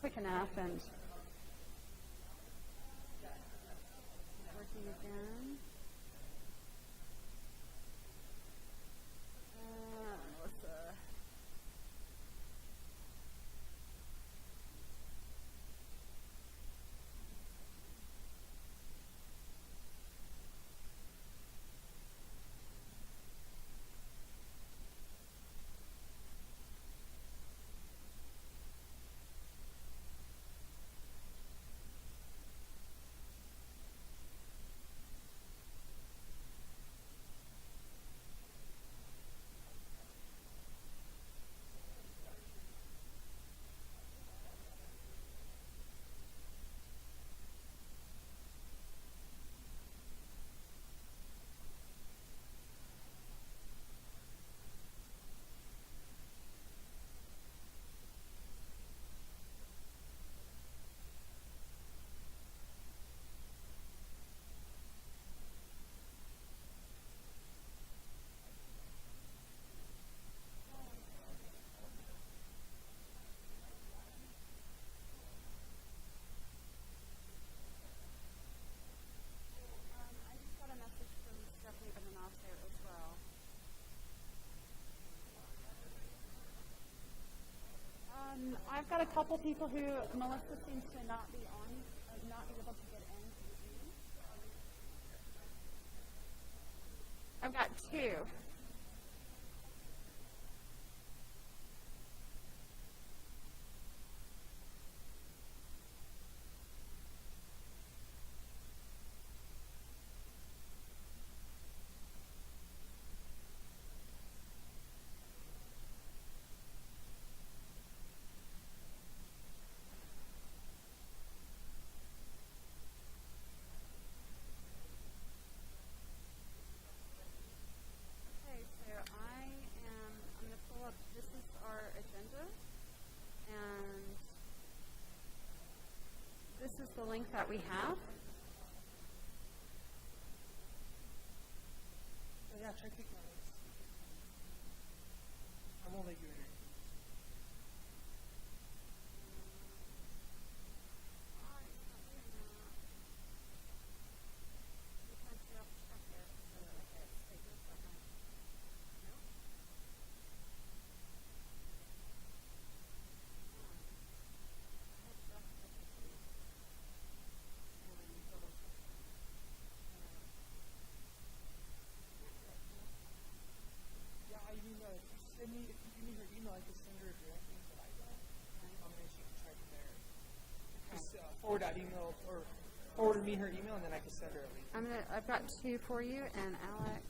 quick enough and working again. Melissa. I've got a couple people who Melissa seems to not be on, not be able to get in. I've got two. This is the link that we have. Oh, yeah, try clicking on this. I won't let you enter. If you give me her email, I can send her directly to iPad. And then she can try from there. Just forward that email, or forward me her email, and then I can send her a link. I've got two for you, and Alex.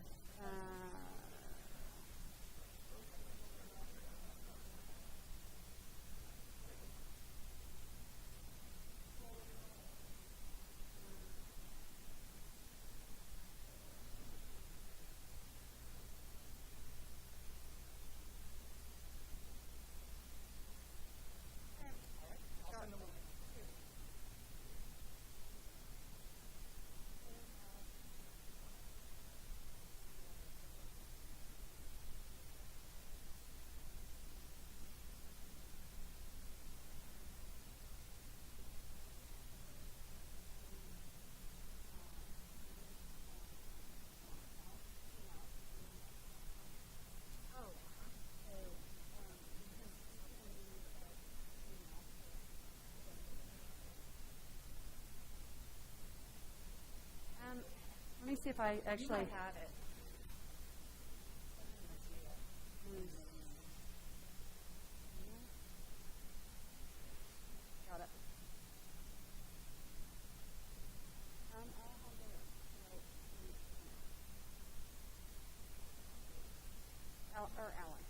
Let me see if I actually have it. Got it. Or Alex.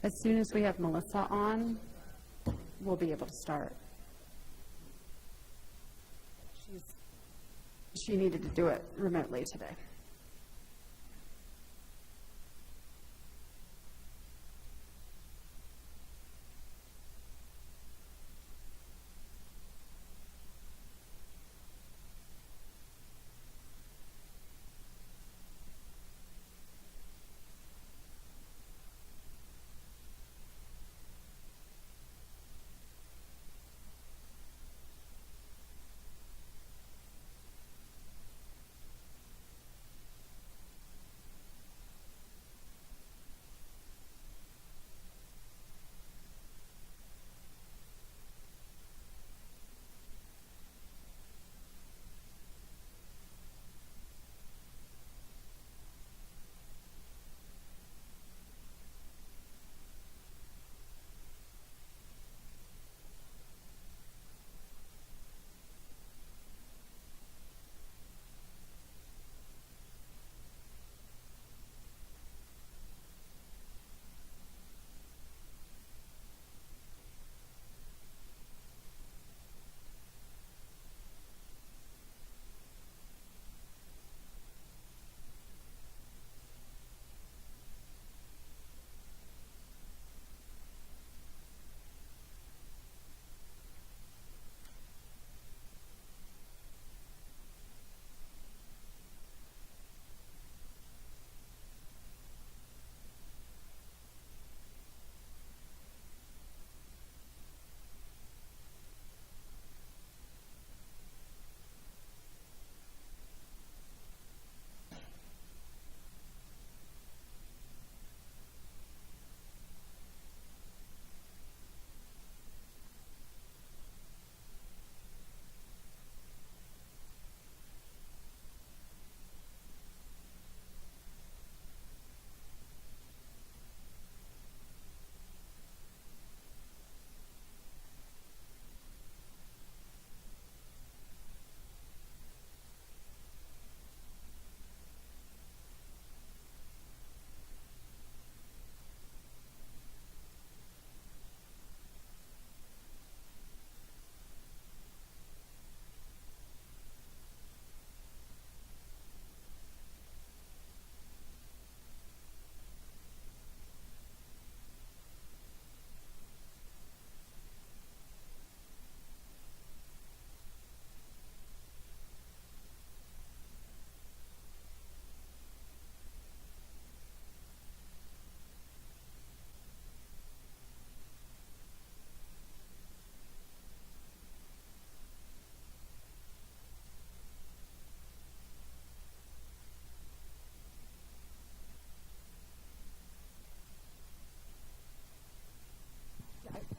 As soon as we have Melissa on, we'll be able to start. She needed to do it remotely today.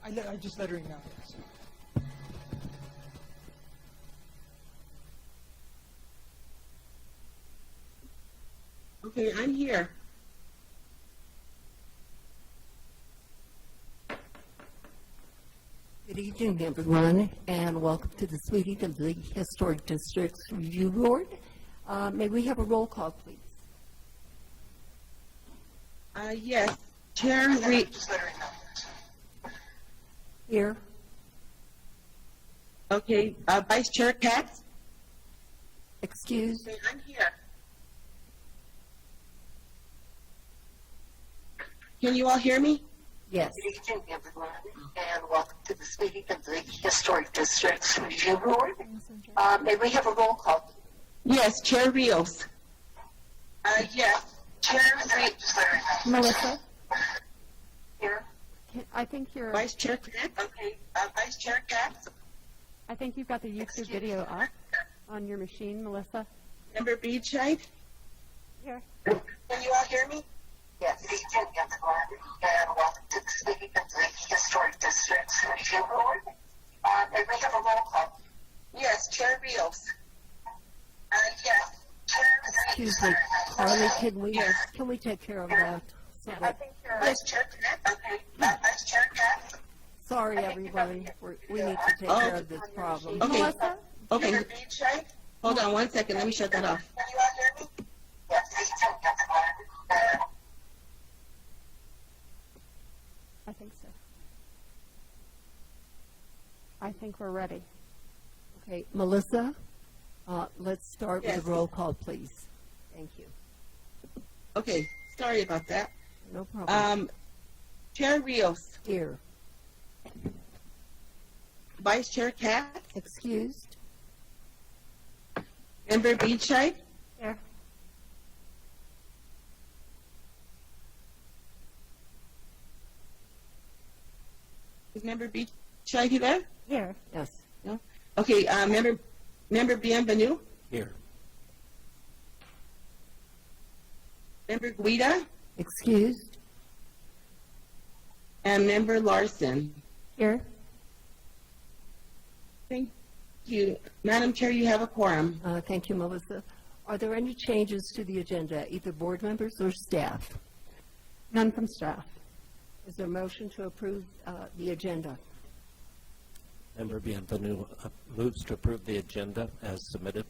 I just let her in now. Okay, I'm here. Good evening, everyone, and welcome to this meeting of the Historic Districts Review Board. May we have a roll call, please? Yes, Chair Reed. Here. Okay, Vice Chair Katz. Excuse. Okay, I'm here. Can you all hear me? Yes. Good evening, everyone, and welcome to this meeting of the Historic Districts Review Board. May we have a roll call? Yes, Chair Rios. Yes, Chair Reed. Melissa, Here. I think you're. Vice Chair Katz. Okay, Vice Chair Katz. I think you've got the YouTube video up on your machine, Melissa. Member Beachide. Here. Can you all hear me? Yes. Good evening, everyone, and welcome to this meeting of the Historic Districts Review Board. May we have a roll call? Yes, Chair Rios. Yes, Chair Reed. Excuse me. Carly, Yes. can we take care of that? I Sorry, think you're Vice Chair Katz. Okay, Vice Chair Katz. Sorry everybody. We need to take care of this problem. Okay. Melissa? Okay. Member Beachide. Hold on one second. Let me shut that off. Can you all hear me? Yes. Good evening, everyone. think so. I think we're ready. Okay, Melissa, let's start with Yes. a roll call, please. Thank you. Okay, sorry about that. No problem. Chair Rios, Here. Vice Chair Katz, Excused? Member Beachide, Here. is Member Beachide there? Here. Yes. No? Okay, Member Bienvenue, Here. Member Guida, Excused? and Member Larson. Here. Thank you. Madam Chair, you have a quorum. Thank you, Melissa. Are there any changes to the agenda, either board members or staff? None from staff. Is there a motion to approve the agenda? Member Bienvenue moves to approve the agenda as submitted.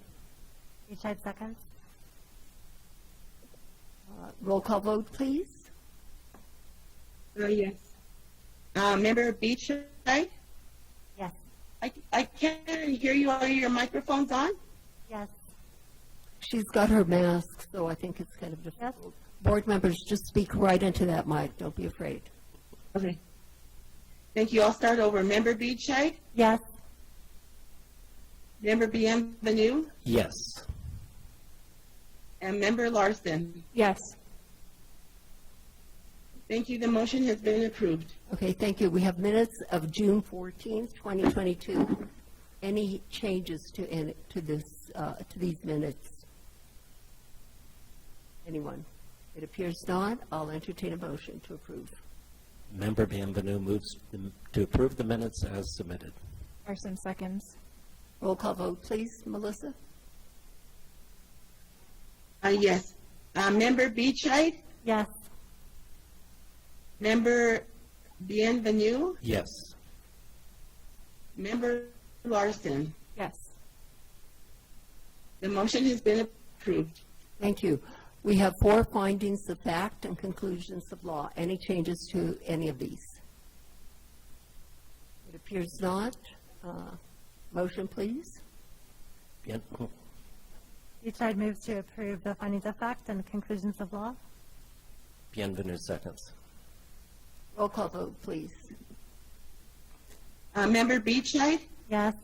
Beachide seconds. Roll call vote, please. Yes. Member Beachide, Yes. I can't hear you. Are your microphones on? Yes. She's got her mask, so I think it's kind of difficult. Board members, just speak right into that mic. Don't be afraid. Okay. Thank you. I'll start over. Member Beachide, Yes. Member Bienvenue, Yes. and Member Larson. Yes. Thank you. The motion has been approved. Okay, thank you. We have minutes of June 14th, 2022. Any changes to these minutes? Anyone? It appears not. I'll entertain a motion to approve. Member Bienvenue moves to approve the minutes as submitted. Larson seconds. Roll call vote, please. Melissa? Yes. Member Beachide, Yes. Member Bienvenue, Yes. Member Larson. Yes. The motion has been approved. Thank you. We have 4 findings of fact and conclusions of law. Any changes to any of these? It appears not. Motion, please. Bien- Beachide moves to approve the findings of fact and conclusions of law. Bienvenue seconds. Roll call vote, please. Member Beachide, Yes.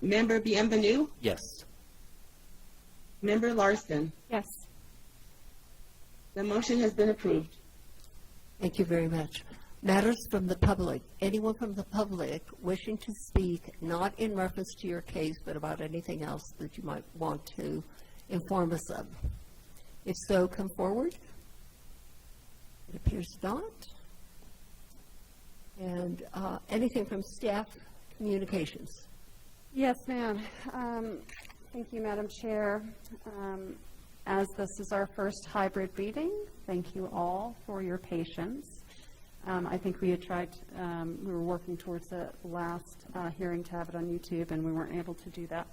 Member Bienvenue, Yes. Member Larson. Yes. The motion has been approved. Thank you very much. Matters from the public. Anyone from the public wishing to speak, not in reference to your case, but about anything else that you might want to inform us of? If so, come forward. It appears not. And anything from staff communications? Yes, ma'am. Thank you, Madam Chair. As this is our first hybrid meeting, thank you all for your patience. I think we had tried, we were working towards the last hearing to have it on YouTube, and we weren't able to do that.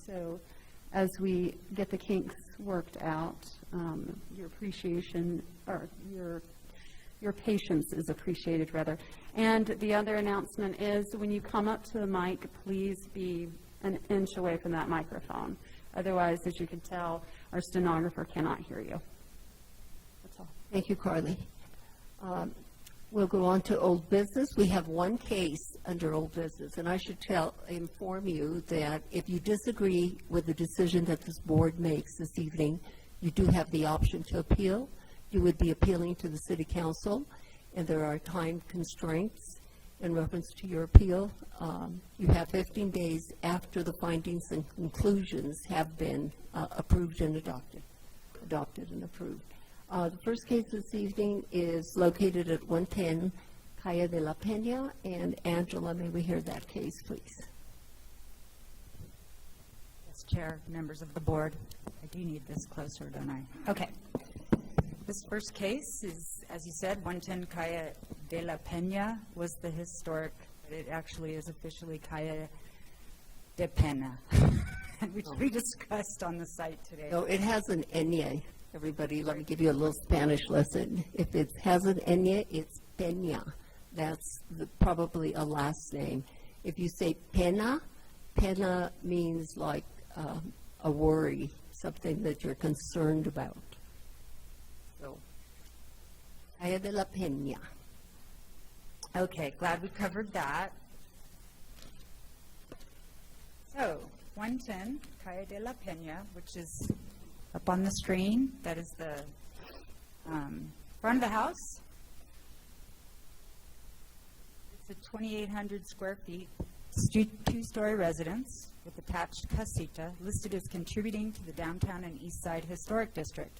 So as we get the kinks worked out, your appreciation, or your patience is appreciated, rather. And the other announcement is when you come up to the mic, please be an inch away from that microphone. Otherwise, as you can tell, our stenographer cannot hear you. That's all. Thank you, Carly. We'll go on to old business. We have one case under old business, and I should inform you that if you disagree with the decision that this board makes this evening, you do have the option to appeal. You would be appealing to the City Council, and there are time constraints in reference to your appeal. You have 15 days after the findings and conclusions have been approved and adopted and approved. The first case this evening is located at 110 Calle de la Peña, and Angela, may we hear that case, please? Yes, Chair, members of the board. I do need this closer, don't I? Okay. This first case is, as you said, 110 Calle de la Peña was the historic, but it actually is officially Calle de Pena, which we discussed on the site today. No, it has an Enye. Everybody, let me give you a little Spanish lesson. If it has an ñ, it's Peña. That's probably a last name. If you say pena, pena means like a worry, something that you're concerned about. So, Calle de la Peña. Okay, glad we covered that. So, 110 Calle de la Peña, which is up on the screen. That is the front of the house. It's a 2,800 square feet, two-story residence with attached casita, listed as contributing to the downtown and east side historic district.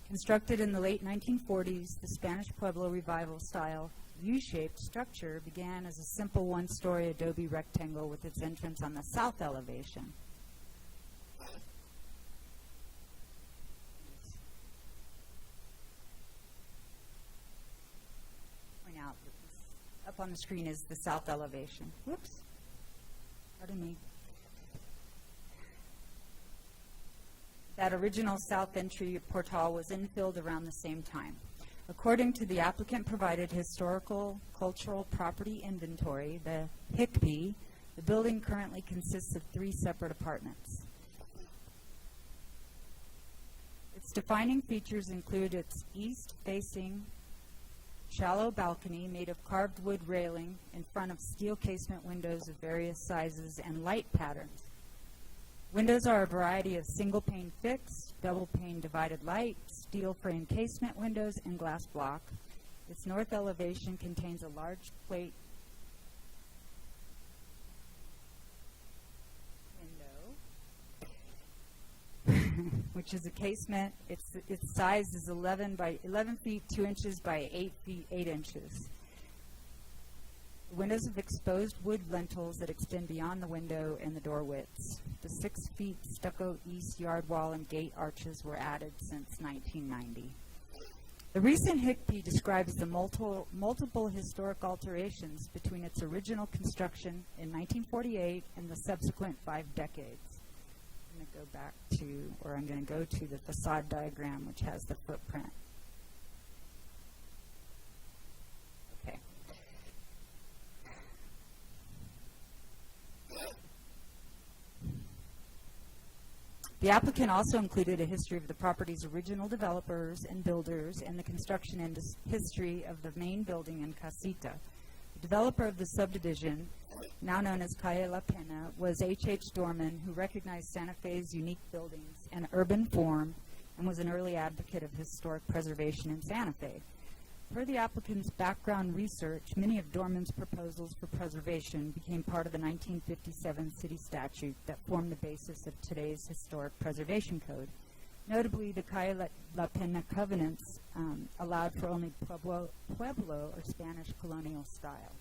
Constructed in the late 1940s, the Spanish Pueblo Revival style U-shaped structure began as a simple one-story adobe rectangle with its entrance on the south elevation. Point out that this up on the screen is the south elevation. Whoops. Pardon me. That original south entry portal was infilled around the same time. According to the applicant-provided historical cultural property inventory, the HICP, the building currently consists of 3 separate apartments. Its defining features include its east-facing shallow balcony made of carved wood railing in front of steel casement windows of various sizes and light patterns. Windows are a variety of single-pane fixed, double-pane divided light, steel frame casement windows, and glass block. Its north elevation contains a large plate window, which is a casement. Its size is 11 feet 2 inches by 8 feet 8 inches. Windows have exposed wood lintels that extend beyond the window and the door widths. The 6 feet stucco east yard wall and gate arches were added since 1990. The recent HICP describes the multiple historic alterations between its original construction in 1948 and the subsequent 5 decades. I'm going to go to the facade diagram, which has the footprint. Okay. The applicant also included a history of the property's original developers and builders and the construction and history of the main building and casita. The developer of the subdivision, now known as Calle La Pena, was H.H. Dorman, who recognized Santa Fe's unique buildings and urban form and was an early advocate of historic preservation in Santa Fe. Per the applicant's background research, many of Dorman's proposals for preservation became part of the 1957 city statute that formed the basis of today's historic preservation code. Notably, the Calle La Pena covenants allowed for only Pueblo or Spanish colonial style.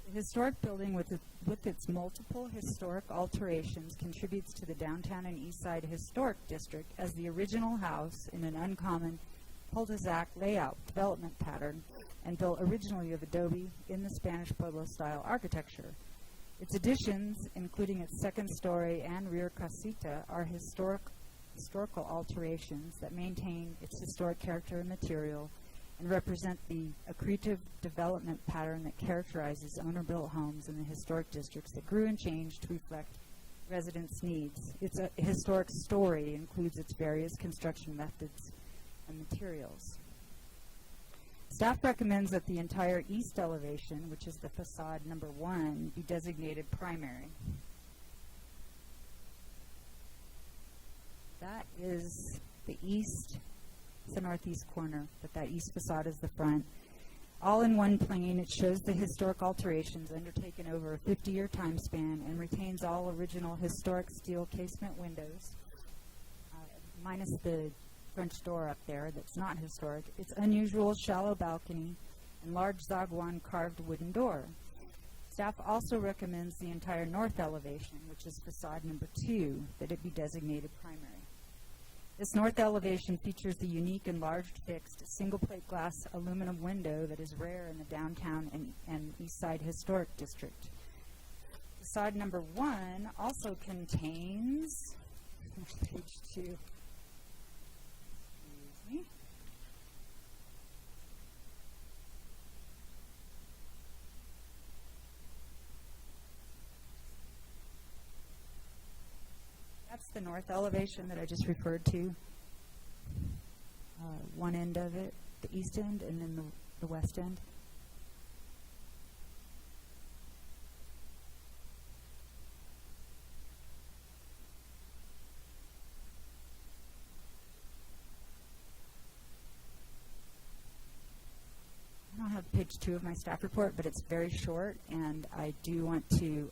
The historic building with its multiple historic alterations contributes to the downtown and east side historic district as the original house in an uncommon cul-de-sac layout development pattern and built originally of adobe in the Spanish Pueblo style architecture. Its additions, including its second story and rear casita, are historical alterations that maintain its historic character and material and represent the accretive development pattern that characterizes owner-built homes in the historic districts that grew and changed to reflect residents' needs. Its historic story includes its various construction methods and materials. Staff recommends that the entire east elevation, which is the facade number 1, be designated primary. That is the east. It's the northeast corner, but that east facade is the front. All in one plane, it shows the historic alterations undertaken over a 50-year time span and retains all original historic steel casement windows, minus the French door up there that's not historic. Its unusual shallow balcony and large zaguan carved wooden door. Staff also recommends the entire north elevation, which is facade number 2, that it be designated primary. This north elevation features the unique enlarged fixed single-plate glass aluminum window that is rare in the downtown and east side historic district. Facade number 1 also contains Page 2. Excuse me. That's the north elevation that I just referred to. One end of it, the east end, and then the west end. I don't have page 2 of my staff report, but it's very short, and I do want to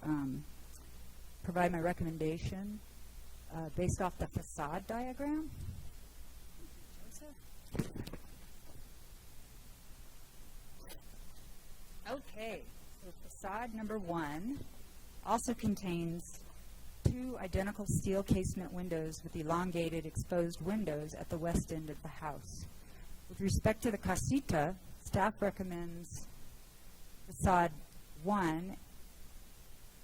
provide my recommendation based off the facade diagram. Okay, so facade number 1 also contains 2 identical steel casement windows with elongated exposed windows at the west end of the house. With respect to the casita, staff recommends facade 1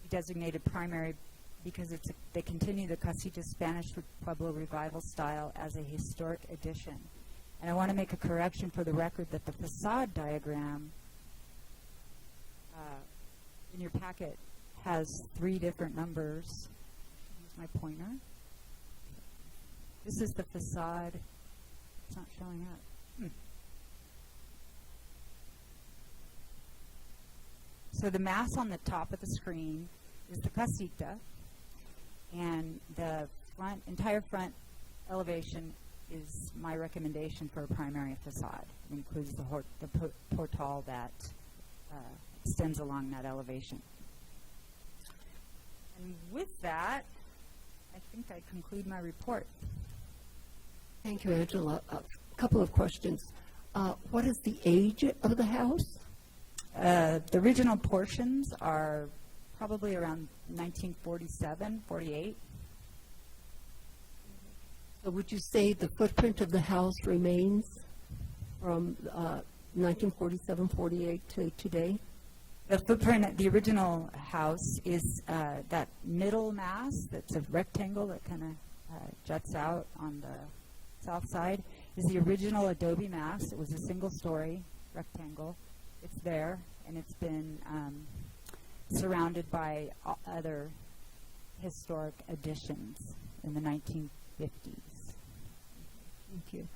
be designated primary because they continue the casita Spanish Pueblo revival style as a historic addition. And I want to make a correction for the record that the facade diagram in your packet has 3 different numbers. Use my pointer. This is the facade. It's not showing up. So the mass on the top of the screen is the casita, and the entire front elevation is my recommendation for a primary facade. It includes the portal that extends along that elevation. And with that, I think I conclude my report. Thank you, Angela. A couple of questions. What is the age of the house? The original portions are probably around 1947, 48. So would you say the footprint of the house remains from 1947, 48 to today? The footprint at the original house is that middle mass that's a rectangle that kind of juts out on the south side is the original adobe mass. It was a single-story rectangle. It's there, and it's been surrounded by other historic additions in the 1950s. Thank you.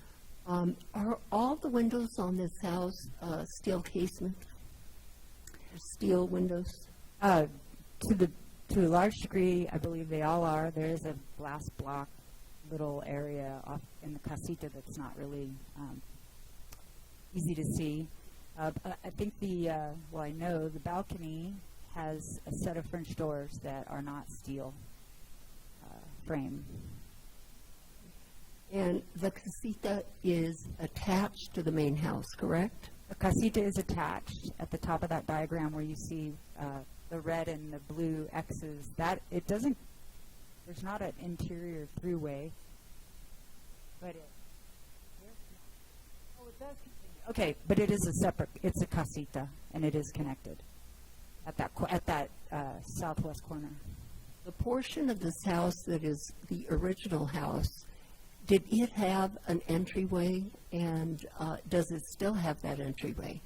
Are all the windows on this house steel casement? Or steel windows? To a large degree, I believe they all are. There is a glass block little area off in the casita that's not really easy to see. I think I know the balcony has a set of French doors that are not steel frame. And the casita is attached to the main house, correct? The casita is attached at the top of that diagram where you see the red and the blue X's. That it doesn't. There's not an interior throughway, but it. Oh, it does continue. Okay, but it is a separate. It's a casita, and it is connected at that southwest corner. The portion of this house that is the original house, did it have an entryway, and does it still have that entryway?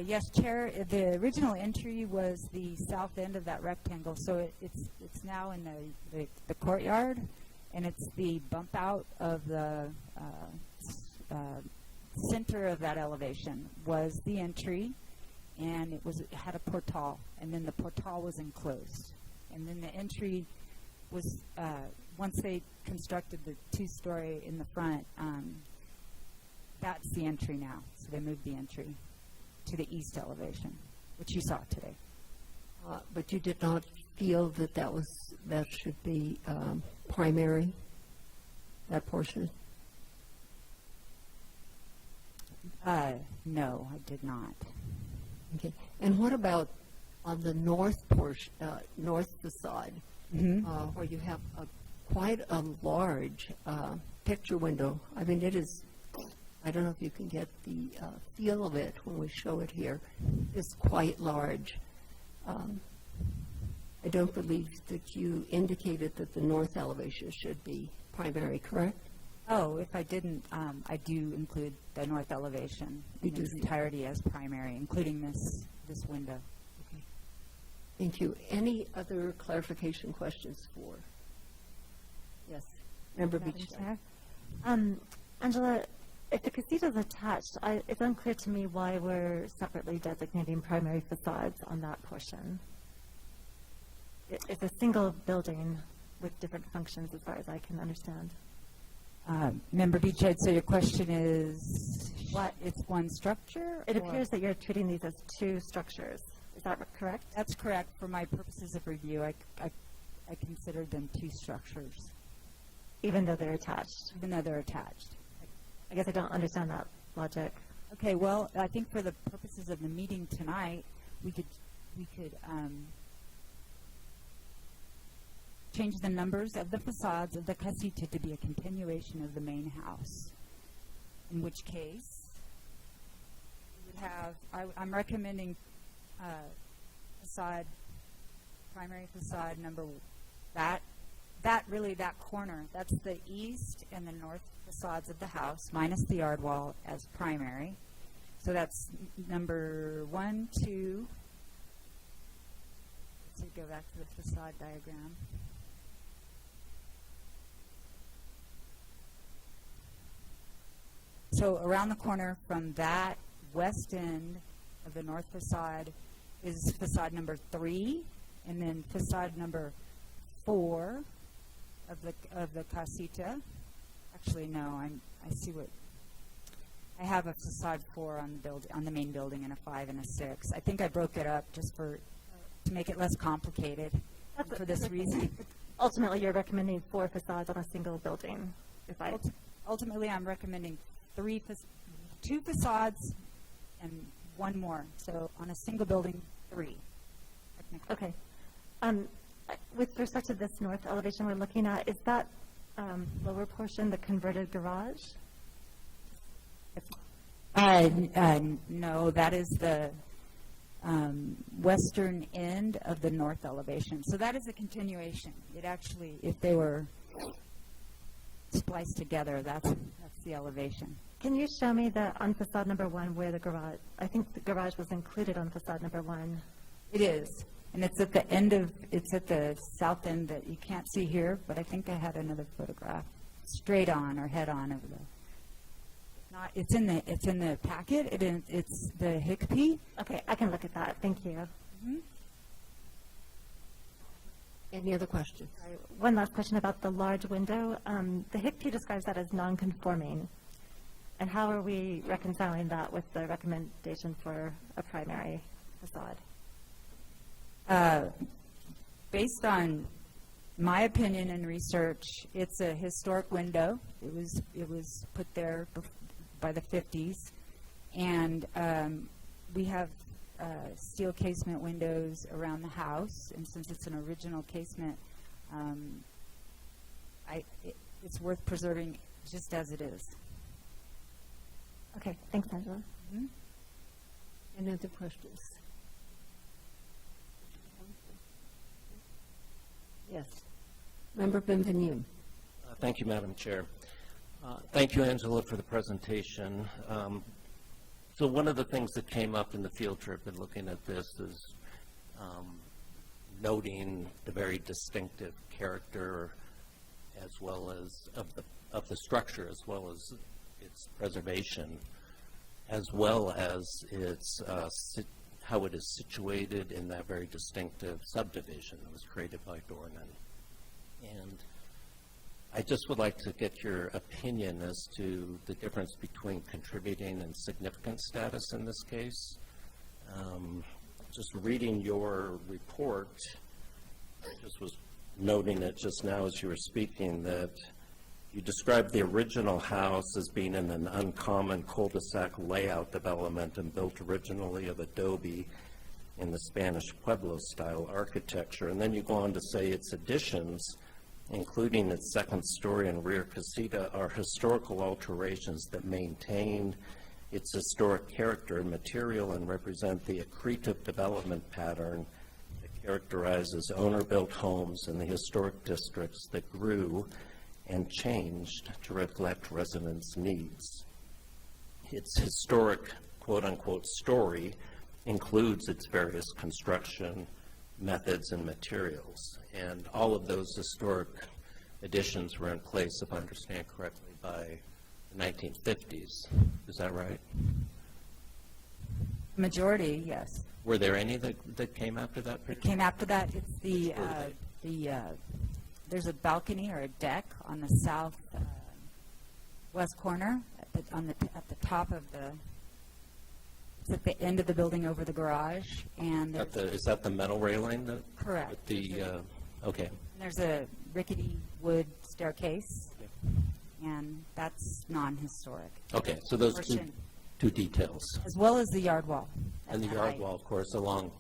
Yes, Chair. The original entry was the south end of that rectangle, so it's now in the courtyard, and it's the bump out of the center of that elevation was the entry, and it had a portal, and then the portal was enclosed, and then the entry was once they constructed the 2-story in the front, that's the entry now. So they moved the entry to the east elevation, which you saw today. But you did not feel that should be primary, that portion? No, I did not. Okay. And what about on the north portion, north facade, where you have quite a large picture window? I mean, it is, I don't know if you can get the feel of it when we show it here. It's quite large. I don't believe that you indicated that the north elevation should be primary, correct? Oh, if I didn't, I do include the north elevation in its entirety as primary, including this window. Thank you. Any other clarification questions for? Yes, Member Madam Beach. Chair. Angela, if the casita is attached, it's unclear to me why we're separately designating primary facades on that portion. It's a single building with different functions as far as I can understand. Member Beachhead, so your question is, what, it's one structure? It or- appears that you're treating these as two structures. Is that correct? That's correct. For my purposes of review, I considered them two structures, Even though they're attached? even though they're attached. I guess I don't understand that logic. Okay, well, I think for the purposes of the meeting tonight, we could change the numbers of the facades of the casita to be a continuation of the main house, in which case we would have, I'm recommending facade, primary facade number, that corner, that's the east and the north facades of the house, minus the yard wall as primary. So that's number 1, 2. Let's go back to the facade diagram. So around the corner from that west end of the north facade is facade number 3, and then facade number 4 of the casita. Actually, no, I see what I have a facade 4 on the main building, and a 5 and a 6. I think I broke it up just to make it less complicated for this reason. Ultimately, you're recommending 4 facades on a single building. Ultimately, I'm recommending 2 facades and 1 more. So on a single building, 3. Technically. Okay. With respect to this north elevation we're looking at, is that lower portion the converted garage? No, that is the western end of the north elevation. So that is a continuation. It actually, if they were spliced together, that's the elevation. Can you show me on facade number 1 where the garage, I think the garage was included on facade number 1. It is. And it's at the south end that you can't see here, but I think I had another photograph straight on or head on over the. It's in the packet. It's the Hickpie. Okay, I can look at that. Thank you. Mm-hmm. Any other questions? One last question about the large window. The Hickpie describes that as non-conforming. And how are we reconciling that with the recommendation for a primary facade? Based on my opinion and research, it's a historic window. It was put there by the 50s, and we have steel casement windows around the house. And since it's an original casement, it's worth preserving just as it is. Okay, thanks, Angela. Mm-hmm. Any other questions? Yes. Member Benvenue. Thank you, Madam Chair. Thank you, Angela, for the presentation. So one of the things that came up in the field trip in looking at this is noting the very distinctive character as well as of the structure, as well as its preservation, as well as its how it is situated in that very distinctive subdivision that was created by Dornan. And I just would like to get your opinion as to the difference between contributing and significant status in this case. Just reading your report, I just was noting it just now as you were speaking, that you described the original house as being in an uncommon cul-de-sac layout development and built originally of adobe in the Spanish Pueblo-style architecture. And then you go on to say its additions, including its second story and rear casita, are historical alterations that maintain its historic character and material and represent the accretive development pattern that characterizes owner-built homes in the historic districts that grew and changed to reflect residents' needs. Its historic, quote-unquote, story includes its various construction methods and materials. And all of those historic additions were in place, if I understand correctly, by the 1950s. Is that right? Majority, yes. Were there any that came after that? It came after that. It's there's a balcony or a deck on the south west corner at the top of it's at the end of the building over the garage, and Is that the metal railing? correct. With the, okay. There's a rickety wood staircase, and that's non-historic. Okay, so those Portion. two details. As well as the yard wall. at And the the yard height. wall, of course, along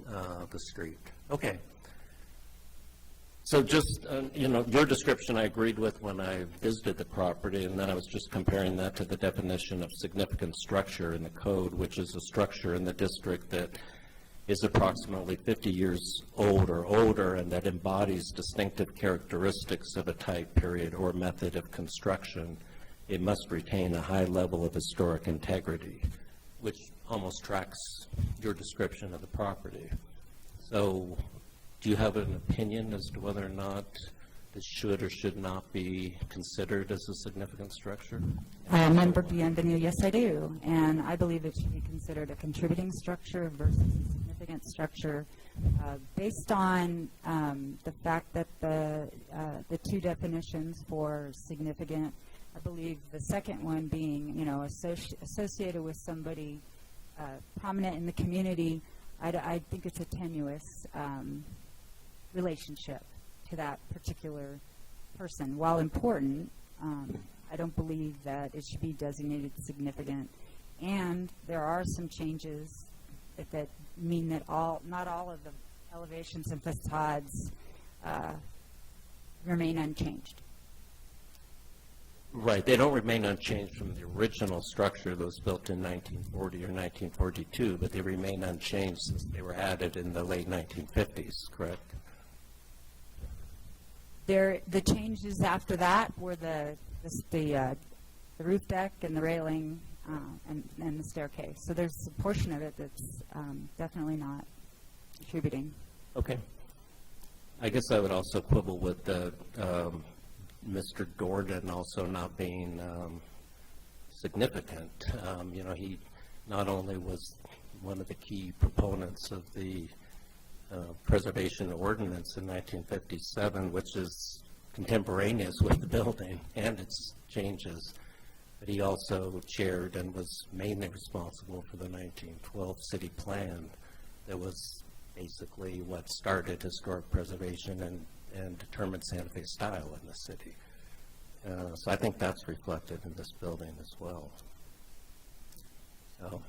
the street. Okay. So just, your description I agreed with when I visited the property, and then I was just comparing that to the definition of significant structure in the code, which is a structure in the district that is approximately 50 years old or older and that embodies distinctive characteristics of a type, period, or method of construction. It must retain a high level of historic integrity, which almost tracks your description of the property. So do you have an opinion as to whether or not this should or should not be considered as a significant structure? Member Bienvenu, yes, I do. And I believe it should be considered a contributing structure versus a significant structure based on the fact that the two definitions for significant, I believe the second one being, associated with somebody prominent in the community, I think it's a tenuous relationship to that particular person. While important, I don't believe that it should be designated significant. And there are some changes that mean that not all of the elevations and facades remain unchanged. Right. They don't remain unchanged from the original structure that was built in 1940 or 1942, but they remain unchanged since they were added in the late 1950s, correct? The changes after that were the roof deck and the railing and the staircase. So there's a portion of it that's definitely not contributing. Okay. I guess I would also quibble with Mr. Gordon also not being significant. He not only was one of the key proponents of the preservation ordinance in 1957, which is contemporaneous with the building and its changes, but he also chaired and was mainly responsible for the 1912 city plan that was basically what started historic preservation and determined Santa Fe style in the city. So I think that's reflected in this building as well. So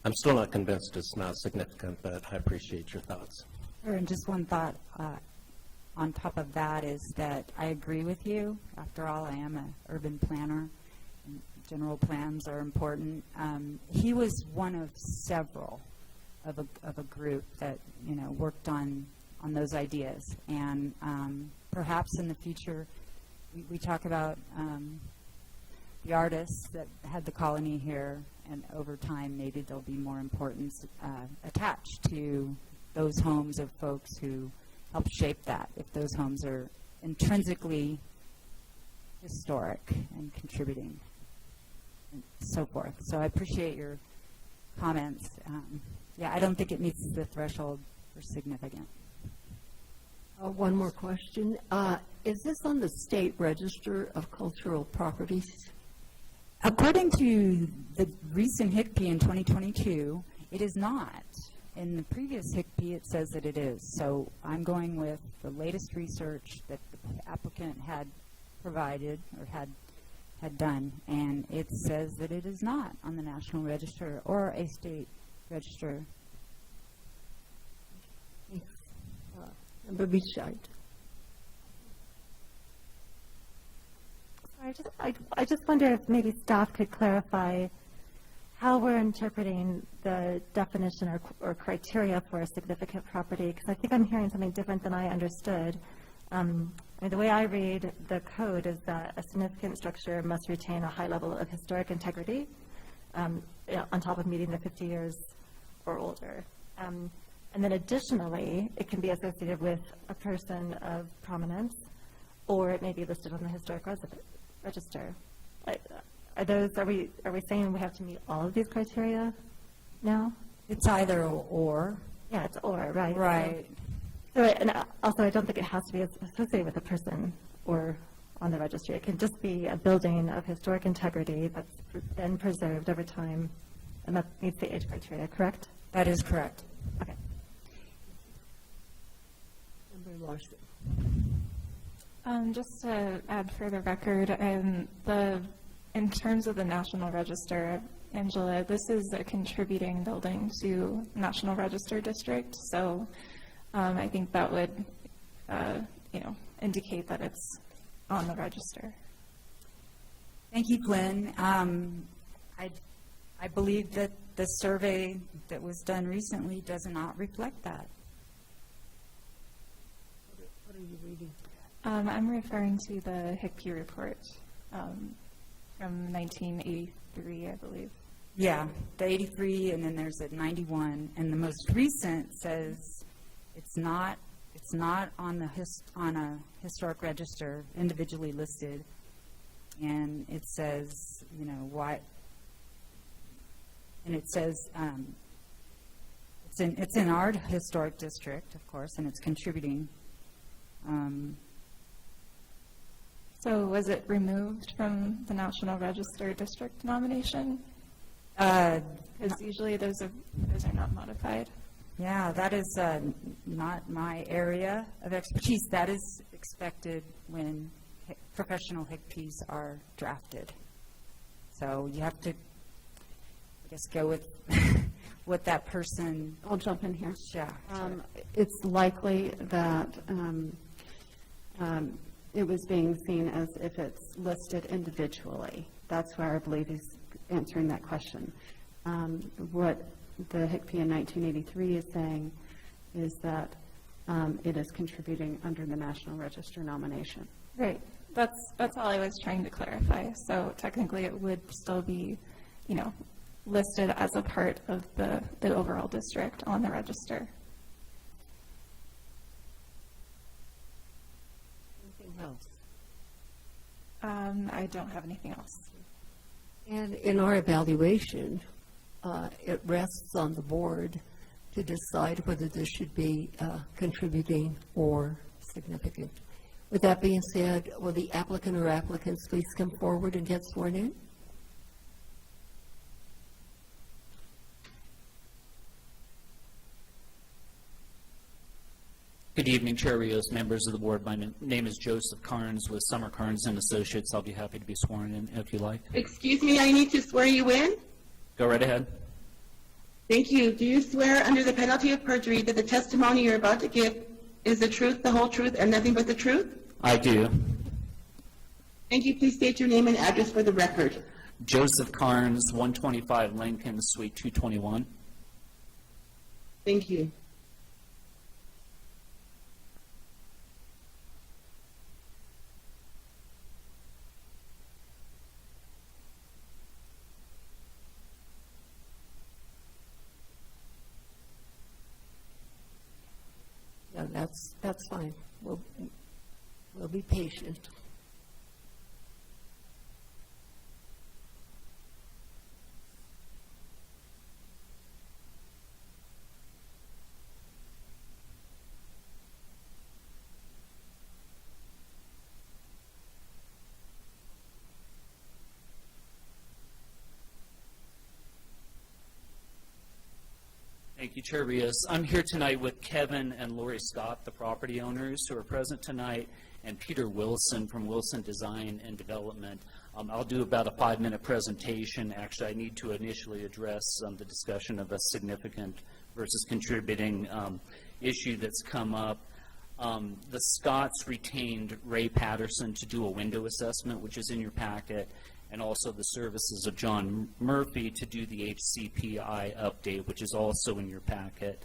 I'm still not convinced it's not significant, but I appreciate your thoughts. Sure, and just one thought on top of that is that I agree with you. After all, I am an urban planner, and general plans are important. He was one of several of a group that worked on those ideas, and perhaps in the future we talk about the artists that had the colony here, and over time maybe there'll be more importance attached to those homes of folks who helped shape that, if those homes are intrinsically historic and contributing and so forth. So I appreciate your comments. Yeah, I don't think it meets the threshold for significant. One more question. Is this on the State Register of Cultural Properties? According to the recent HICP in 2022, it is not. In the previous HICP, it says that it is. So I'm going with the latest research that the applicant had provided or had done, and it says that it is not on the National Register or a state register. Member Beachside. I just wonder if maybe staff could clarify how we're interpreting the definition or criteria for a significant property, because I think I'm hearing something different than I understood. I mean, the way I read the code is that a significant structure must retain a high level of historic integrity on top of meeting the 50 years or older. And then additionally, it can be associated with a person of prominence, or it may be listed on the historic register. Are we saying we have to meet all of these criteria now? It's either or. Yeah, it's or, right? Right. So, and also, I don't think it has to be associated with a person or on the registry. It can just be a building of historic integrity that's been preserved over time, and that meets the age criteria, correct? That is correct. Okay. Member Larson. Just to add for the record, in terms of the National Register, Angela, this is a contributing building to National Register District, so I think that would, indicate that it's on the register. Thank you, Glenn. I believe that the survey that was done recently does not reflect that. What are you reading? I'm referring to the Hickey report from 1983, I believe. Yeah, the 83, and then there's a 91, and the most recent says it's not on a historic register individually listed, and it says why, and it says it's in our historic district, of course, and it's contributing. So was it removed from the National Register District nomination? Because usually those are not modified. Yeah, that is not my area of expertise. That is expected when professional HICPs are drafted. So you have to, I guess, go with what that person. I'll jump in here. Yeah. It's likely that it was being seen as if it's listed individually. That's where I believe he's answering that question. What the HICP in 1983 is saying is that it is contributing under the National Register nomination. Right. That's all I was trying to clarify. So technically it would still be, listed as a part of the overall district on the register. Anything else? I don't have anything else. And in our evaluation, it rests on the board to decide whether this should be contributing or significant. With that being said, will the applicant or applicants please come forward and get sworn in? Good evening, Chair Rios, members of the board. My name is Joseph Carnes with Summer Carnes and Associates. I'll be happy to be sworn in if you like. Excuse me, I need to swear you in. Go right ahead. Thank you. Do you swear under the penalty of perjury that the testimony you're about to give is the truth, the whole truth, and nothing but the truth? I do. Thank you. Please state your name and address for the record. Joseph Carnes, 125 Lincoln, Suite 221. Thank you. No, that's fine. We'll be patient. Thank you, Chair Rios. I'm here tonight with Kevin and Lori Scott, the property owners who are present tonight, and Peter Wilson from Wilson Design and Development. I'll do about a 5-minute presentation. Actually, I need to initially address the discussion of a significant versus contributing issue that's come up. The Scotts retained Ray Patterson to do a window assessment, which is in your packet, and also the services of John Murphy to do the HCPI update, which is also in your packet.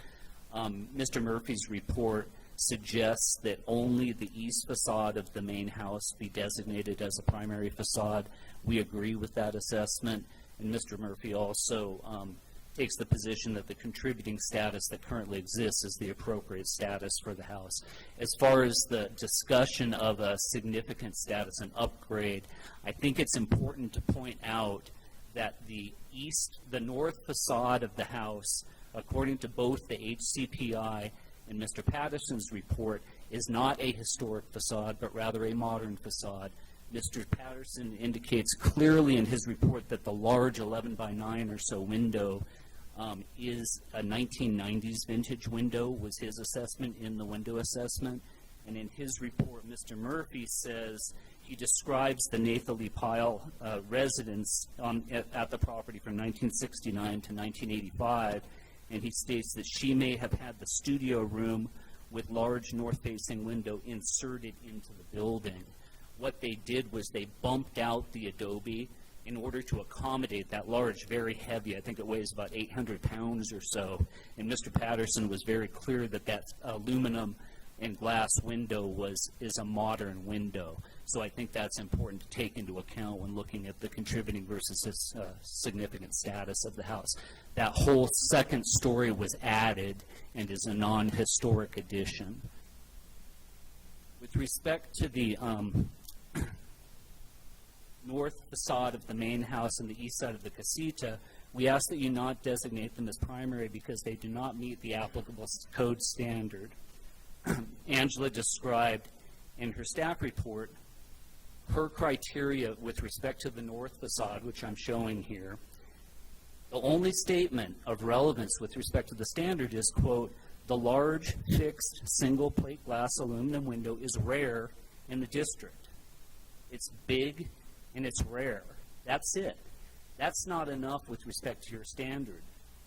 Mr. Murphy's report suggests that only the east facade of the main house be designated as a primary facade. We agree with that assessment, and Mr. Murphy also takes the position that the contributing status that currently exists is the appropriate status for the house. As far as the discussion of a significant status and upgrade, I think it's important to point out that the north facade of the house, according to both the HCPI and Mr. Patterson's report, is not a historic facade, but rather a modern facade. Mr. Patterson indicates clearly in his report that the large 11 by 9 or so window is a 1990s vintage window, was his assessment in the window assessment. And in his report, Mr. Murphy says he describes the Nathalie Pyle residence at the property from 1969 to 1985, and he states that she may have had the studio room with large north-facing window inserted into the building. What they did was they bumped out the adobe in order to accommodate that large, very heavy, I think it weighs about 800 pounds or so, and Mr. Patterson was very clear that that aluminum and glass window is a modern window. So I think that's important to take into account when looking at the contributing versus significant status of the house. That whole second story was added and is a non-historic addition. With respect to the north facade of the main house and the east side of the casita, we ask that you not designate them as primary because they do not meet the applicable code standard. Angela described in her staff report her criteria with respect to the north facade, which I'm showing here. The only statement of relevance with respect to the standard is, quote, the large fixed single plate glass aluminum window is rare in the district. It's big and it's rare. That's it. That's not enough with respect to your standard.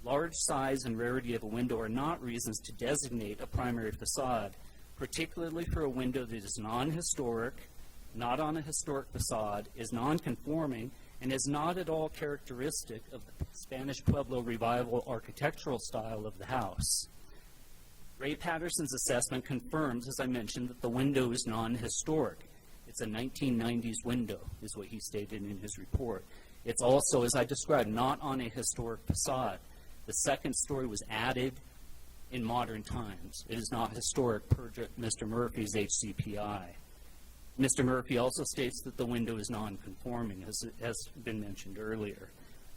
Large size and rarity of a window are not reasons to designate a primary facade, particularly for a window that is non-historic, not on a historic facade, is non-conforming, and is not at all characteristic of the Spanish Pueblo Revival architectural style of the house. Ray Patterson's assessment confirms, as I mentioned, that the window is non-historic. It's a 1990s window, is what he stated in his report. It's also, as I described, not on a historic facade. The second story was added in modern times. It is not historic per Mr. Murphy's HCPI. Mr. Murphy also states that the window is non-conforming, as has been mentioned earlier.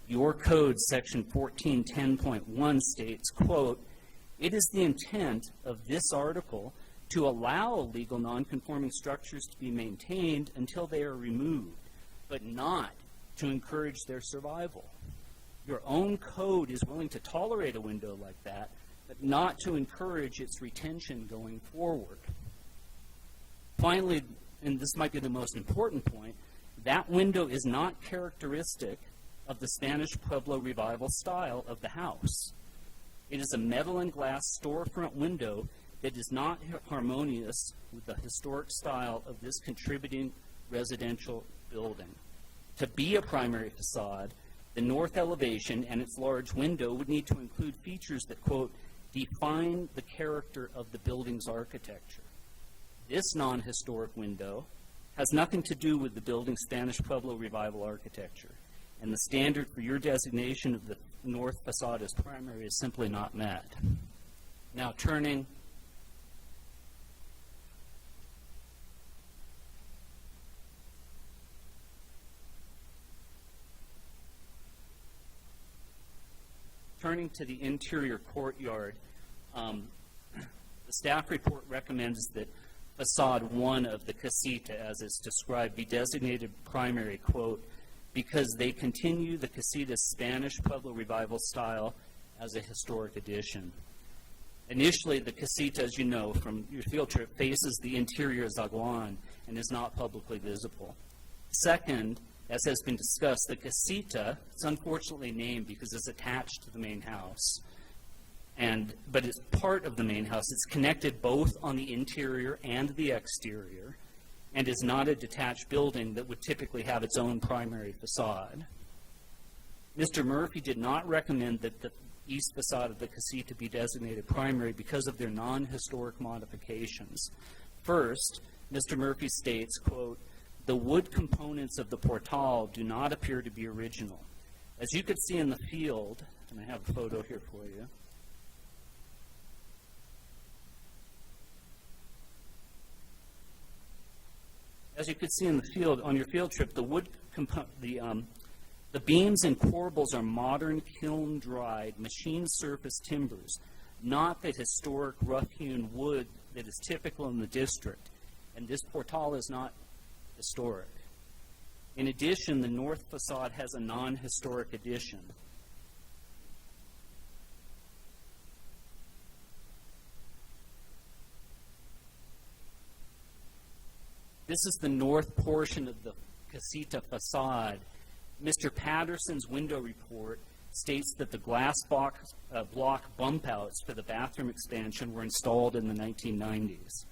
Your code, section 1410.1 states, quote, it is the intent of this article to allow legal non-conforming structures to be maintained until they are removed, but not to encourage their survival. Your own code is willing to tolerate a window like that, but not to encourage its retention going forward. Finally, and this might be the most important point, that window is not characteristic of the Spanish Pueblo Revival style of the house. It is a metal and glass storefront window that is not harmonious with the historic style of this contributing residential building. To be a primary facade, the north elevation and its large window would need to include features that, quote, define the character of the building's architecture. This non-historic window has nothing to do with the building's Spanish Pueblo Revival architecture, and the standard for your designation of the north facade as primary is simply not met. Now turning to the interior courtyard, the staff report recommends that facade 1 of the casita, as it's described, be designated primary, quote, because they continue the casita's Spanish Pueblo Revival style as a historic addition. Initially, the casita, as you know from your field trip, faces the interior zaguan and is not publicly visible. Second, as has been discussed, the casita, it's unfortunately named because it's attached to the main house, but it's part of the main house. It's connected both on the interior and the exterior, and is not a detached building that would typically have its own primary facade. Mr. Murphy did not recommend that the east facade of the casita be designated primary because of their non-historic modifications. First, Mr. Murphy states, quote, "The wood components of the portal do not appear to be original. As you could see in the field," and I have a photo here for you, as you could see in the field, on your field trip, the wood the beams and corbels are modern kiln-dried, machine-surface timbers, not the historic rough-hewn wood that is typical in the district. And this portal is not historic. In addition, the north facade has a non-historic addition. This is the north portion of the casita facade. Mr. Patterson's window report states that the glass block bump outs for the bathroom expansion were installed in the 1990s.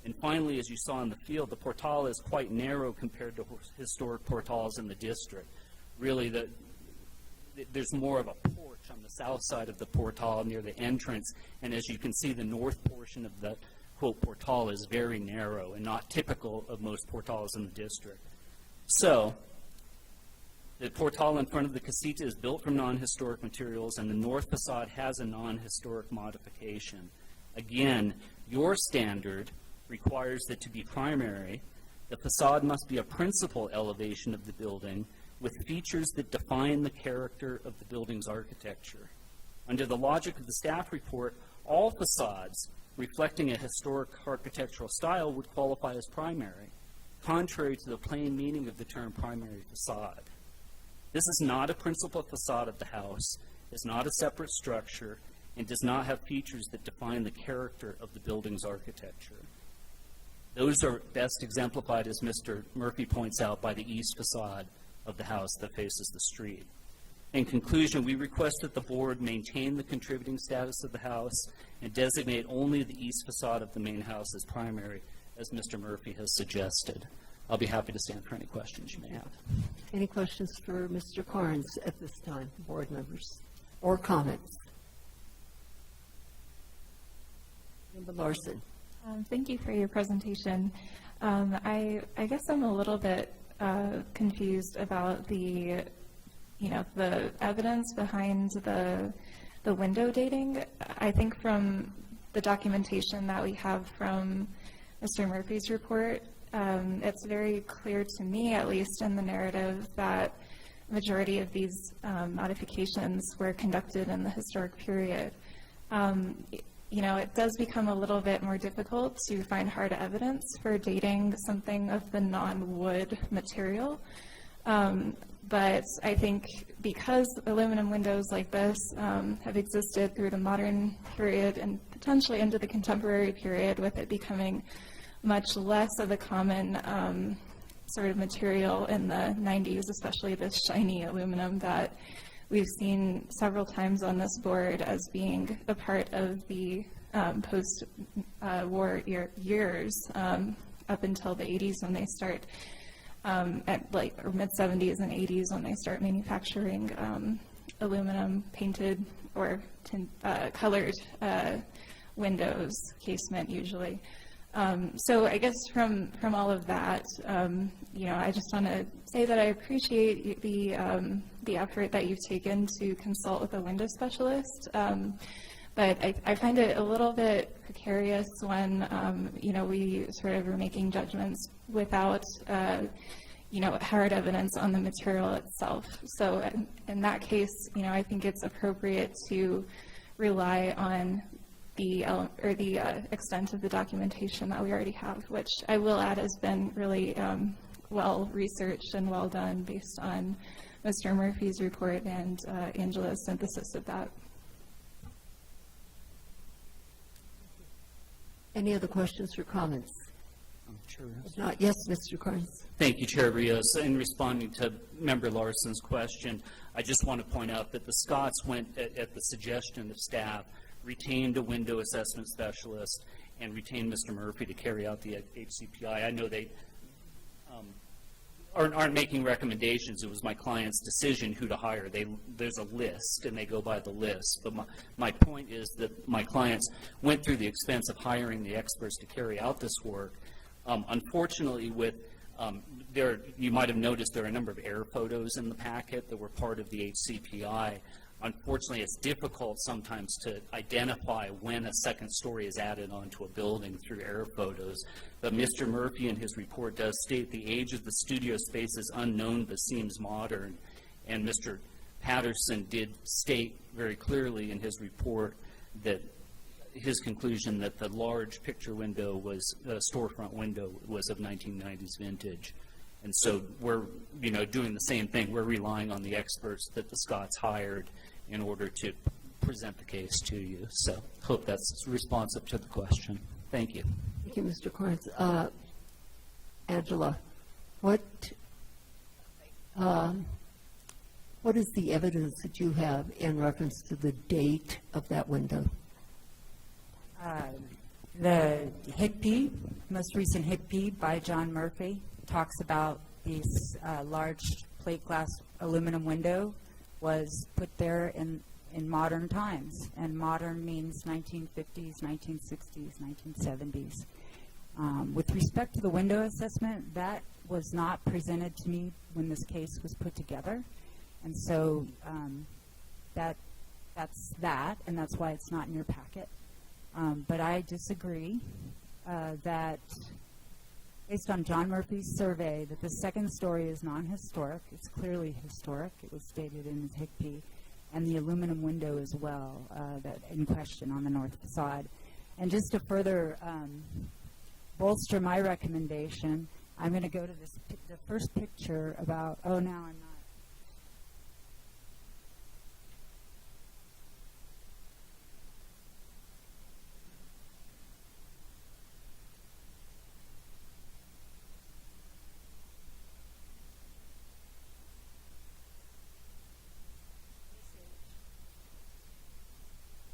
And finally, as you saw in the field, the portal is quite narrow compared to historic portals in the district. Really, there's more of a porch on the south side of the portal near the entrance, and as you can see, the north portion of the, quote, portal is very narrow and not typical of most portals in the district. So, the portal in front of the casita is built from non-historic materials, and the north facade has a non-historic modification. Again, your standard requires that to be primary, the facade must be a principal elevation of the building with features that define the character of the building's architecture. Under the logic of the staff report, all facades reflecting a historic architectural style would qualify as primary, contrary to the plain meaning of the term primary facade. This is not a principal facade of the house, is not a separate structure, and does not have features that define the character of the building's architecture. Those are best exemplified, as Mr. Murphy points out, by the east facade of the house that faces the street. In conclusion, we request that the board maintain the contributing status of the house and designate only the east facade of the main house as primary, as Mr. Murphy has suggested. I'll be happy to stand for any questions you may have. Any questions for Mr. Carnes at this time, board members, or comments? Member Larson. Thank you for your presentation. I guess I'm a little bit confused about the evidence behind the window dating. I think from the documentation that we have from Mr. Murphy's report, it's very clear to me, at least in the narrative, that the majority of these modifications were conducted in the historic period. It does become a little bit more difficult to find hard evidence for dating something of the non-wood material. But I think because aluminum windows like this have existed through the modern period and potentially into the contemporary period, with it becoming much less of a common sort of material in the 90s, especially this shiny aluminum that we've seen several times on this board as being a part of the post-war years up until the 80s when they start, or mid-70s and 80s when they start manufacturing aluminum painted or colored windows, casement usually. So I guess from all of that, I just want to say that I appreciate the effort that you've taken to consult with a window specialist. But I find it a little bit precarious when, we sort of are making judgments without, hard evidence on the material itself. So in that case, I think it's appropriate to rely on the extent of the documentation that we already have, which I will add has been really well researched and well done based on Mr. Murphy's report and Angela's synthesis of that. Any other questions or comments? Chair Rios. If not, yes, Mr. Carnes. Thank you, Chair Rios. In responding to Member Larson's question, I just want to point out that the Scotts went, at the suggestion of staff, retained a window assessment specialist and retained Mr. Murphy to carry out the HCPI. I know they aren't making recommendations. It was my client's decision who to hire. There's a list, and they go by the list. But my point is that my clients went through the expense of hiring the experts to carry out this work. Unfortunately, you might have noticed there are a number of air photos in the packet that were part of the HCPI. Unfortunately, it's difficult sometimes to identify when a second story is added onto a building through air photos. But Mr. Murphy in his report does state the age of the studio space is unknown but seems modern. And Mr. Patterson did state very clearly in his report that his conclusion that the large picture window was, storefront window was of 1990s vintage. And so we're, doing the same thing. We're relying on the experts that the Scotts hired in order to present the case to you. So hope that's responsive to the question. Thank you. Thank you, Mr. Carnes. Angela, what is the evidence that you have in reference to the date of that window? The HICP, most recent HICP by John Murphy, talks about this large plate glass aluminum window was put there in modern times, and modern means 1950s, 1960s, 1970s. With respect to the window assessment, that was not presented to me when this case was put together, and so that's that, and that's why it's not in your packet. But I disagree that, based on John Murphy's survey, that the second story is non-historic. It's clearly historic. It was stated in his HICP, and the aluminum window as well, that in question on the north facade. And just to further bolster my recommendation, I'm going to go to the first picture about, now I'm not.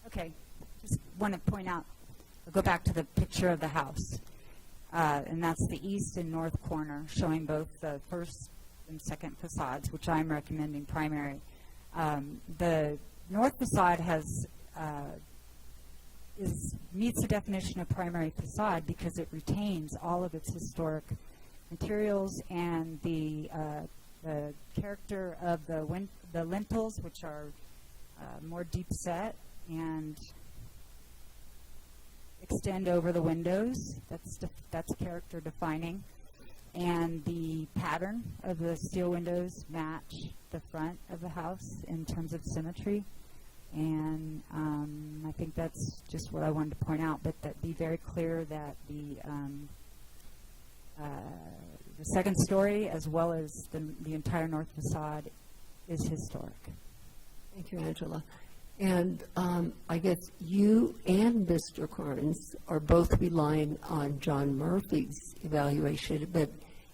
Okay, just want to point out, I'll go back to the picture of the house, and that's the east and north corner, showing both the first and second facades, which I'm recommending primary. The north facade meets the definition of primary facade because it retains all of its historic materials and the character of the lintels, which are more deep set and extend over the windows. That's character defining. And the pattern of the steel windows match the front of the house in terms of symmetry. And I think that's just what I wanted to point out, but that be very clear that the second story, as well as the entire north facade, is historic. Thank you, Angela. And I guess you and Mr. Carnes are both relying on John Murphy's evaluation, but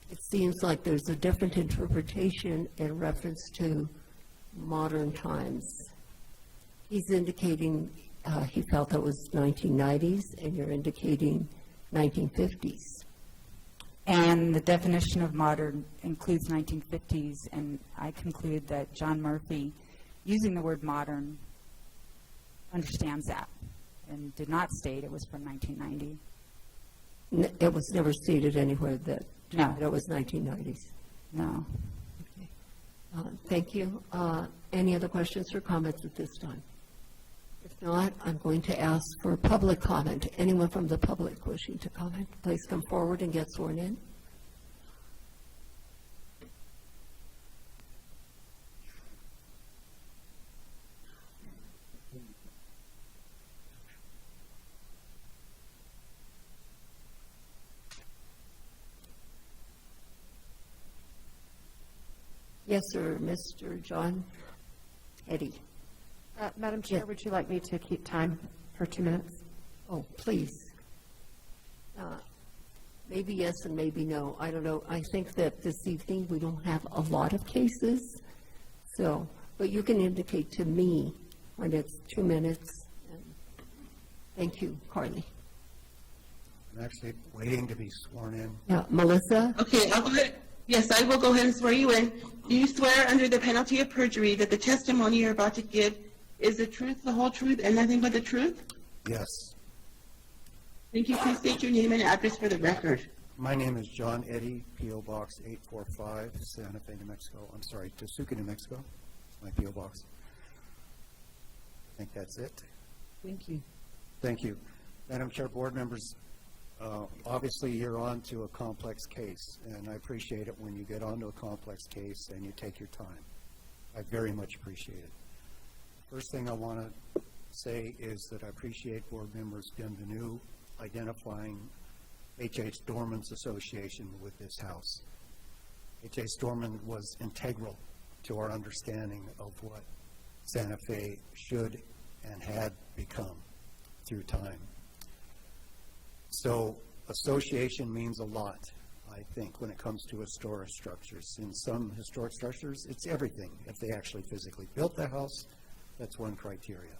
it seems like there's a different interpretation in reference to modern times. He's indicating he felt it was 1990s, and you're indicating 1950s. And the definition of modern includes 1950s, and I conclude that John Murphy, using the word modern, understands that and did not state it was from 1990. It was never stated anywhere that No. it was 1990s. No. Okay. Thank you. Any other questions or comments at this time? If not, I'm going to ask for public comment. Anyone from the public wishing to comment, please come forward and get sworn in. Yes, sir. Mr. John Eddy. Madam Chair, Yeah. would you like me to keep time for 2 minutes? Oh, please. Maybe yes and maybe no. I don't know. I think that this evening we don't have a lot of cases. So, but you can indicate to me when it's 2 minutes. And thank you, Carly. I'm actually waiting to be sworn in. Yeah, Melissa? Okay, I'll go ahead. Yes, I will go ahead and swear you in. Do you swear under the penalty of perjury that the testimony you're about to give is the truth, the whole truth, and nothing but the truth? Yes. Thank you. Please state your name and address for the record. My name is John Eddy, P.O. Box 845, Santa Fe, New Mexico. I'm sorry, Tasuka, New Mexico. My P.O. Box. I think that's it. Thank you. Thank you. Madam Chair, board members, obviously you're on to a complex case, and I appreciate it when you get onto a complex case and you take your time. I very much appreciate it. First thing I want to say is that I appreciate board members Bienvenue identifying H.H. Dorman's association with this house. H.H. Dorman was integral to our understanding of what Santa Fe should and had become through time. So association means a lot, I think, when it comes to historic structures. In some historic structures, it's everything. If they actually physically built the house, that's one criteria.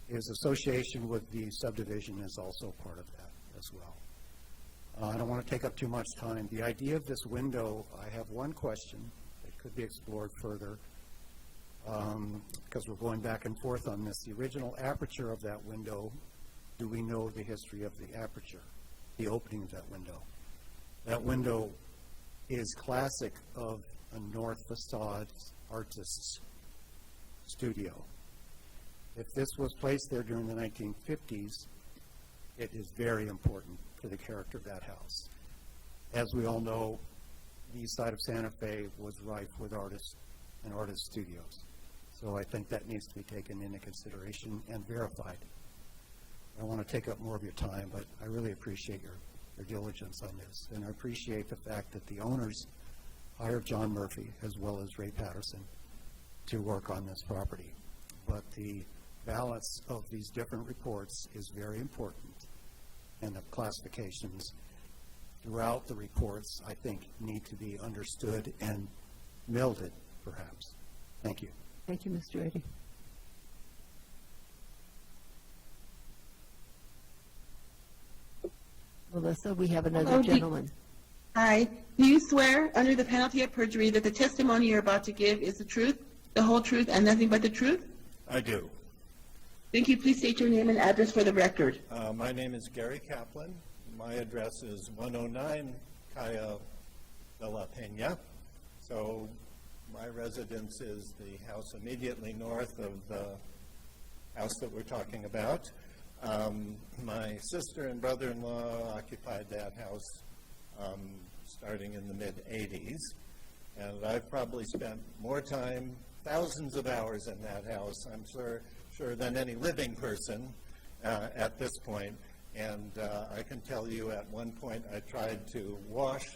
His association with the subdivision is also part of that as well. I don't want to take up too much time. The idea of this window, I have one question that could be explored further because we're going back and forth on this. The original aperture of that window, do we know the history of the aperture, the opening of that window? That window is classic of a north facade artist's studio. If this was placed there during the 1950s, it is very important to the character of that house. As we all know, the east side of Santa Fe was rife with artists and artist studios. So I think that needs to be taken into consideration and verified. I don't want to take up more of your time, but I really appreciate your diligence on this. And I appreciate the fact that the owners hired John Murphy as well as Ray Patterson to work on this property. But the balance of these different reports is very important, and the classifications throughout the reports, I think, need to be understood and melded, perhaps. Thank you. Thank you, Mr. Eddy. Melissa, we have another Hello, gentleman. Hi. Do you swear under the penalty of perjury that the testimony you're about to give is the truth, the whole truth, and nothing but the truth? I do. Thank you. Please state your name and address for the record. My name is Gary Kaplan. My address is 109 Calle de la Peña. So my residence is the house immediately north of the house that we're talking about. My sister and brother-in-law occupied that house starting in the mid-'80s. And I've probably spent more time, thousands of hours in that house, I'm sure than any living person at this point. And I can tell you at one point I tried to wash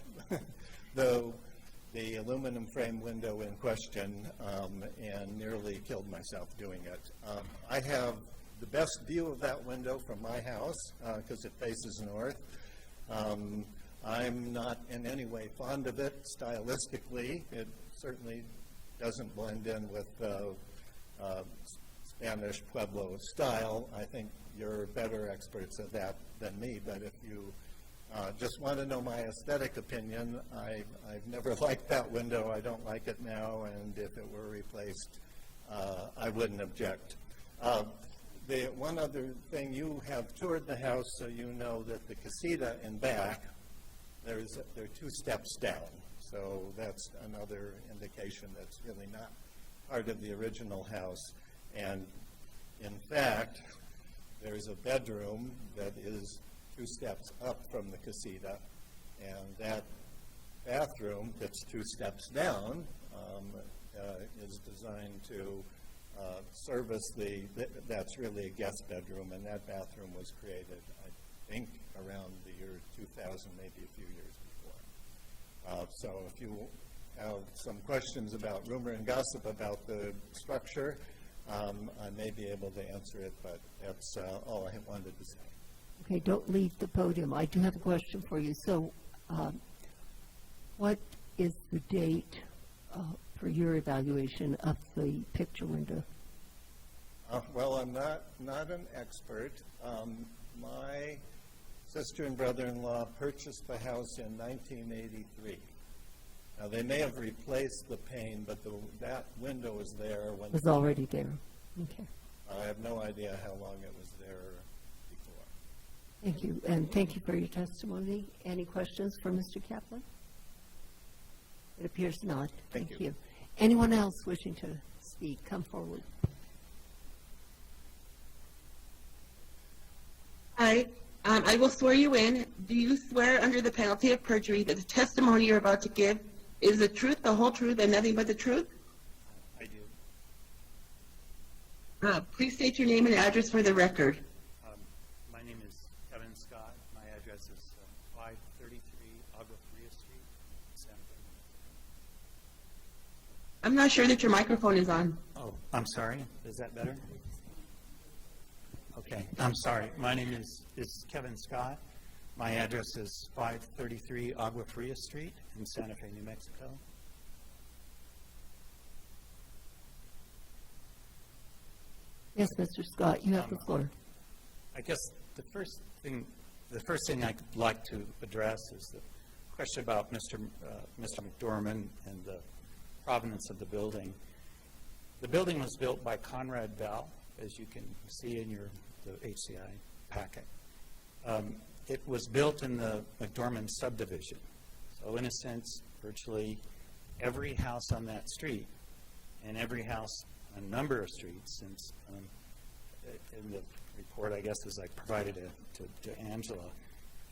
the aluminum frame window in question and nearly killed myself doing it. I have the best view of that window from my house because it faces north. I'm not in any way fond of it stylistically. It certainly doesn't blend in with Spanish Pueblo style. I think you're better experts at that than me, but if you just want to know my aesthetic opinion, I've never liked that window. I don't like it now, and if it were replaced, I wouldn't object. The one other thing, you have toured the house, so you know that the casita in back, there are 2 steps down. So that's another indication that's really not part of the original house. And in fact, there's a bedroom that is 2 steps up from the casita, and that bathroom that's 2 steps down is designed to service that's really a guest bedroom, and that bathroom was created, I think, around the year 2000, maybe a few years before. So if you have some questions about rumor and gossip about the structure, I may be able to answer it, but that's all I wanted to say. Okay, don't leave the podium. I do have a question for you. So what is the date for your evaluation of the picture window? Well, I'm not an expert. My sister and brother-in-law purchased the house in 1983. Now, they may have replaced the pane, but that window was there when... Was already there. Okay. I have no idea how long it was there before. Thank you, and thank you for your testimony. Any questions for Mr. Kaplan? It appears not. Thank you. Anyone else wishing to speak, come forward. Hi, I will swear you in. Do you swear under the penalty of perjury that the testimony you're about to give is the truth, the whole truth, and nothing but the truth? I do. Please state your name and address for the record. My name is Kevin Scott. My address is 533 Agua Fria Street, Santa Fe. I'm not sure that your microphone is on. Oh, I'm sorry. Is that better? Okay, I'm sorry. My name is Kevin Scott. My address is 533 Agua Fria Street in Santa Fe, New Mexico. Yes, Mr. Scott, you have the floor. I guess the first thing I'd like to address is the question about Mr. McDormand and the provenance of the building. The building was built by Conrad Bell, as you can see in the HCI packet. It was built in the McDormand subdivision. So in a sense, virtually every house on that street and every house on a number of streets, since in the report, I guess, as I provided it to Angela,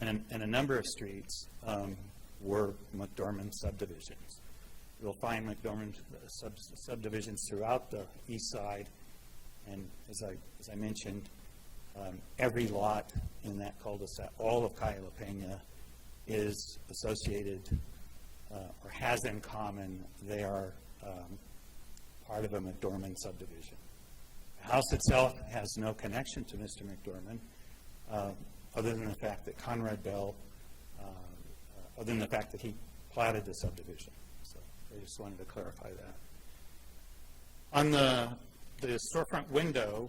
and a number of streets were McDormand subdivisions. You'll find McDormand subdivisions throughout the east side, and as I mentioned, every lot in that cul-de-sac, all of Calle La Peña, is associated or has in common, they are part of a McDormand subdivision. The house itself has no connection to Mr. McDormand, other than the fact that Conrad Bell, other than the fact that he platted the subdivision. So I just wanted to clarify that. On the storefront window,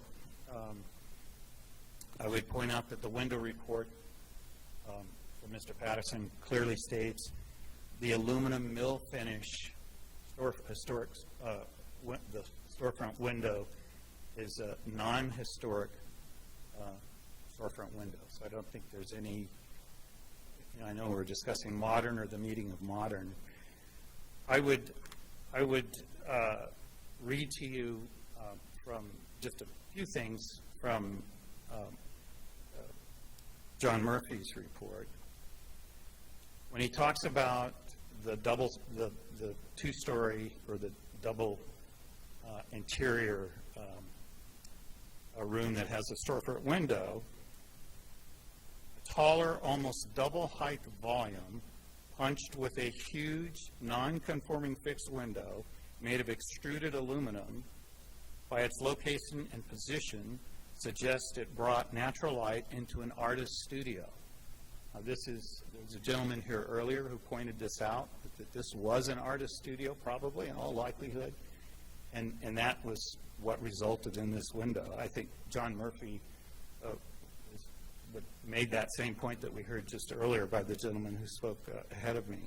I would point out that the window report for Mr. Patterson clearly states the aluminum mill finish the storefront window is a non-historic storefront window. So I don't think there's any, I know we're discussing modern or the meaning of modern. I would read to you from just a few things from John Murphy's report. When he talks about the two-story or the double interior a room that has a storefront window, taller, almost double height volume, punched with a huge non-conforming fixed window made of extruded aluminum, by its location and position, suggests it brought natural light into an artist's studio. Now there was a gentleman here earlier who pointed this out, that this was an artist's studio, probably, in all likelihood, and that was what resulted in this window. I think John Murphy made that same point that we heard just earlier by the gentleman who spoke ahead of me.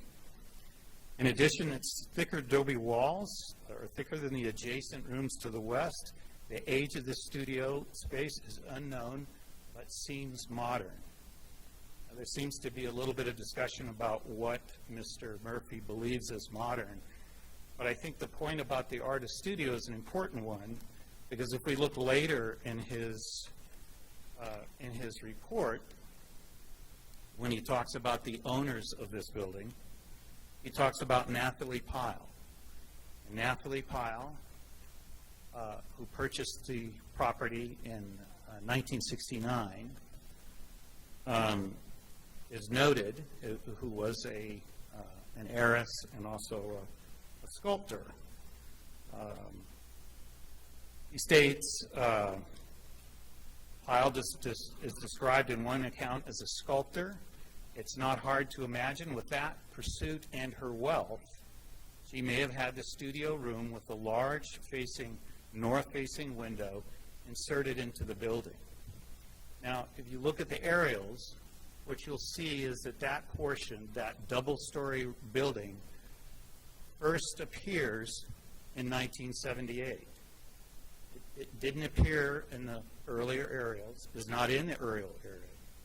In addition, its thicker adobe walls are thicker than the adjacent rooms to the west. The age of the studio space is unknown, but seems modern. Now, there seems to be a little bit of discussion about what Mr. Murphy believes is modern. But I think the point about the artist studio is an important one, because if we look later in his report, when he talks about the owners of this building, he talks about Nathalie Pyle. And Nathalie Pyle, who purchased the property in 1969, is noted, who was an heiress and also a sculptor. He states, Pyle is described in one account as a sculptor. It's not hard to imagine with that pursuit and her wealth, she may have had the studio room with a large north-facing window inserted into the building. Now, if you look at the aerials, what you'll see is that that portion, that double-story building, first appears in 1978. It didn't appear in the earlier aerials, is not in the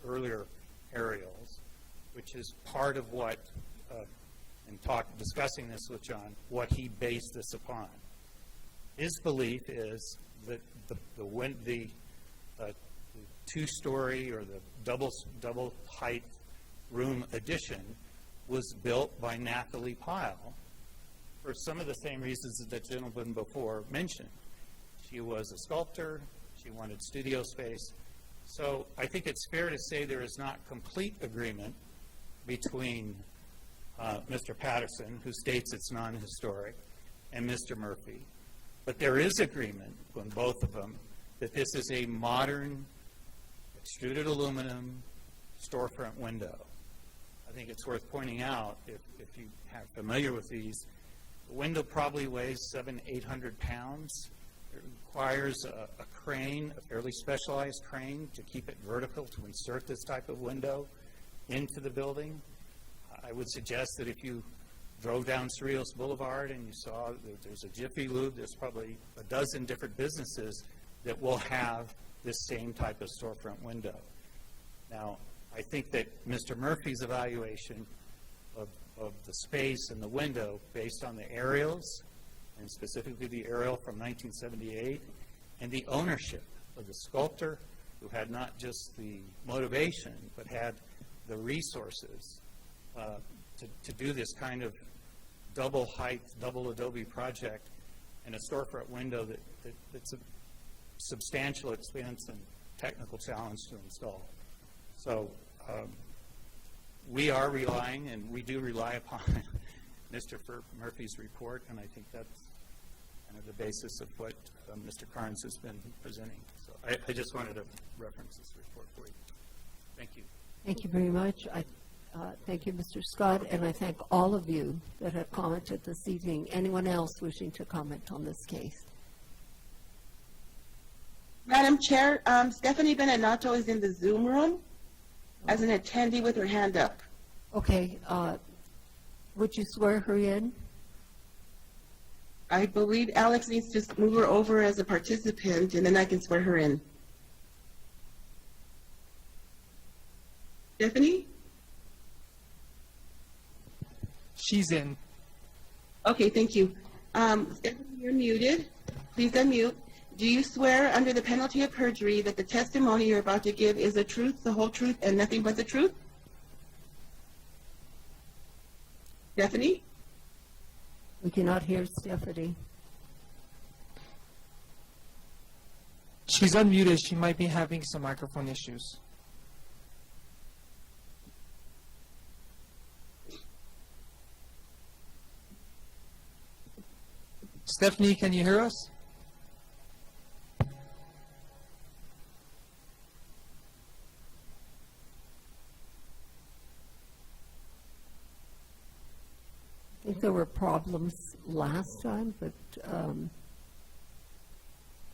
earlier aerials, which is part of what, discussing this with John, what he based this upon. His belief is that the two-story or the double height room addition was built by Nathalie Pyle for some of the same reasons that the gentleman before mentioned. She was a sculptor, she wanted studio space. So I think it's fair to say there is not complete agreement between Mr. Patterson, who states it's non-historic, and Mr. Murphy. But there is agreement on both of them that this is a modern extruded aluminum storefront window. I think it's worth pointing out, if you are familiar with these, the window probably weighs 700-800 pounds. It requires a crane, a fairly specialized crane, to keep it vertical to insert this type of window into the building. I would suggest that if you drove down Cerritos Boulevard and you saw that there's a Jiffy Lube, there's probably a dozen different businesses that will have this same type of storefront window. Now, I think that Mr. Murphy's evaluation of the space and the window based on the aerials, and specifically the aerial from 1978, and the ownership of the sculptor who had not just the motivation, but had the resources to do this kind of double height, double adobe project and a storefront window that's a substantial expense and technical challenge to install. So we are relying, and we do rely upon Mr. Murphy's report, and I think that's kind of the basis of what Mr. Carnes has been presenting. So I just wanted to reference this report for you. Thank you. Thank you very much. Thank you, Mr. Scott, and I thank all of you that have commented this evening. Anyone else wishing to comment on this case? Madam Chair, Stephanie Benenato is in the Zoom room as an attendee with her hand up. Okay. Would you swear her in? I believe Alex needs to move her over as a participant, and then I can swear her in. Stephanie? She's in. Okay, thank you. Stephanie, you're muted. Please unmute. Do you swear under the penalty of perjury that the testimony you're about to give is the truth, the whole truth, and nothing but the truth? Stephanie? We cannot hear Stephanie. She's unmuted. She might be having some microphone issues. Stephanie, can you hear us? I think there were problems last time, but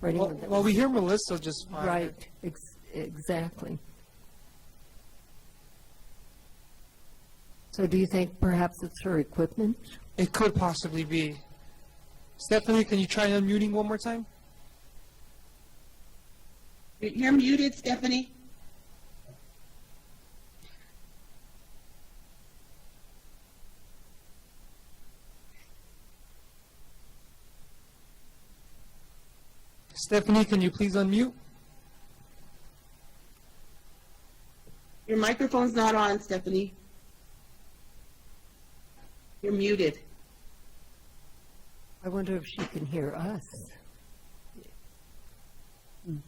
for anyone that Well, we was- hear Melissa just fine. Right, exactly. So do you think perhaps it's her equipment? It could possibly be. Stephanie, can you try unmuting one more time? You're muted, Stephanie. Stephanie, can you please unmute? Your microphone's not on, Stephanie. You're muted. I wonder if she can hear us. And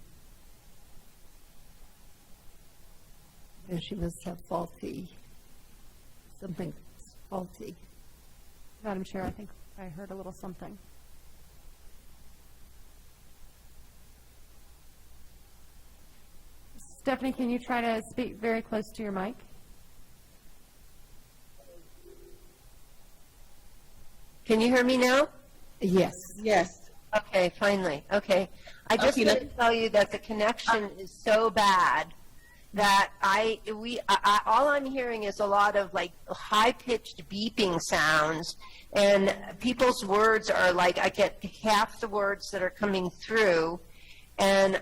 she must have something faulty. Madam Chair, I think I heard a little something. Stephanie, can you try to speak very close to your mic? Can you hear me now? Yes. Yes. Okay, finally. Okay. I just want to tell you that the connection is so bad that all I'm hearing is a lot of like high-pitched beeping sounds, and people's words are like, I get half the words that are coming through, and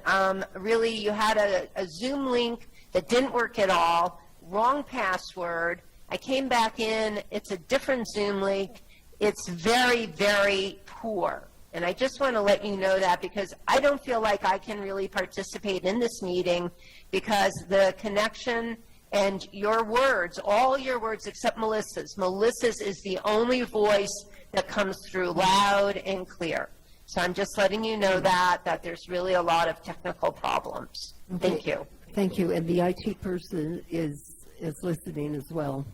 really you had a Zoom link that didn't work at all, wrong password. I came back in, it's a different Zoom link. It's very, very poor. And I just want to let you know that, because I don't feel like I can really participate in this meeting because the connection and your words, all your words except Melissa's. Melissa's is the only voice that comes through loud and clear. So I'm just letting you know that there's really a lot of technical problems. Okay. Thank you. Thank you. And the IT person is listening as well.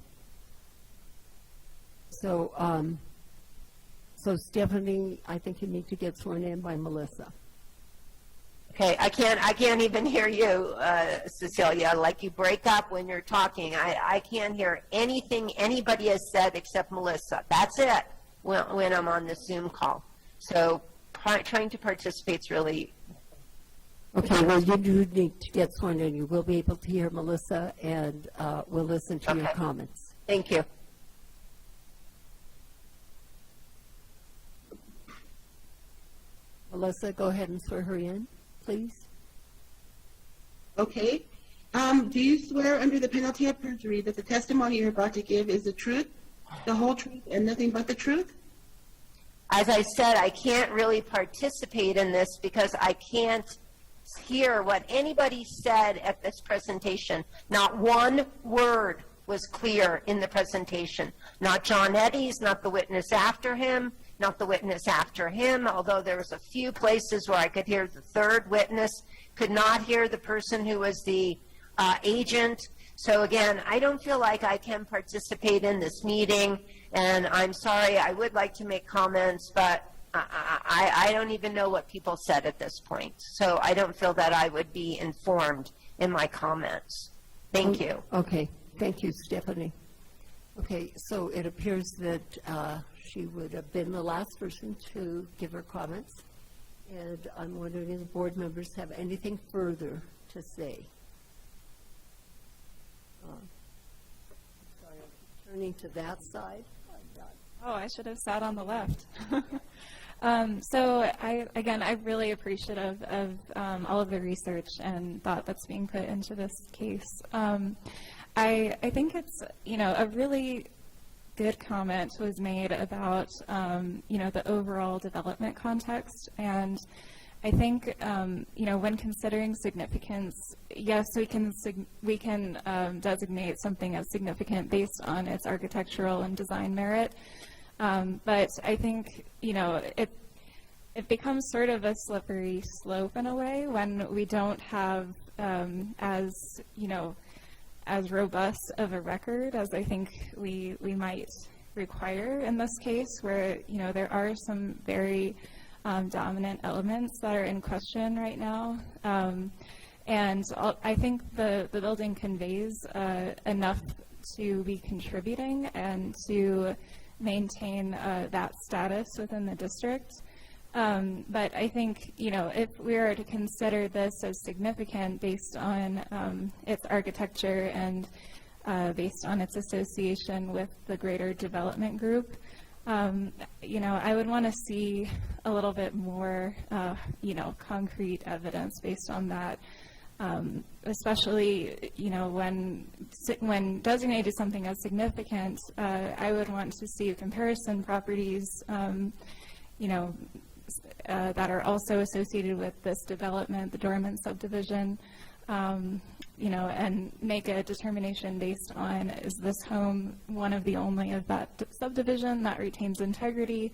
So, so Stephanie, I think you need to get sworn in by Melissa. Okay, I can't even hear you, Cecilia. Like, you break up when you're talking. I can't hear anything anybody has said except Melissa. That's it when I'm on the Zoom call. So trying to participate is really... Okay, well, you do need to get sworn in. You will be able to hear Melissa, and we'll listen to your comments. Thank you. Melissa, go ahead and swear her in, please. Okay. Do you swear under the penalty of perjury that the testimony you're about to give is the truth, the whole truth, and nothing but the truth? As I said, I can't really participate in this because I can't hear what anybody said at this presentation. Not one word was clear in the presentation. Not John Eddy's, not the witness after him, not the witness after him, although there was a few places where I could hear the third witness, could not hear the person who was the agent. So again, I don't feel like I can participate in this meeting, and I'm sorry, I would like to make comments, but I don't even know what people said at this point. So I don't feel that I would be informed in my comments. Thank you. Okay, thank you, Stephanie. Okay, so it appears that she would have been the last person to give her comments, and I'm wondering if the board members have anything further to say. Sorry, I'm turning to that side. Oh, I should have sat on the left. So I'm really appreciative of all of the research and thought that's being put into this case. I think it's, a really good comment was made about, the overall development context. And I think, when considering significance, yes, we can designate something as significant based on its architectural and design merit. But I think, it becomes sort of a slippery slope in a way when we don't have as robust of a record as I think we might require in this case, where, there are some very dominant elements that are in question right now. And I think the building conveys enough to be contributing and to maintain that status within the district. But I think, if we were to consider this as significant based on its architecture and based on its association with the greater development group, I would want to see a little bit more, concrete evidence based on that. Especially, when designated something as significant, I would want to see comparison properties, that are also associated with this development, the Dorman subdivision, and make a determination based on, is this home one of the only of that subdivision that retains integrity?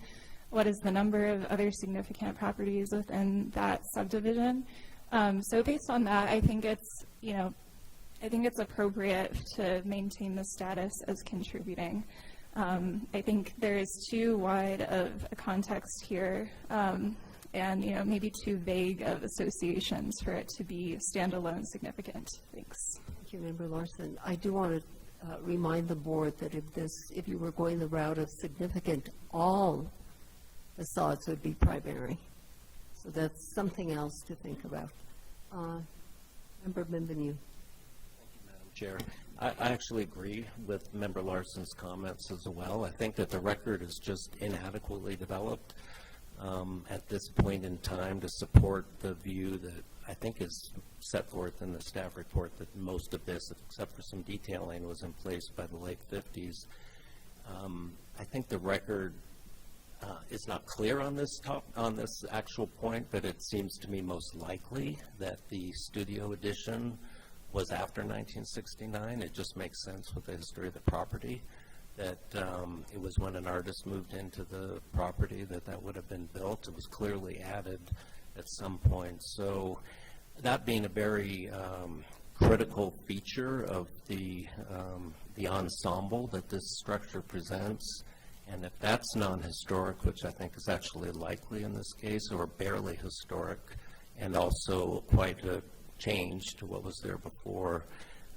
What is the number of other significant properties within that subdivision? So based on that, I think it's, appropriate to maintain the status as contributing. I think there is too wide of a context here, and maybe too vague of associations for it to be standalone significant. Thanks. Thank you, Member Larson. I do want to remind the board that if you were going the route of significant, all facades would be primary. So that's something else to think about. Member Bienvenu. Chair. I actually agree with Member Larson's comments as well. I think that the record is just inadequately developed at this point in time to support the view that I think is set forth in the staff report, that most of this, except for some detailing, was in place by the late 50s. I think the record is not clear on this actual point, but it seems to me most likely that the studio addition was after 1969. It just makes sense with the history of the property that it was when an artist moved into the property that would have been built. It was clearly added at some point. So that being a very critical feature of the ensemble that this structure presents, and if that's non-historic, which I think is actually likely in this case, or barely historic, and also quite a change to what was there before,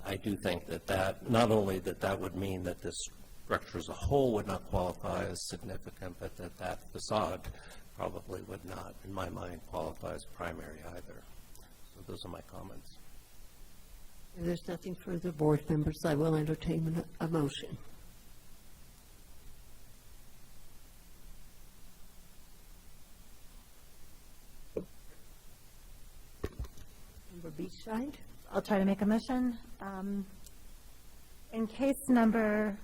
I do think that not only that would mean that this structure as a whole would not qualify as significant, but that facade probably would not, in my mind, qualify as primary either. So those are my comments. If there's nothing further, board members, I will entertain a motion. Member Beachside? I'll try to make a motion. In case number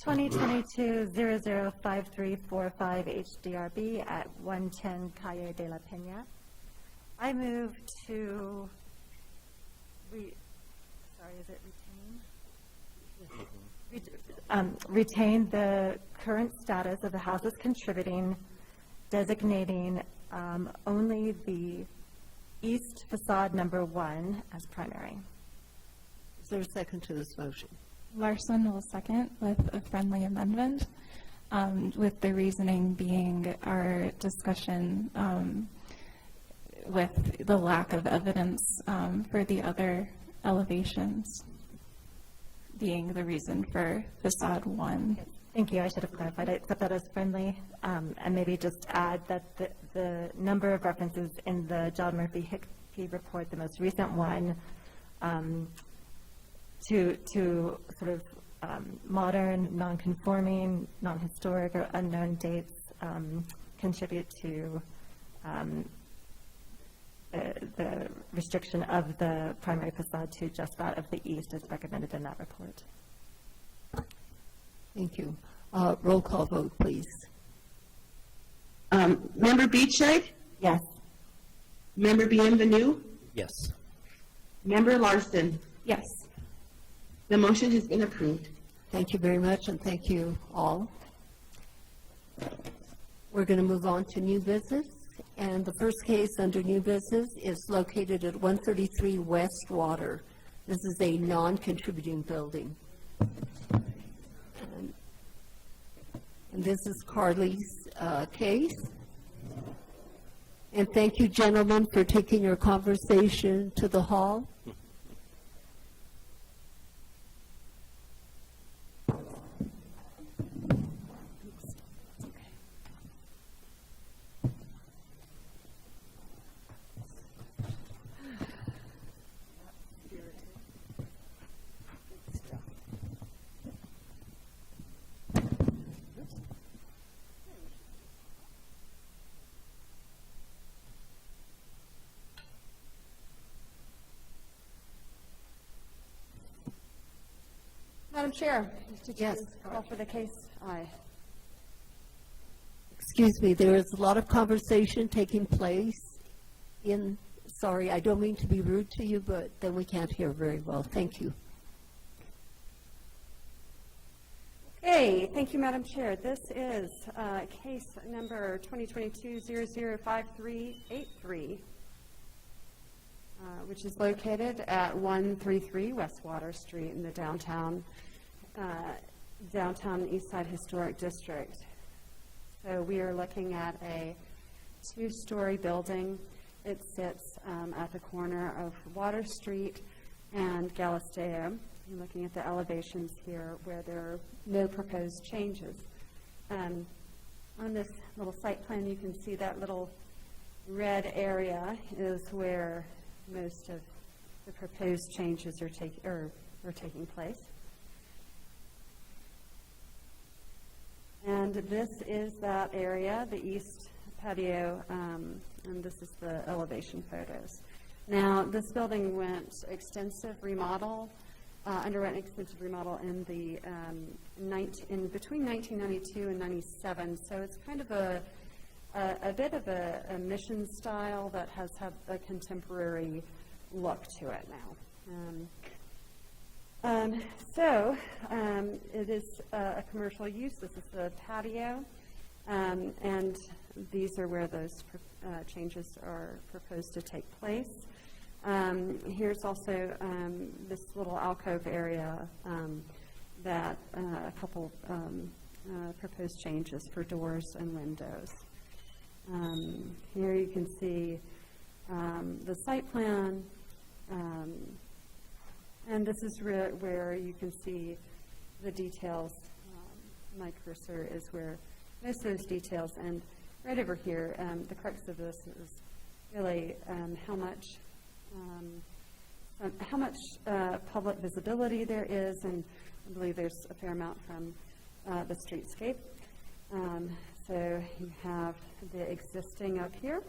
2022-005345 HDRB at 110 Calle de la Peña, I move to retain the current status of the houses contributing, designating only the east facade number 1 as primary. Is there a second to this motion? Larson will second with a friendly amendment, with the reasoning being our discussion with the lack of evidence for the other elevations being the reason for facade 1. Thank you. I should have clarified. I accept that as friendly, and maybe just add that the number of references in the John Murphy Hickey report, the most recent one, to sort of modern, non-conforming, non-historic, or unknown dates contribute to the restriction of the primary facade to just that of the east as recommended in that report. Thank you. Roll call vote, please. Member Beachside? Yes. Member Bienvenue? Yes. Member Larson? Yes. The motion has been approved. Thank you very much, and thank you all. We're going to move on to new business, and the first case under new business is located at 133 West Water. This is a non-contributing building. And this is Carly's case. And thank you, gentlemen, for taking your conversation to the hall. Madam Chair, did you Yes. call for the case? Aye. Excuse me, there is a lot of conversation taking place in, sorry, I don't mean to be rude to you, but then we can't hear very well. Thank you. Okay, thank you, Madam Chair. This is case number 2022-005383, which is located at 133 West Water Street in the downtown East Side Historic District. So we are looking at a 2-story building. It sits at the corner of Water Street and Galisteo. I'm looking at the elevations here where there are no proposed changes. On this little site plan, you can see that little red area is where most of the proposed changes are taking place. And this is that area, the east patio, and this is the elevation photos. Now, this building underwent extensive remodel in the between 1992 and 97. So it's kind of a bit of a mission style that has had a contemporary look to it now. It is a commercial use. This is the patio, and these are where those changes are proposed to take place. Here's also this little alcove area that a couple proposed changes for doors and windows. Here you can see the site plan, and this is where you can see the details. My cursor is where most of those details, and right over here, the crux of this is really how much public visibility there is, and I believe there's a fair amount from the streetscape. So you have the existing up here,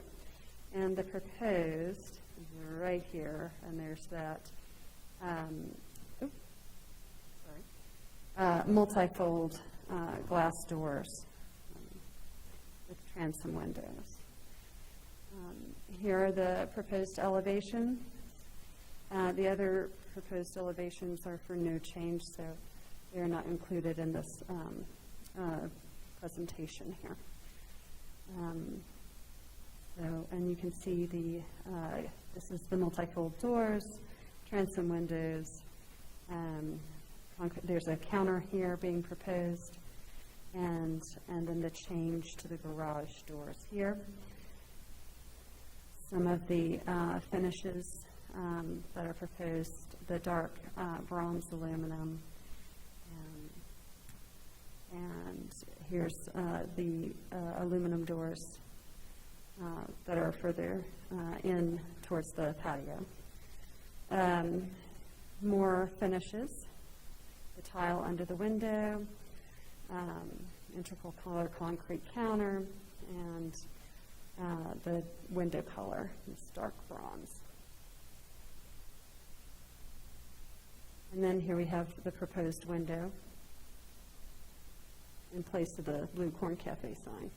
and the proposed is right here, and there's that multifold glass doors with transom windows. Here are the proposed elevation. The other proposed elevations are for no change, so they're not included in this presentation here. And you can see this is the multifold doors, transom windows. There's a counter here being proposed, and then the change to the garage doors here. Some of the finishes that are proposed, the dark bronze aluminum, and here's the aluminum doors that are further in towards the patio. More finishes, the tile under the window, integral color concrete counter, and the window color is dark bronze. And then here we have the proposed window in place of the Blue Corn Cafe sign.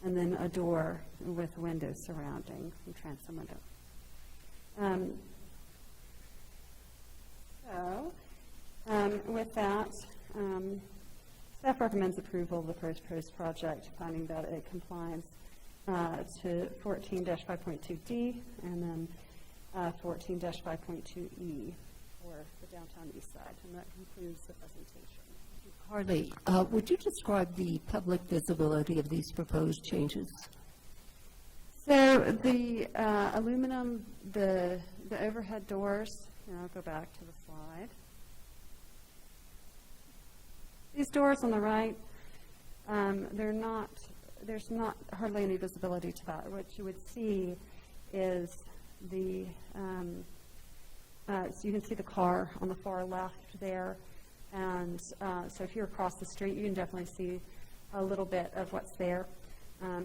And then a door with windows surrounding, some transom window. With that, staff recommends approval of the proposed project, finding that it complies to 14-5.2D and then 14-5.2E for the downtown east side. And that concludes the presentation. Harley, would you describe the public visibility of these proposed changes? So the aluminum, the overhead doors, here I'll go back to the slide. These doors on the right, there's not hardly any visibility to that. What you would see is so you can see the car on the far left there. And so if you're across the street, you can definitely see a little bit of what's there.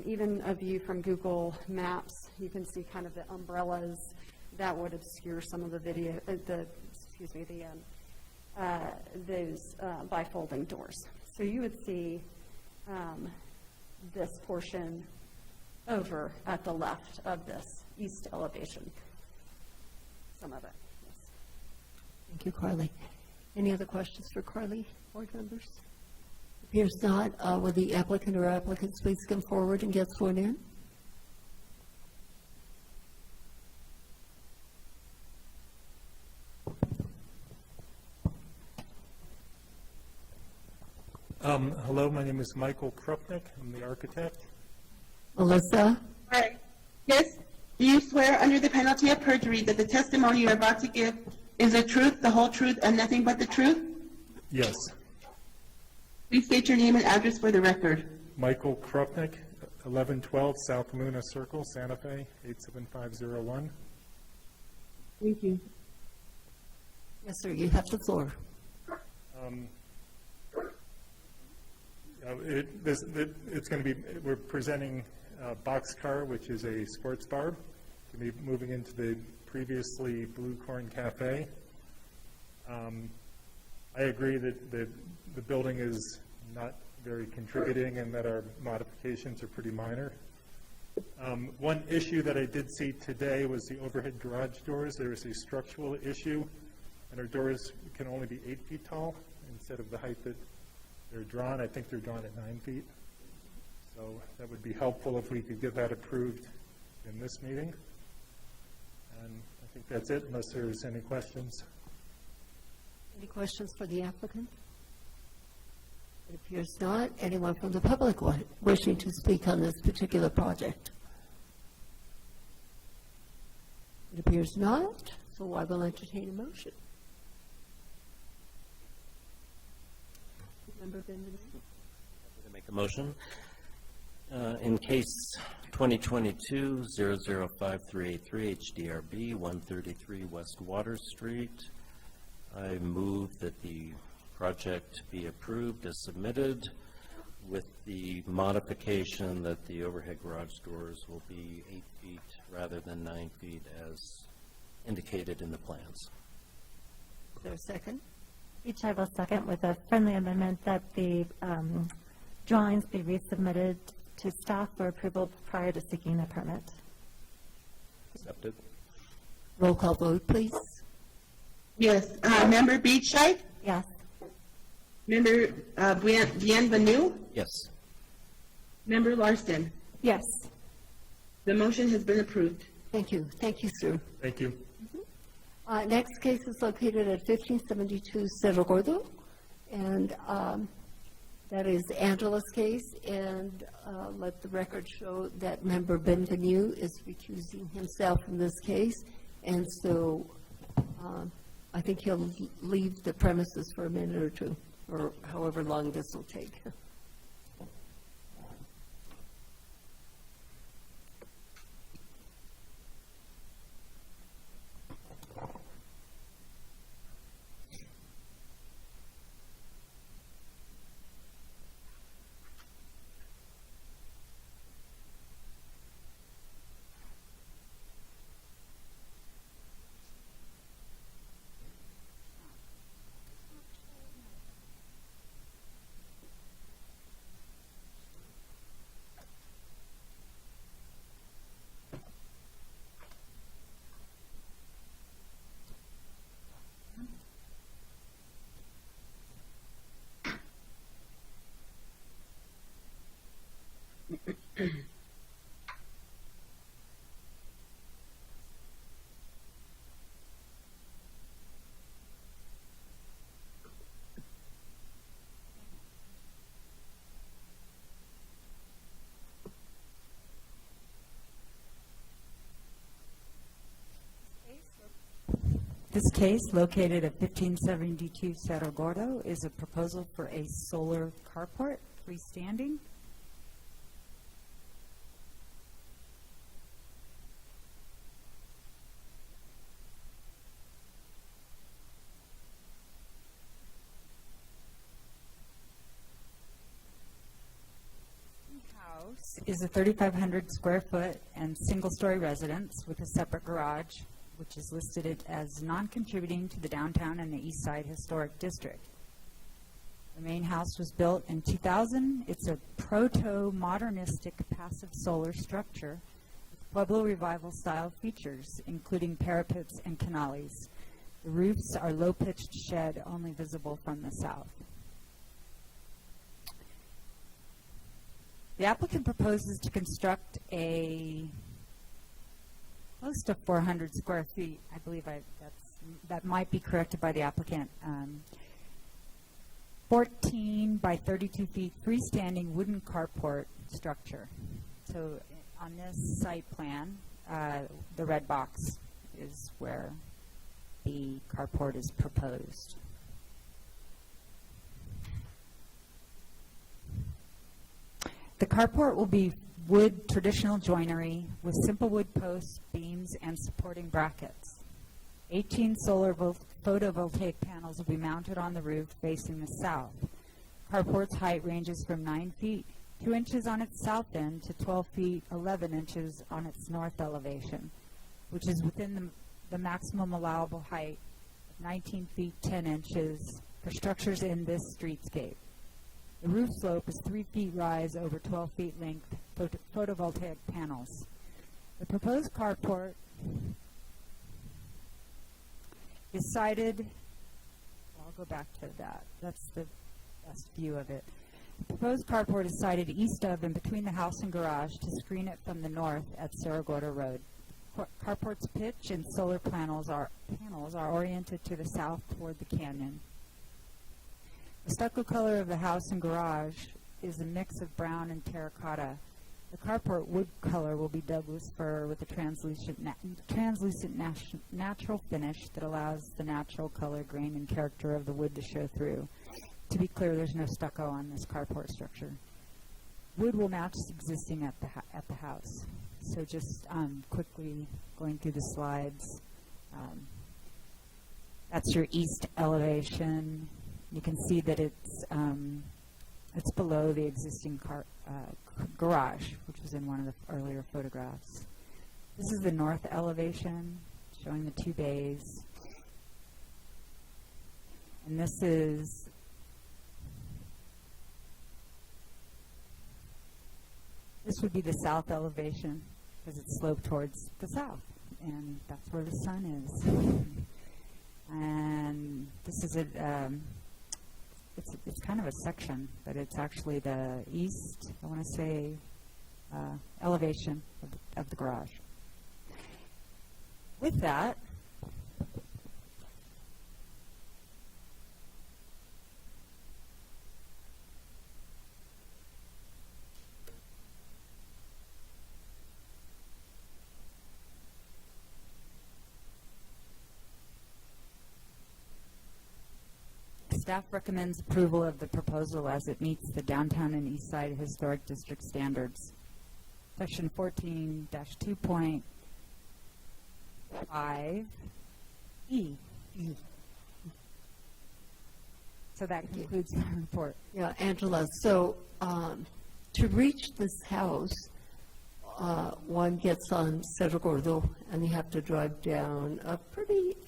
Even a view from Google Maps, you can see kind of the umbrellas that would obscure some of the video, those bifolding doors. So you would see this portion over at the left of this east elevation. Some of it, yes. Thank you, Carly. Any other questions for Carly, board members? Appears not. Will the applicant or applicants please come forward and get sworn in? Hello, my name is Michael Krupnick. I'm the architect. Melissa? Hi. Yes. Do you swear under the penalty of perjury that the testimony you're about to give is the truth, the whole truth, and nothing but the truth? Yes. Please state your name and address for the record. Michael Krupnick, 1112 South Luna Circle, Santa Fe, 87501. Thank you. Yes, sir, you have the floor. It's going to be, we're presenting Boxcar, which is a sports bar, to be moving into the previously Blue Corn Cafe. I agree that the building is not very contributing and that our modifications are pretty minor. One issue that I did see today was the overhead garage doors. There is a structural issue, and our doors can only be 8 feet tall instead of the height that they're drawn. I think they're drawn at 9 feet. So that would be helpful if we could get that approved in this meeting. And I think that's it, unless there's any questions. Any questions for the applicant? It appears not. Anyone from the public wishing to speak on this particular project? It appears not, so I will entertain a motion. Member Benjamin? To make a motion. In case 2022-005383 HDRB 133 West Water Street, I move that the project be approved as submitted with the modification that the overhead garage doors will be 8 feet rather than 9 feet as indicated in the plans. Is there a second? Each I will second with a friendly amendment that the drawings be resubmitted to staff for approval prior to seeking a permit. Accepted. Roll call vote, please. Yes. Member Beachside? Yes. Member Bienvenu? Yes. Member Larson? Yes. The motion has been approved. Thank you. Thank you, sir. Thank you. Next case is located at 1572 Cerro Gordo, and that is Angela's case, and let the record show that Member Benvenu is recusing himself from this case, and so I think he'll leave the premises for a minute or two, or however long this will take. This case, located at 1572 Cerro Gordo, is a proposal for a solar carport, freestanding. House is a 3,500 square foot and single-story residence with a separate garage, which is listed as non-contributing to the downtown and the East Side Historic District. The main house was built in 2000. It's a proto-modernistic passive solar structure with Pueblo Revival style features, including parapets and canales. The roofs are low-pitched shed, only visible from the south. The applicant proposes to construct a close to 400 square feet. I believe that might be corrected by the applicant. 14 by 32 feet freestanding wooden carport structure. So on this site plan, the red box is where the carport is proposed. The carport will be wood traditional joinery with simple wood posts, beams, and supporting brackets. 18 solar photovoltaic panels will be mounted on the roof facing the south. Carport's height ranges from 9 feet 2 inches on its south end to 12 feet 11 inches on its north elevation, which is within the maximum allowable height of 19 feet 10 inches for structures in this streetscape. The roof slope is 3 feet rise over 12 feet length photovoltaic panels. The proposed carport is sited, I'll go back to that. That's the best view of it. The proposed carport is sited east of and between the house and garage to screen it from the north at Saragordo Road. Carport's pitch and solar panels are oriented to the south toward the canyon. The stucco color of the house and garage is a mix of brown and terracotta. The carport wood color will be Douglas fir with a translucent natural finish that allows the natural color, grain, and character of the wood to show through. To be clear, there's no stucco on this carport structure. Wood will match existing at the house. So just quickly going through the slides. That's your east elevation. You can see that it's below the existing garage, which was in one of the earlier photographs. This is the north elevation, showing the 2 bays. And this would be the south elevation, because it's sloped towards the south, and that's where the sun is. And this is it's kind of a section, but it's actually the east, I want to say, elevation of the garage. With that, staff recommends approval of the proposal as it meets the downtown and east side historic district standards. Section 14-2.5E. So that concludes my report. Yeah, Angela, so to reach this house, one gets on Cerro Gordo, and you have to drive down a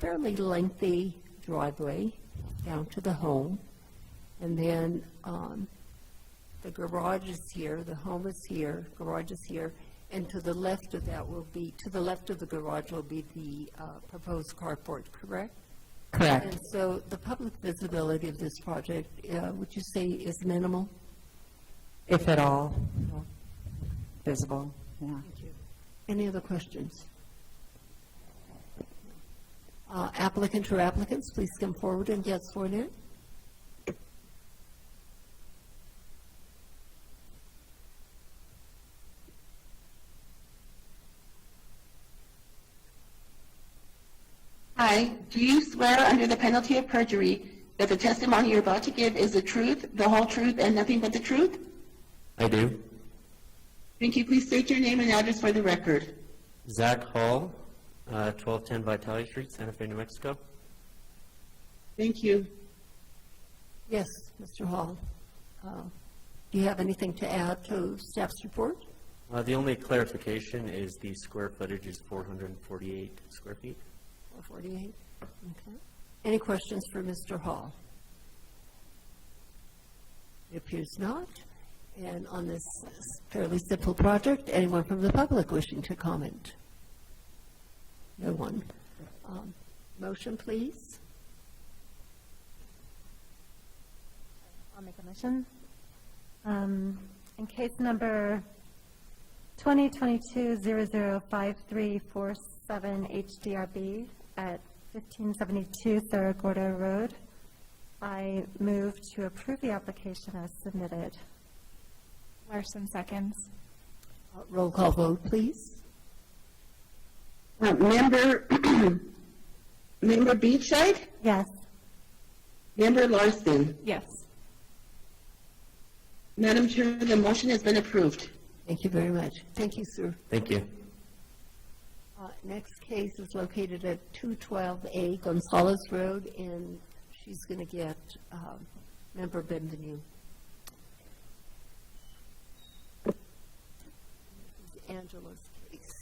fairly lengthy driveway down to the home, and then the garage is here, the home is here, garage is here, and to the left of that will be, to the left of the garage will be the proposed carport, correct? Correct. And so the public visibility of this project, would you say is minimal? If at all visible, yeah. Thank you. Any other questions? Applicant or applicants, please come forward and get sworn in. Hi, do you swear under the penalty of perjury that the testimony you're about to give is the truth, the whole truth, and nothing but the truth? I do. Thank you. Please state your name and address for the record. Zach Hall, 1210 Vitalia Street, Santa Fe, New Mexico. Thank you. Yes, Mr. Hall. Do you have anything to add to staff's report? The only clarification is the square footage is 448 square feet. 448. Okay. Any questions for Mr. Hall? It appears not. And on this fairly simple project, anyone from the public wishing to comment? No one. Motion, please. I'll make a motion. In case number 2022-005347 HDRB at 1572 Cerro Gordo Road, I move to approve the application as submitted. Larson seconds. Roll call vote, please. Member Beachside? Yes. Member Larson? Yes. Madam Chair, the motion has been approved. Thank you very much. Thank you, sir. Thank you. Next case is located at 212A Gonzalez Road, and she's going to get Member Benvenu. This is Angela's case.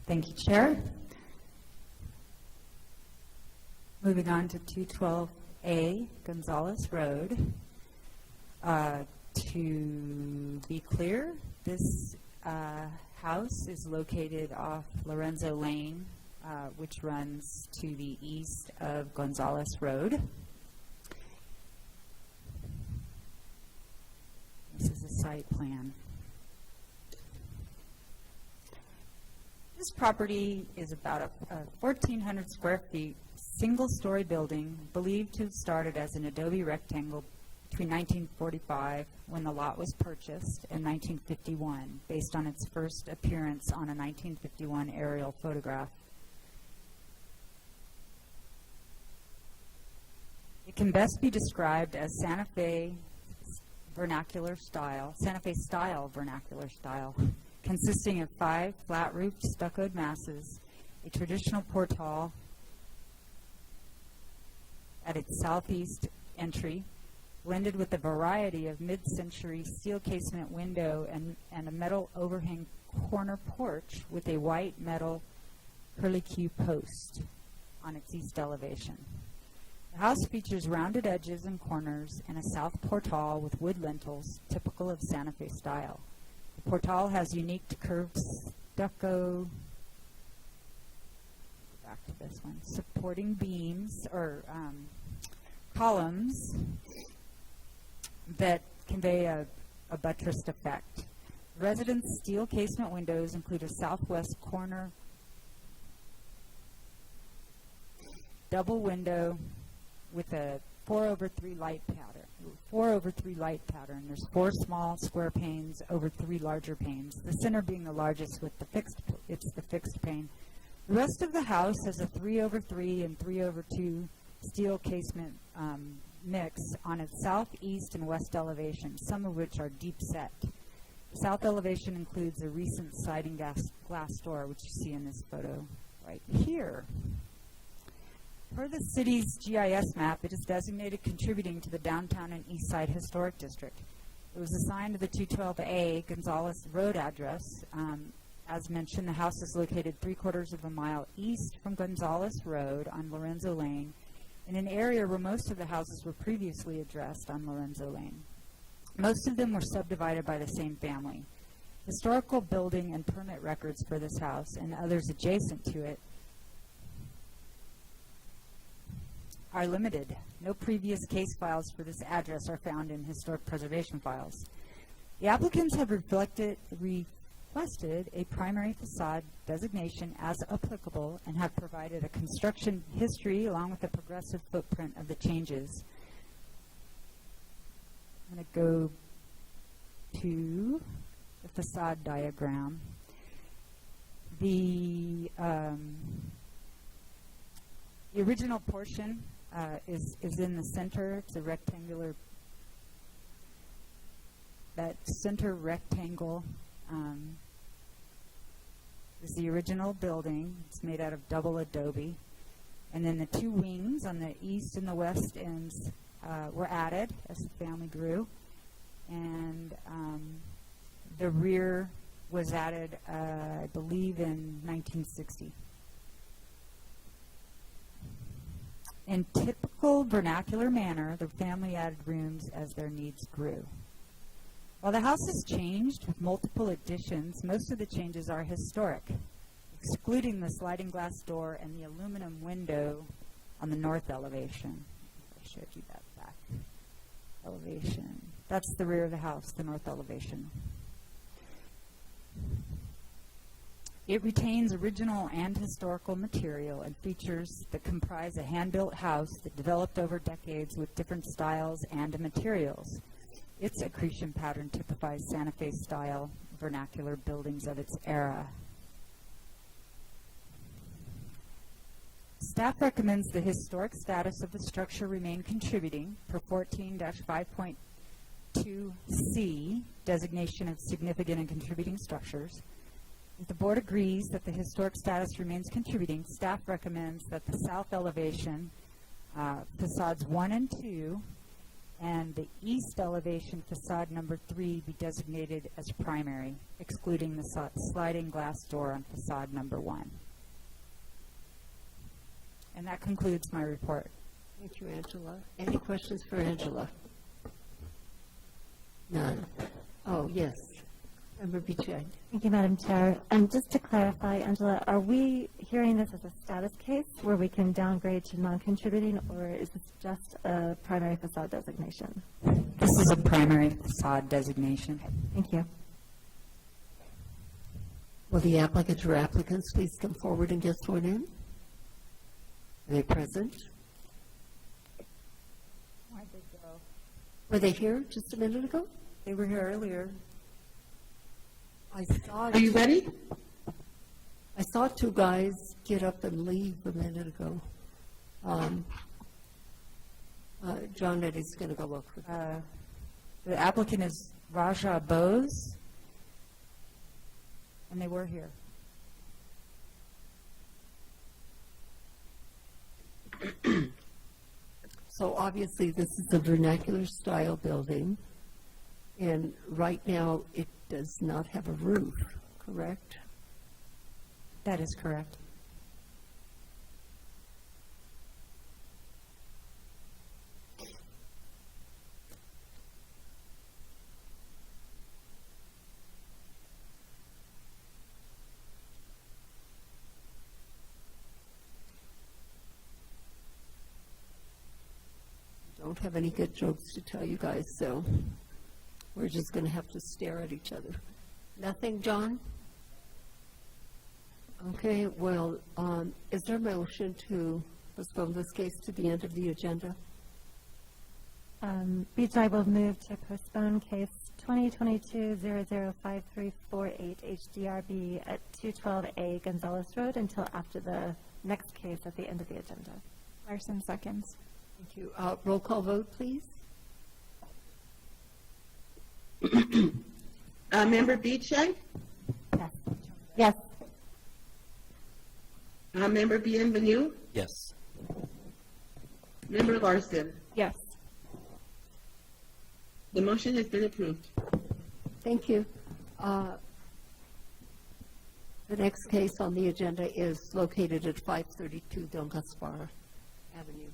Thank you, Chair. Moving on to 212A Gonzalez Road. To be clear, this house is located off Lorenzo Lane, which runs to the east of Gonzalez Road. This is a site plan. This property is about a 1,400 square feet, single-story building believed to have started as an adobe rectangle between 1945, when the lot was purchased, and 1951, based on its first appearance on a 1951 aerial photograph. It can best be described as Santa Fe style vernacular style, consisting of 5 flat-roofed stuccoed masses, a traditional portal at its southeast entry, blended with a variety of mid-century steel casement window and a metal overhang corner porch with a white metal curlicue post on its east elevation. The house features rounded edges and corners and a south portal with wood lintels, typical of Santa Fe style. The portal has unique curved stucco, back to this one, supporting beams or columns that convey a buttressed effect. The residence steel casement windows include a southwest corner double window with a 4/3 light pattern. 4/3 light pattern. There's 4 small square panes over 3 larger panes. The center being the largest with the fixed pane. The rest of the house has a 3/3 and 3/2 steel casement mix on its southeast and west elevation, some of which are deep set. The south elevation includes a recent sliding glass door, which you see in this photo right here. Per the city's GIS map, it is designated contributing to the downtown and east side historic district. It was assigned to the 212A Gonzalez Road address. As mentioned, the house is located 3/4 of a mile east from Gonzalez Road on Lorenzo Lane, in an area where most of the houses were previously addressed on Lorenzo Lane. Most of them were subdivided by the same family. Historical building and permit records for this house and others adjacent to it are limited. No previous case files for this address are found in historic preservation files. The applicants have requested a primary facade designation as applicable and have provided a construction history along with a progressive footprint of the changes. I'm going to go to the facade diagram. The original portion is in the center. It's a rectangular, that center rectangle is the original building. It's made out of double adobe. And then the 2 wings on the east and the west ends were added as the family grew. And the rear was added, I believe, in 1960. In typical vernacular manner, the family added rooms as their needs grew. While the house has changed with multiple additions, most of the changes are historic, excluding the sliding glass door and the aluminum window on the north elevation. I showed you that back elevation. That's the rear of the house, the north elevation. It retains original and historical material and features that comprise a hand-built house that developed over decades with different styles and materials. Its accretion pattern typifies Santa Fe style vernacular buildings of its era. Staff recommends the historic status of the structure remain contributing per 14-5.2C, designation of significant and contributing structures. If the board agrees that the historic status remains contributing, staff recommends that the south elevation, facades 1 and 2, and the east elevation facade number 3 be designated as primary, excluding the sliding glass door on facade number 1. And that concludes my report. Thank you, Angela. Any questions for Angela? None. Oh, yes. Member Bichai. Thank you, Madam Chair. And just to clarify, Angela, are we hearing this as a status case where we can downgrade to non-contributing, or is this just a primary facade designation? This is a primary facade designation. Thank you. Will the applicant or applicants please come forward and get sworn in? Are they present? Where'd they go? Were they here just a minute ago? They were here earlier. I saw. Are you ready? I saw two guys get up and leave a minute ago. John Eddie's going to go look for them. The applicant is Raja Bose, and they were here. So obviously this is a vernacular style building, and right now it does not have a roof, correct? That is correct. Don't have any good jokes to tell you guys, so we're just going to have to stare at each other. Nothing, John? Okay, well, is there a motion to postpone this case to the end of the agenda? BJI will move to postpone case 2022-005348 HDRB at 212A Gonzales Road until after the next case at the end of the agenda. Larson seconds. Thank you. Roll call vote, please. Member Bichai? Yes. Yes. Member Bienvenue? Yes. Member Larson? Yes. The motion has been approved. Thank you. The next case on the agenda is located at 532 Don Caspar Avenue.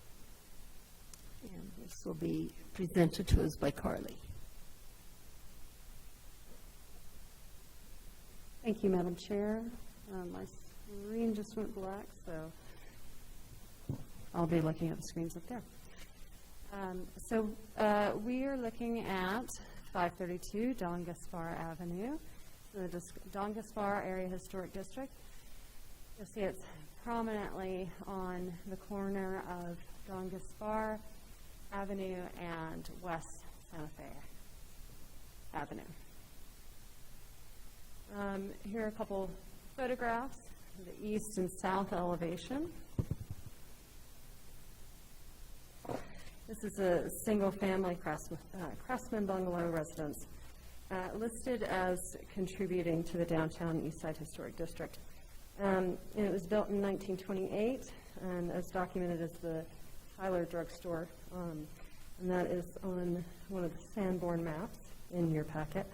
And this will be presented to us by Carly. Thank you, Madam Chair. My screen just went black, so I'll be looking at the screens up there. We are looking at 532 Don Caspar Avenue, the Don Caspar Area Historic District. You'll see it's prominently on the corner of Don Caspar Avenue and West Santa Fe Avenue. Here are a couple photographs of the east and south elevation. This is a single-family craftsman bungalow residence listed as contributing to the downtown East Side Historic District. And it was built in 1928 and as documented as the Tyler Drugstore, and that is on one of the Sanborn maps in your packet.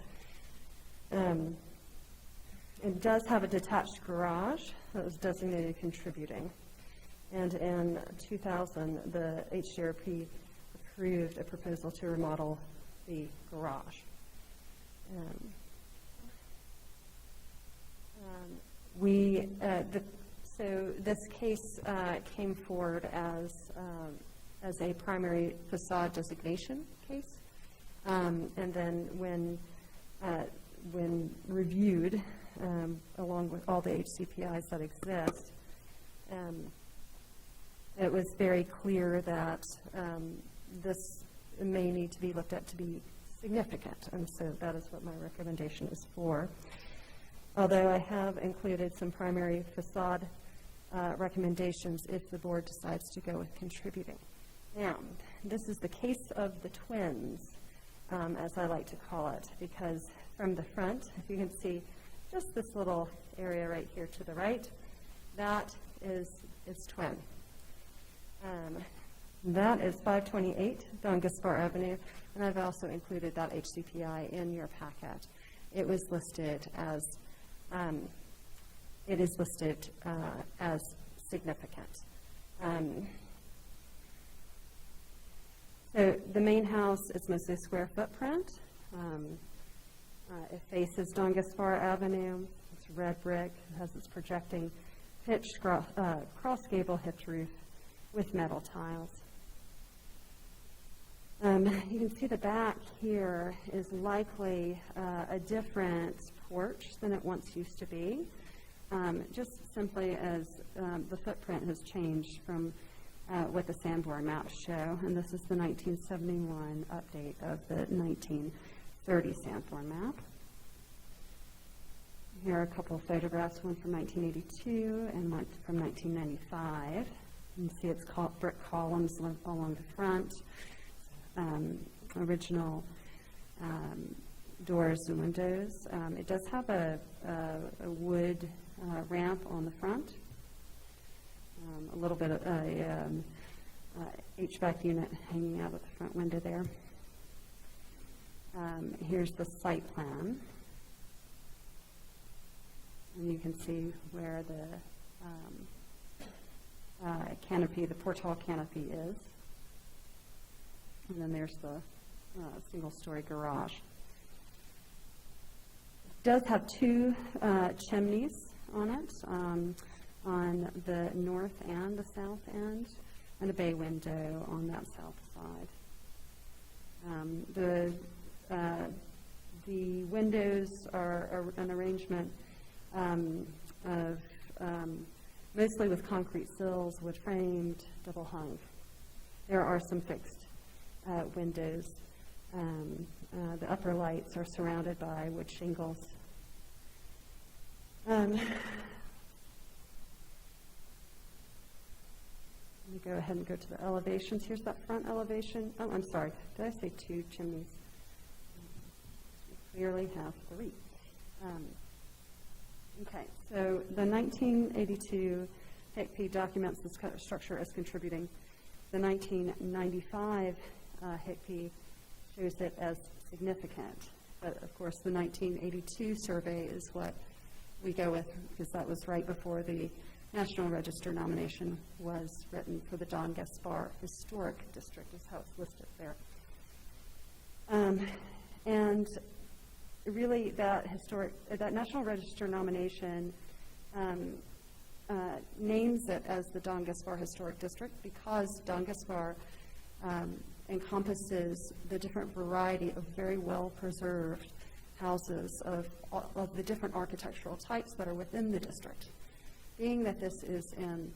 It does have a detached garage that was designated contributing. And in 2000, the HDRP approved a proposal to remodel the garage. So this case came forward as a primary facade designation case. And then when reviewed, along with all the HCPIs that exist, it was very clear that this may need to be looked at to be significant, and so that is what my recommendation is for. Although I have included some primary facade recommendations if the board decides to go with contributing. Now, this is the case of the twins, as I like to call it, because from the front, if you can see just this little area right here to the right, that is its twin. That is 528 Don Gaspar Avenue, and I've also included that HCPI in your packet. It was listed as, it is listed as significant. So the main house is mostly square footprint. It faces Don Gaspar Avenue. It's red brick. It has its projecting pitched cross gable hipped roof with metal tiles. You can see the back here is likely a different porch than it once used to be, just simply as the footprint has changed from what the Stanford Map show, and this is the 1971 update of the 1930 Stanford Map. Here are a couple of photographs, one from 1982 and one from 1995. You can see it's brick columns along the front, original doors and windows. It does have a wood ramp on the front, a little bit of a HVAC unit hanging out of the front window there. Here's the site plan. And you can see where the canopy, the portal canopy is. And then there's the single-story garage. It does have two chimneys on it, on the north and the south end, and a bay window on that south side. The windows are an arrangement of mostly with concrete sills, wood framed, double hung. There are some fixed windows. The upper lights are surrounded by wood shingles. Let me go ahead and go to the elevations. Here's that front elevation. Oh, I'm sorry. Did I say two chimneys? We clearly have three. Okay, so the 1982 HICP documents this structure as contributing. The 1995 HICP shows it as significant. But of course, the 1982 survey is what we go with, because that was right before the National Register nomination was written for the Don Gaspar Historic District, is how it's listed there. And really, that National Register nomination names it as the Don Gaspar Historic District because Don Gaspar encompasses the different variety of very well-preserved houses of the different architectural types that are within the district. Being that this is in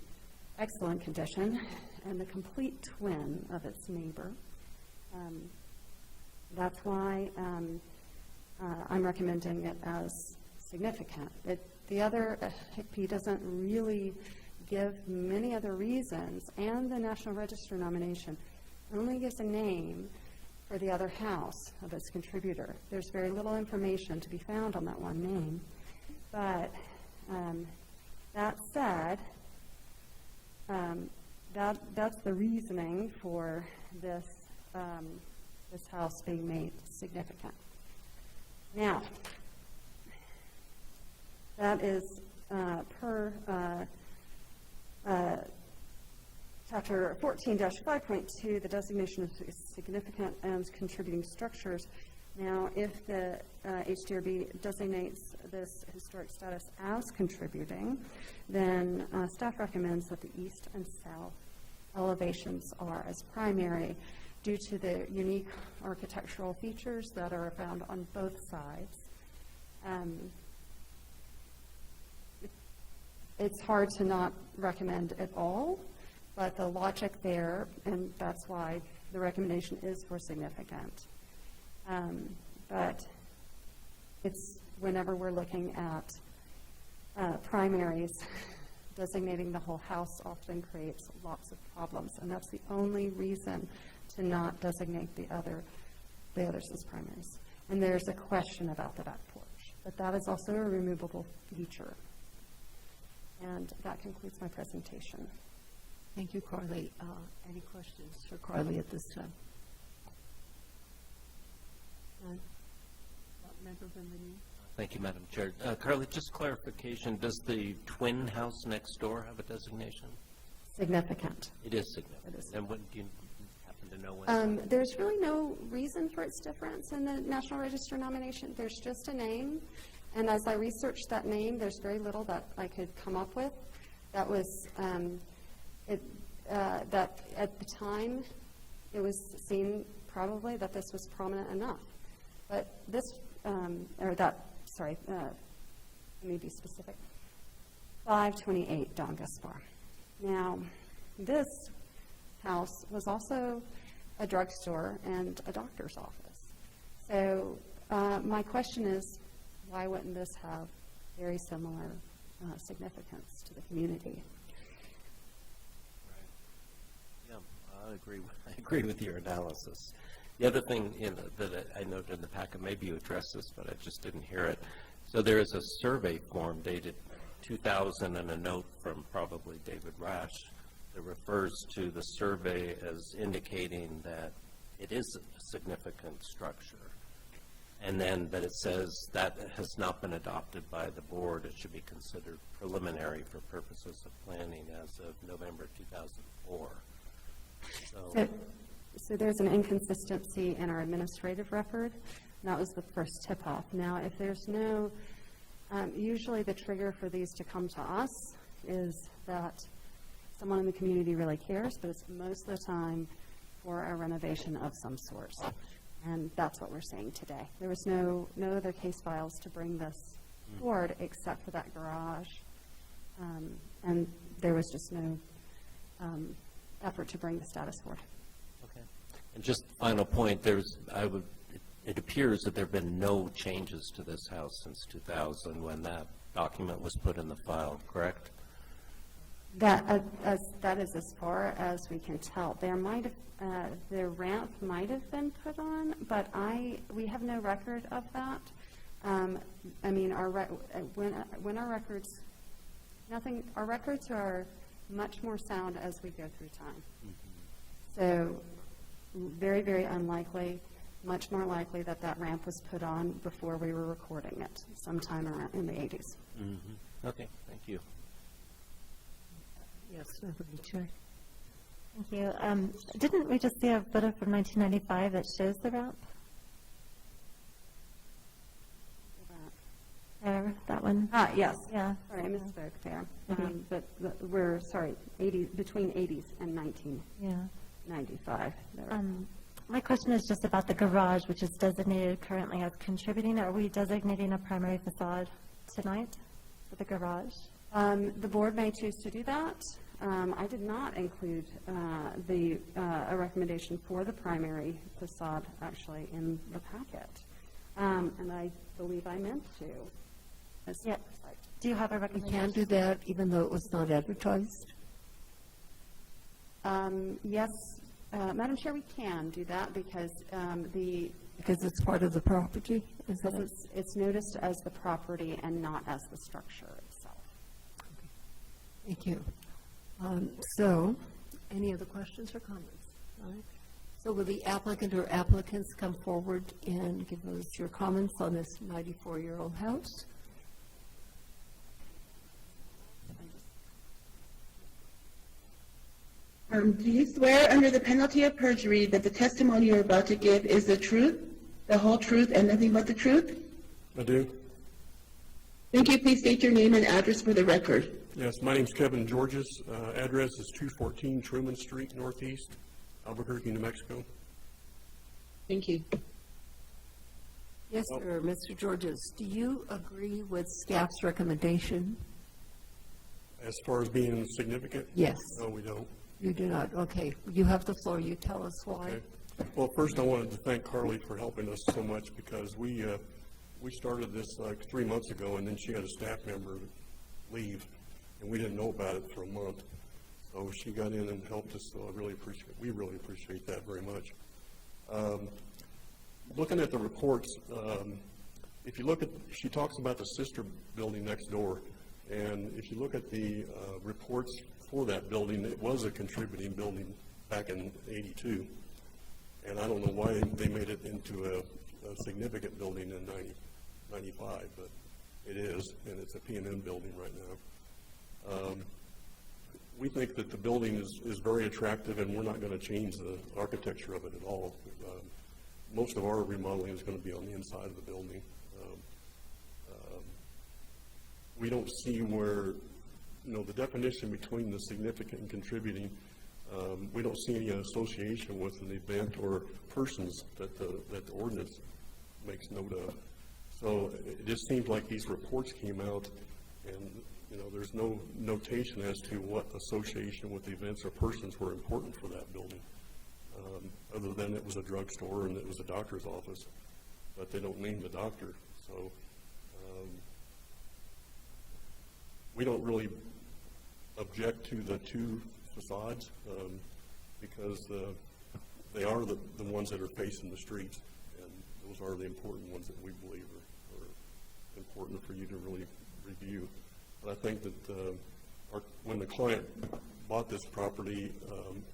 excellent condition and the complete twin of its neighbor, that's why I'm recommending it as significant. The other HICP doesn't really give many other reasons, and the National Register nomination only gives a name for the other house of its contributor. There's very little information to be found on that one name. But that said, that's the reasoning for this, this house being made significant. Now, that is per Chapter 14-5.2, the designation of significant and contributing structures. Now, if the HDRB designates this historic status as contributing, then staff recommends that the east and south elevations are as primary due to the unique architectural features that are found on both sides. It's hard to not recommend it all, but the logic there, and that's why the recommendation is for significant. But it's whenever we're looking at primaries, designating the whole house often creates lots of problems, and that's the only reason to not designate the others as primaries. And there's a question about the back porch, but that is also a removable feature. And that concludes my presentation. Thank you, Carly. Any questions for Carly at this time? None? Member Benvenu? Thank you, Madam Chair. Carly, just clarification, does the twin house next door have a designation? Significant. It is significant. It is. And when, do you happen to know when? There's really no reason for its difference in the National Register nomination. There's just a name, and as I researched that name, there's very little that I could come up with. That was, that at the time, it was seen probably that this was prominent enough. But this, let me be specific, 528 Don Gaspar. Now, this house was also a drugstore and a doctor's office. So my question is, why wouldn't this have very similar significance to the community? Yeah, I agree with your analysis. The other thing that I noted in the packet, maybe you addressed this, but I just didn't hear it. So there is a survey form dated 2000 and a note from probably David Rash that refers to the survey as indicating that it is a significant structure. And then that it says that has not been adopted by the board. It should be considered preliminary for purposes of planning as of November 2004. So there's an inconsistency in our administrative record. That was the first tip-off. Now, if there's no, usually the trigger for these to come to us is that someone in the community really cares, but it's most of the time for a renovation of some sort. And that's what we're seeing today. There was no other case files to bring this forward except for that garage. And there was just no effort to bring the status forward. Okay. And just final point, it appears that there have been no changes to this house since 2000 when that document was put in the file, correct? That is as far as we can tell. There might have, the ramp might have been put on, but we have no record of that. I mean, when our records, our records are much more sound as we go through time. So very, very unlikely, much more likely that that ramp was put on before we were recording it, sometime around in the 80s. Okay, thank you. Yes, Member Chair. Thank you. Didn't we just see a photo from 1995 that shows the ramp? There, that one? Yes. Yeah. Sorry, I misspoke there. But we're, sorry, between 80s and 1995. My question is just about the garage, which is designated currently as contributing. Are we designating a primary facade tonight for the garage? The board may choose to do that. I did not include a recommendation for the primary facade actually in the packet, and I believe I meant to. Yeah. Do you have a You recommendation? can do that even though it was not advertised? Yes, Madam Chair, we can do that because Because it's part of the property, is that because it? it's noticed as the property and not as the structure itself. Thank you. So, any other questions or comments? All right. So will the applicant or applicants come forward and give us your comments on this 94-year-old house? Do you swear under the penalty of perjury that the testimony you're about to give is the truth, the whole truth, and nothing but the truth? I do. Thank you. Please state your name and address for the record. Yes, my name's Kevin Georges. Address is 214 Truman Street, Northeast, Albuquerque, New Mexico. Thank you. Yes, sir. Mr. Georges, do you agree with staff's recommendation? As far as being significant? Yes. No, we don't. You do not. Okay. You have the floor. You tell us why. Okay. Well, first I wanted to thank Carly for helping us so much because we started this like 3 months ago, and then she had a staff member leave, and we didn't know about it for a month. So she got in and helped us, so we really appreciate that very much. Looking at the reports, if you look at, she talks about the sister building next door, and if you look at the reports for that building, it was a contributing building back in '82, and I don't know why they made it into a significant building in '95, but it is, and it's a P&M building right now. We think that the building is very attractive, and we're not going to change the architecture of it at all. Most of our remodeling is going to be on the inside of the building. We don't see where, the definition between the significant and contributing, we don't see any association with an event or persons that the ordinance makes note of. So it just seems like these reports came out, and there's no notation as to what association with events or persons were important for that building, other than it was a drugstore and it was a doctor's office, but they don't name the doctor. So we don't really object to the two facades because they are the ones that are facing the streets, and those are the important ones that we believe are important for you to really review. But I think that when the client bought this property,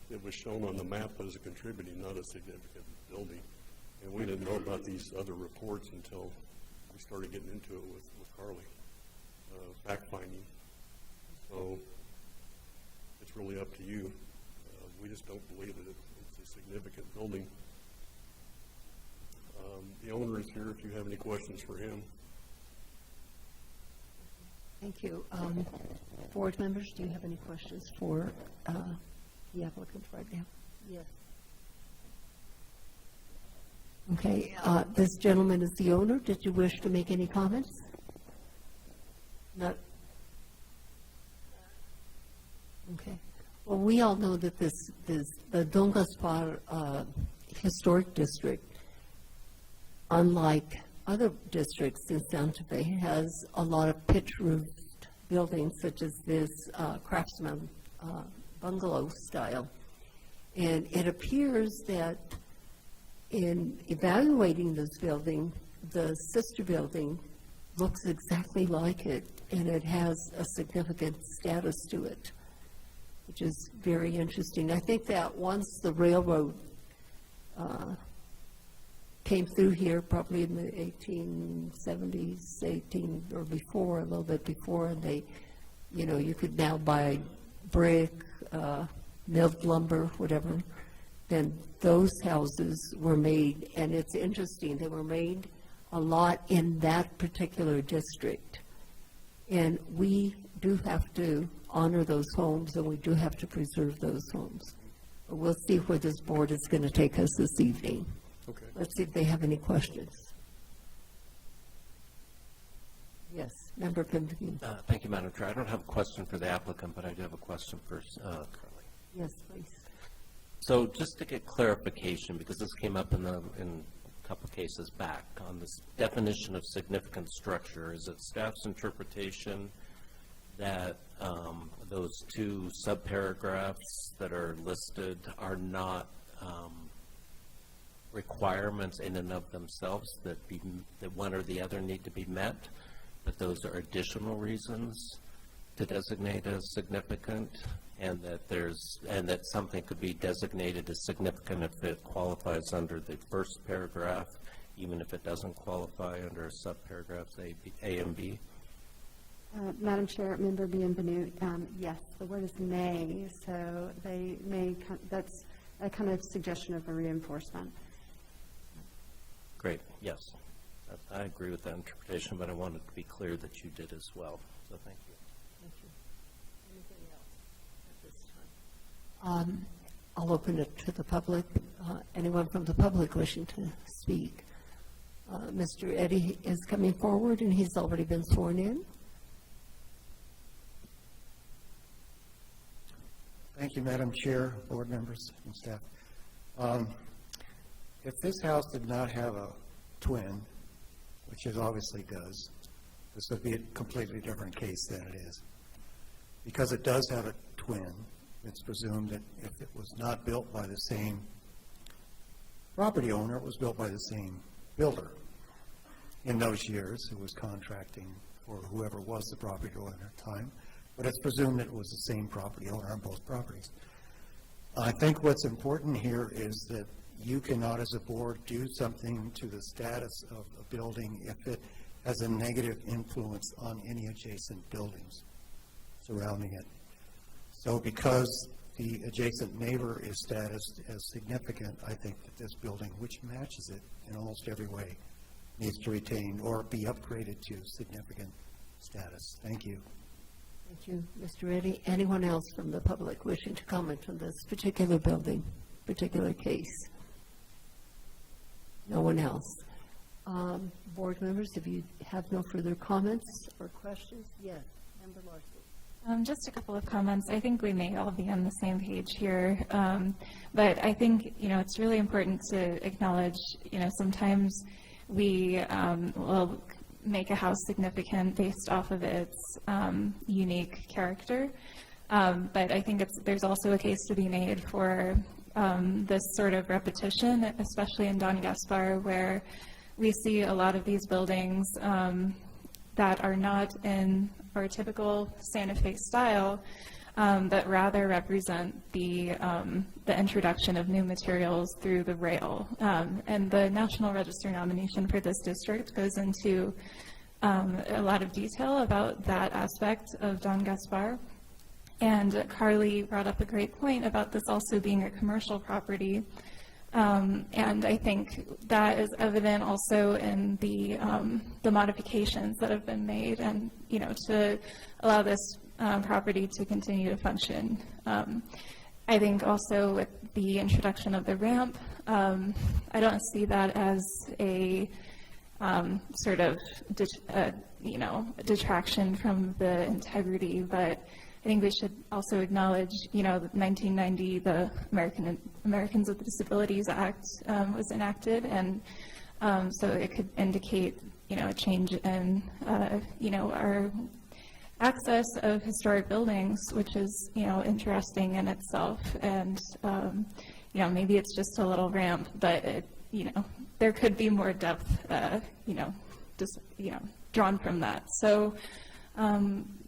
it was shown on the map as a contributing, not a significant building. And we didn't know about these other reports until we started getting into it with Carly, fact-finding. So it's really up to you. We just don't believe that it's a significant building. The owner is here if you have any questions for him. Thank you. Board members, do you have any questions for the applicant right now? Yes. Okay, this gentleman is the owner. Did you wish to make any comments? Not. Okay. Well, we all know that the Don Gaspar Historic District, unlike other districts in Santa Fe, has a lot of pitch-roofed buildings, such as this craftsman bungalow style. And it appears that in evaluating this building, the sister building looks exactly like it, and it has a significant status to it, which is very interesting. I think that once the railroad came through here, probably in the 1870s, or before, a little bit before, and they, you could now buy brick, milled lumber, whatever. Then those houses were made, and it's interesting, they were made a lot in that particular district. And we do have to honor those homes, and we do have to preserve those homes. But we'll see where this board is going to take us this evening. Okay. Let's see if they have any questions. Yes, Member Pimkin. Thank you, Madam Chair. I don't have a question for the applicant, but I do have a question for Carly. Yes, please. So just to get clarification, because this came up in a couple cases back on this definition of significant structure, is it staff's interpretation that those two subparagraphs that are listed are not requirements in and of themselves, that one or the other need to be met, but those are additional reasons to designate as significant, and that something could be designated as significant if it qualifies under the first paragraph, even if it doesn't qualify under subparagraphs A and B? Madam Chair, Member Bienvenu, yes, the word is may, so they may, that's a kind of suggestion of a reinforcement. Great, yes. I agree with that interpretation, but I wanted to be clear that you did as well, so thank you. Thank you. Anything else at this time? I'll open it to the public. Anyone from the public wishing to speak? Mr. Eddy is coming forward, and he's already been sworn in. Thank you, Madam Chair, board members, and staff. if this house did not have a twin, which it obviously does, this would be a completely different case than it is. Because it does have a twin, it's presumed that if it was not built by the same property owner, it was built by the same builder in those years who was contracting for whoever was the property owner at the time. But it's presumed that it was the same property owner on both properties. I think what's important here is that you cannot, as a board, do something to the status of a building if it has a negative influence on any adjacent buildings surrounding it. So because the adjacent neighbor is statused as significant, I think that this building, which matches it in almost every way, needs to retain or be upgraded to significant status. Thank you. Thank you, Mr. Reddy. Anyone else from the public wishing to comment on this particular building, particular case? No one else. Board members, if you have no further comments or questions, yes, Member Larson. Just a couple of comments. I think we may all be on the same page here, but I think, it's really important to acknowledge, sometimes we will make a house significant based off of its unique character, but I think there's also a case to be made for this sort of repetition, especially in Don Gaspar, where we see a lot of these buildings that are not in our typical Santa Fe style, but rather represent the introduction of new materials through the rail. And the National Register nomination for this district goes into a lot of detail about that aspect of Don Gaspar. And Carly brought up a great point about this also being a commercial property. And I think that is evident also in the modifications that have been made and, to allow this property to continue to function. I think also with the introduction of the ramp, I don't see that as a sort of, detraction from the integrity, but I think we should also acknowledge, 1990, the Americans with Disabilities Act was enacted, and so it could indicate, a change in, our access of historic buildings, which is, interesting in itself, and, maybe it's just a little ramp, but, there could be more depth, drawn from that. So,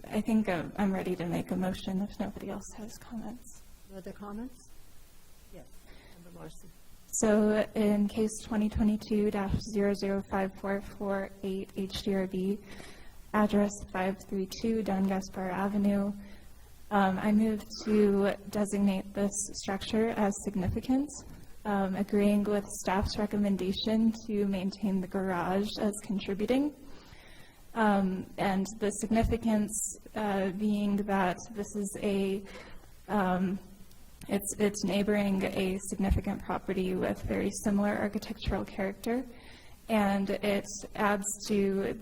I think I'm ready to make a motion if nobody else has comments. No other comments? Yes, Member Larson. So in case 2022-005448 HDRB, address 532 Don Gaspar Avenue, I move to designate this structure as significant, agreeing with staff's recommendation to maintain the garage as contributing. And the significance being that this is it's neighboring a significant property with very similar architectural character, and it adds to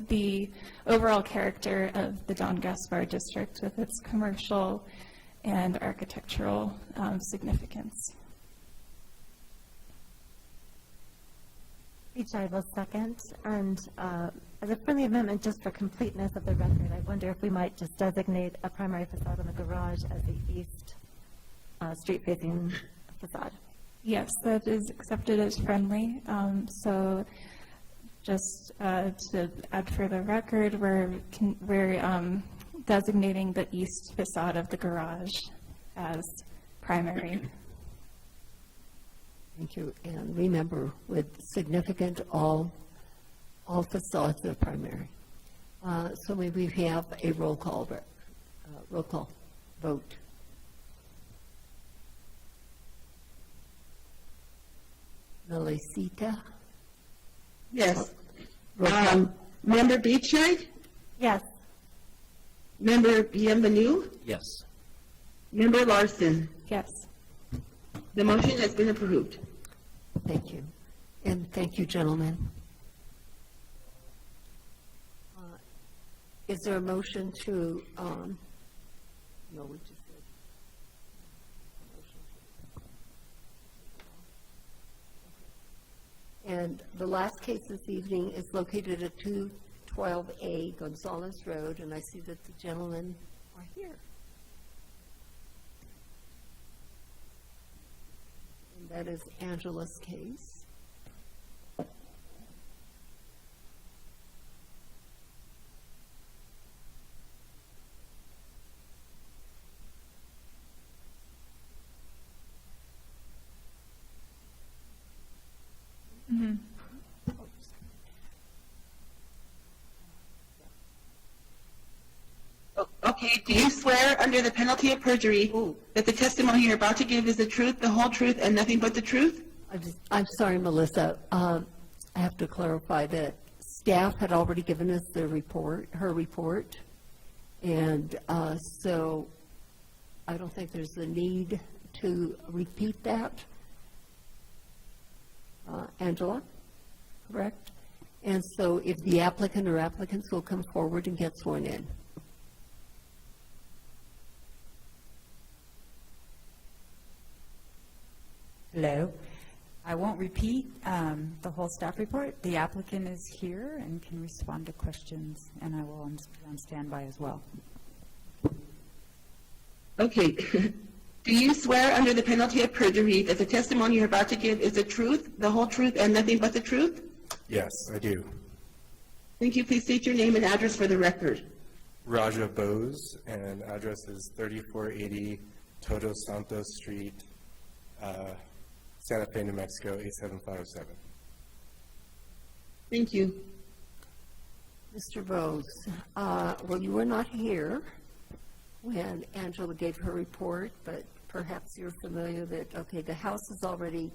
the overall character of the Don Gaspar district with its commercial and architectural significance. I will second. And as a friendly amendment, just for completeness of the record, I wonder if we might just designate a primary facade on the garage as the east street-facing facade. Yes, that is accepted as friendly. So just to add for the record, we're designating the east facade of the garage as primary. Thank you. And remember, with significant, all facades are primary. So may we have a roll call vote. Melisita? Yes. Member Beachside? Yes. Member Bienvenu? Yes. Member Larson? Yes. The motion has been approved. Thank you. And thank you, gentlemen. Is there a motion to, no, we just did. And the last case this evening is located at 212A Gonzalez Road, and I see that the gentlemen are here. And that is Angela's case. Okay, do you swear under the penalty of perjury that the testimony you're about to give is the truth, the whole truth, and nothing but the truth? I'm sorry, Melissa. I have to clarify that staff had already given us their report, her report, and so I don't think there's a need to repeat that. Angela, correct? And so if the applicant or applicants will come forward and get sworn in. Hello. I won't repeat the whole staff report. The applicant is here and can respond to questions, and I will on standby as well. Okay. Do you swear under the penalty of perjury that the testimony you're about to give is the truth, the whole truth, and nothing but the truth? Yes, I do. Thank you. Please state your name and address for the record. Raja Bose, and address is 3480 Todo Santos Street, Santa Fe, New Mexico, 87507. Thank you. Mr. Rose, well, you were not here when Angela gave her report, but perhaps you're familiar that, okay, the house is already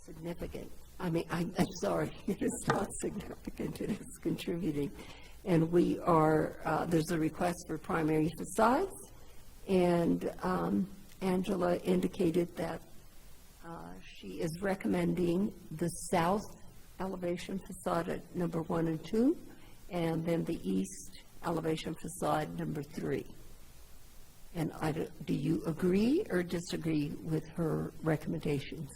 significant. I mean, I'm sorry, it is not significant, it is contributing. And we are, there's a request for primary facades, and Angela indicated that she is recommending the south elevation facade at number 1 and 2, and then the east elevation facade number 3. And do you agree or disagree with her recommendations?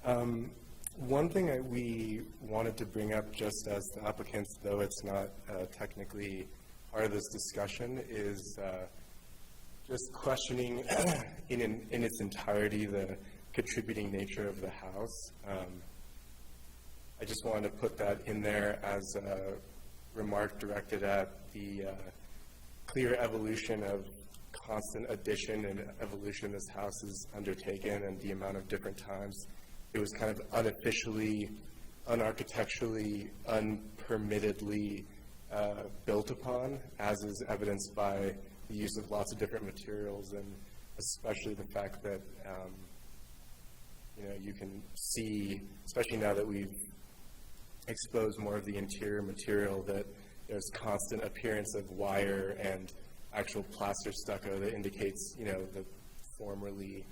One thing we wanted to bring up just as the applicants, though it's not technically part of this discussion, is just questioning in its entirety the contributing nature of the house. I just wanted to put that in there as a remark directed at the clear evolution of constant addition and evolution this house has undertaken, and the amount of different times it was kind of unofficially, unarchitecturally, unpermittedly built upon, as is evidenced by the use of lots of different materials, and especially the fact that you can see, especially now that we've exposed more of the interior material, that there's constant appearance of wire and actual plaster stucco that indicates, the formerly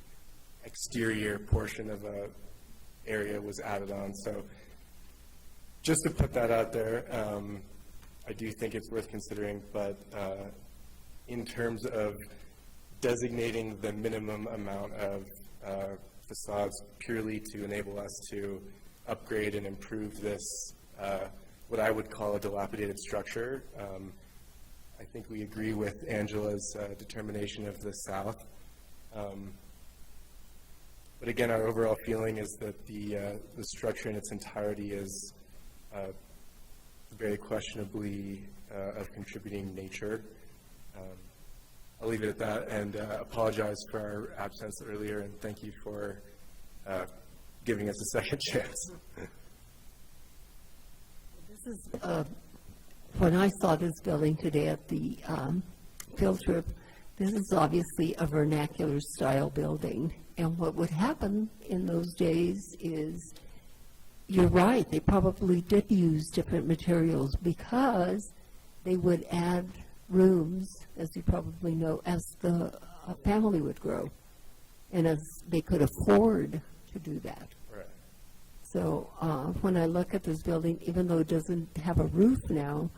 exterior portion of a area was added on. So just to put that out there, I do think it's worth considering, but in terms of designating the minimum amount of facades purely to enable us to upgrade and improve this, what I would call a dilapidated structure, I think we agree with Angela's determination of the south. But again, our overall feeling is that the structure in its entirety is very questionably of contributing nature. I'll leave it at that and apologize for our absence earlier, and thank you for giving us a second chance. This is, when I saw this building today at the field trip, this is obviously a vernacular style building. And what would happen in those days is, you're right, they probably did use different materials because they would add rooms, as you probably know, as the family would grow, and as they could afford to do that. Right. So when I look at this building, even though it doesn't have a roof now,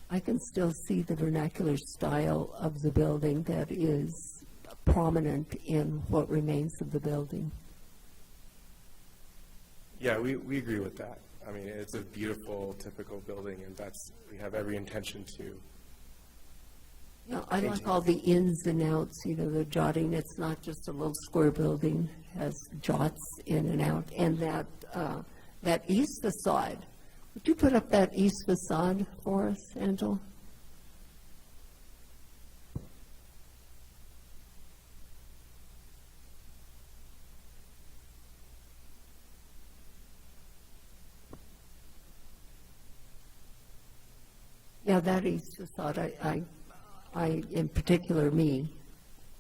I can still see the vernacular style of the building that is prominent in what remains of the building. Yeah, we agree with that. I mean, it's a beautiful, typical building, and we have every intention to. Yeah, I like all the ins and outs, the jotting. It's not just a little square building, has jots in and out. And that east facade, would you put up that east facade for us, Angela? Yeah, that east facade, I, in particular, me,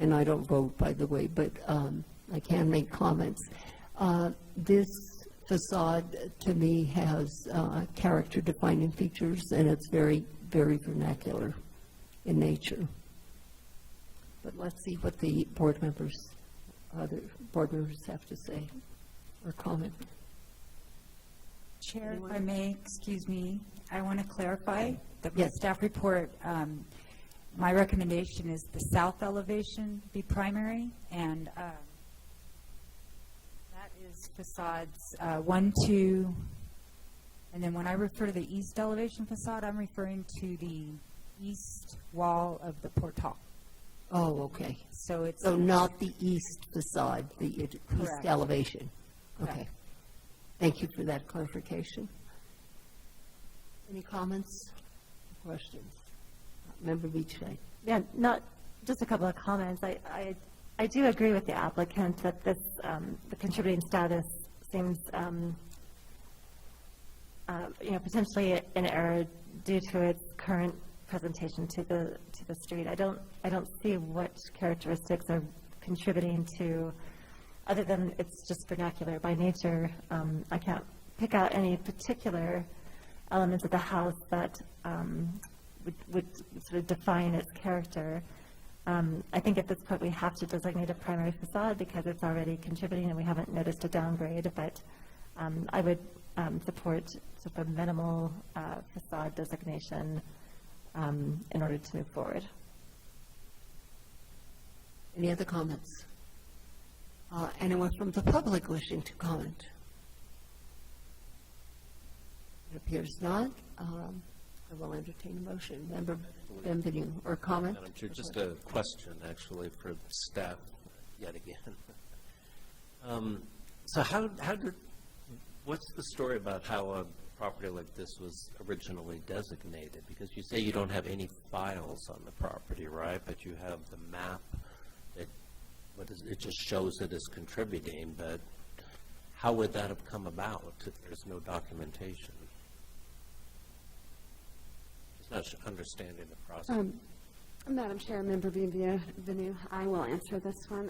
and I don't vote, by the way, but I can make comments. This facade, to me, has character-defining features, and it's very, very vernacular in nature. But let's see what the other board members have to say or comment. Chair, if I may, excuse me, I want to clarify that Yes. the staff report, my recommendation is the south elevation be primary, and that is facades 1, 2, and then when I refer to the east elevation facade, I'm referring to the east wall of the portal. Oh, okay. So it's So not the east facade, the east Correct. elevation. Okay. Correct. Thank you for that clarification. Any comments, questions? Member Beachley. Yeah, just a couple of comments. I do agree with the applicant that this, the contributing status seems, potentially an error due to its current presentation to the street. I don't see what characteristics are contributing to, other than it's just vernacular by nature. I can't pick out any particular elements of the house that would sort of define its character. I think at this point we have to designate a primary facade because it's already contributing and we haven't noticed a downgrade, but I would support sort of a minimal facade designation in order to move forward. Any other comments? Anyone from the public wishing to comment? It appears not. I will entertain a motion. Member Benvenu, or comment? Madam Chair, just a question, actually, for staff yet again. So what's the story about how a property like this was originally designated? Because you say you don't have any files on the property, right? But you have the map that, it just shows it as contributing, but how would that have come about if there's no documentation? Just not understanding the process. Madam Chair, Member Benvenu, I will answer this one.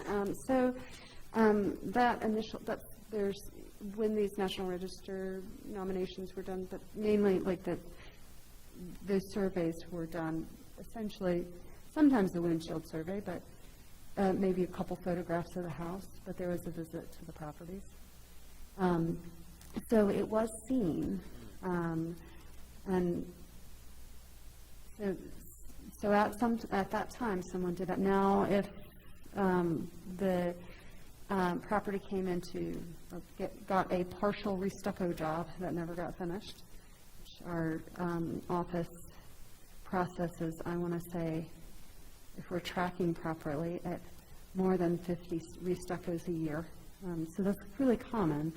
When these National Register nominations were done, but mainly those surveys were done essentially, sometimes the windshield survey, but maybe a couple photographs of the house, but there was a visit to the properties. So it was seen, and so at that time, someone did that. Now, if the property came into, got a partial restucco job that never got finished, which our office processes, I want to say, if we're tracking properly, at more than 50 restuccos a year. So that's really common.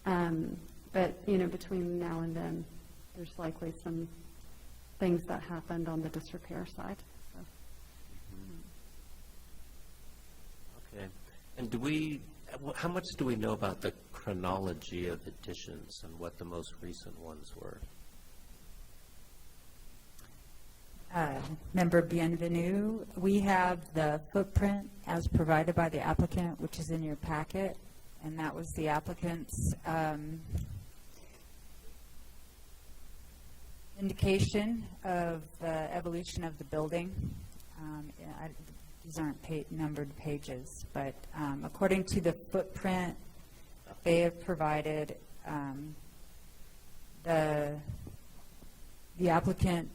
But, between now and then, there's likely some things that happened on the disrepair side. So. Okay. And how much do we know about the chronology of additions and what the most recent ones were? Member Bienvenue, we have the footprint as provided by the applicant, which is in your packet, and that was the applicant's indication of the evolution of the building. These aren't numbered pages, but according to the footprint they have provided, the applicant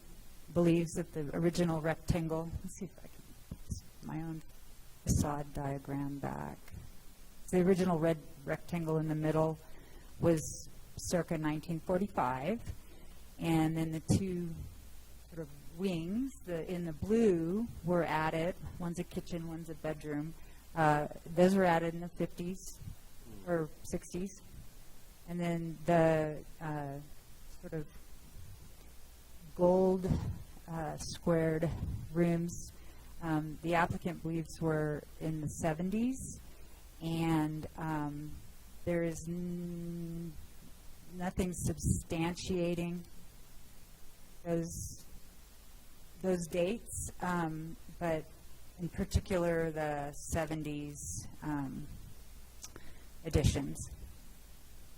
believes that the original rectangle, let's see if I can put my own facade diagram back. So the original red rectangle in the middle was circa 1945, and then the two sort of wings, in the blue, were added. One's a kitchen, one's a bedroom. Those were added in the 50s or 60s. And then the sort of gold squared rooms, the applicant believes were in the 70s, and there is nothing substantiating those dates, but in particular the 70s additions.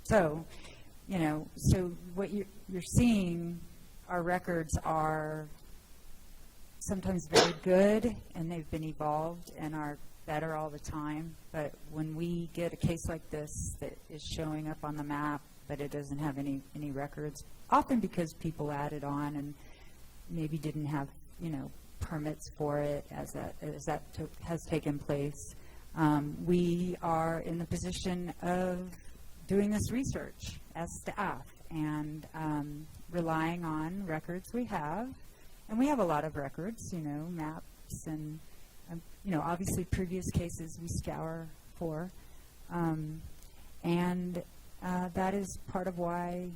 So, so what you're seeing, our records are sometimes very good, and they've been evolved and are better all the time. But when we get a case like this that is showing up on the map, but it doesn't have any records, often because people added on and maybe didn't have, permits for it as that has taken place, we are in the position of doing this research as staff and relying on records we have. And we have a lot of records, maps and, obviously previous cases we scour for. And that is part of why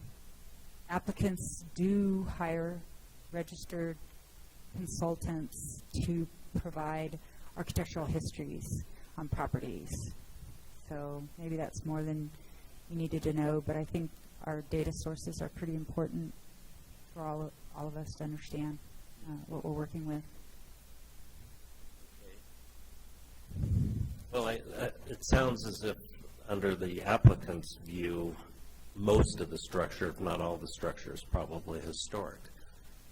applicants do hire registered consultants to provide architectural histories on properties. So maybe that's more than you needed to know, but I think our data sources are pretty important for all of us to understand what we're working with. Well, it sounds as if, under the applicant's view, most of the structure, if not all the structure, is probably historic,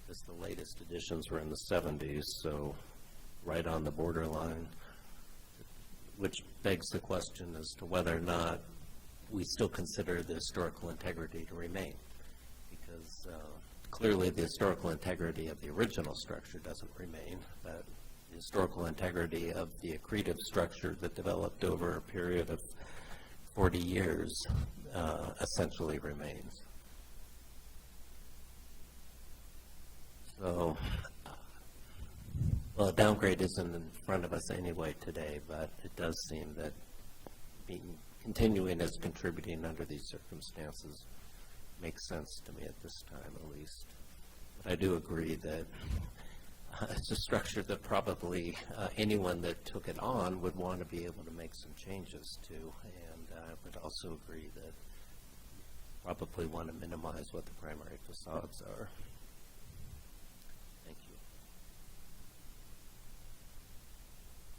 as the latest additions were in the 70s, so right on the borderline, which begs the question as to whether or not we still consider the historical integrity to remain, because clearly the historical integrity of the original structure doesn't remain, but the historical integrity of the accretive structure that developed over a period of 40 years essentially remains. So, well, a downgrade isn't in front of us anyway today, but it does seem that continuing as contributing under these circumstances makes sense to me at this time, at least. But I do agree that it's a structure that probably anyone that took it on would want to be able to make some changes to, and I would also agree that probably want to minimize what the primary facades are. Thank you.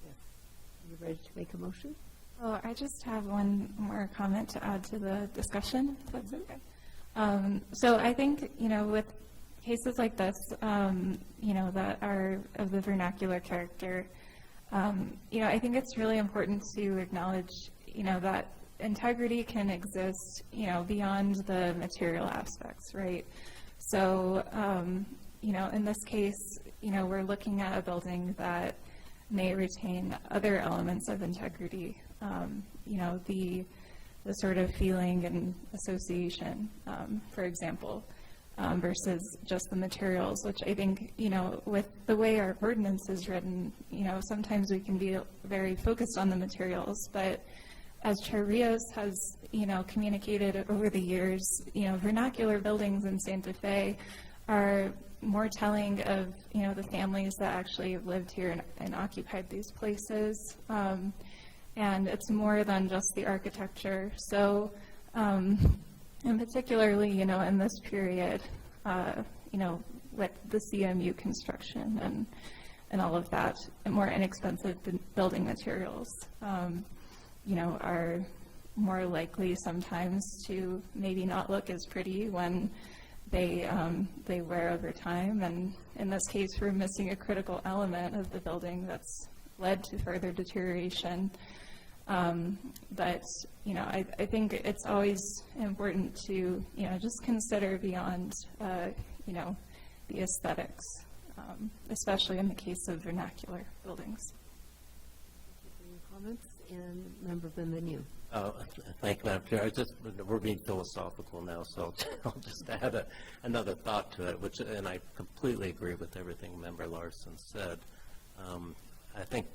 Are you ready to make a motion? Well, I just have one more comment to add to the discussion, if that's okay. So I think, with cases like this, that are of the vernacular character, I think it's really important to acknowledge, that integrity can exist, beyond the material aspects, right? So, in this case, we're looking at a building that may retain other elements of integrity, the sort of feeling and association, for example, versus just the materials, which I think, with the way our ordinance is written, sometimes we can be very focused on the materials, but as Chair Rios has, communicated over the years, vernacular buildings in Santa Fe are more telling of, the families that actually have lived here and occupied these places. And it's more than just the architecture. So, and particularly, in this period, with the CMU construction and all of that, and more inexpensive building materials, are more likely sometimes to maybe not look as pretty when they wear over time. And in this case, we're missing a critical element of the building that's led to further deterioration. But, I think it's always important to, just consider beyond, the aesthetics, especially in the case of vernacular buildings. Any comments? And Member Benvenu. Thank you, Madam Chair. We're being philosophical now, so I'll just add another thought to it, and I completely agree with everything Member Larson said. I think,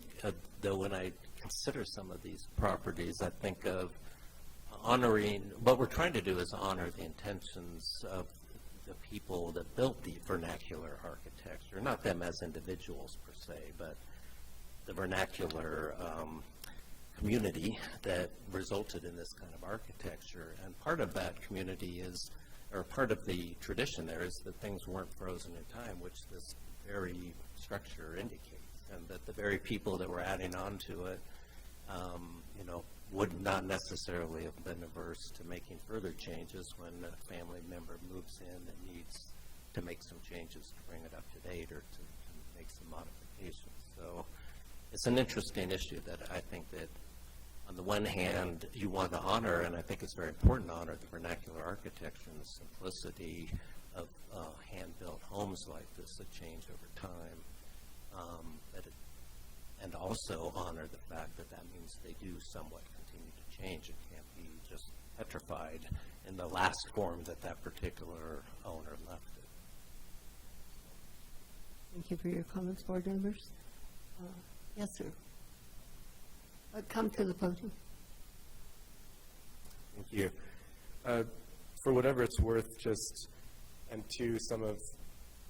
though, when I consider some of these properties, I think of honoring, what we're trying to do is honor the intentions of the people that built the vernacular architecture, not them as individuals per se, but the vernacular community that resulted in this kind of architecture. And part of that community is, or part of the tradition there is that things weren't frozen in time, which this very structure indicates, and that the very people that were adding on to it, would not necessarily have been averse to making further changes when a family member moves in that needs to make some changes to bring it up to date or to make some modifications. So it's an interesting issue that I think that on the one hand you want to honor, and I think it's very important to honor the vernacular architecture and the simplicity of hand-built homes like this that change over time, and also honor the fact that that means they do somewhat continue to change. It can't be just petrified in the last form that that particular owner left it. Thank you for your comments, board members. Yes, sir. Come to the podium. Thank you. For whatever it's worth, and to some of,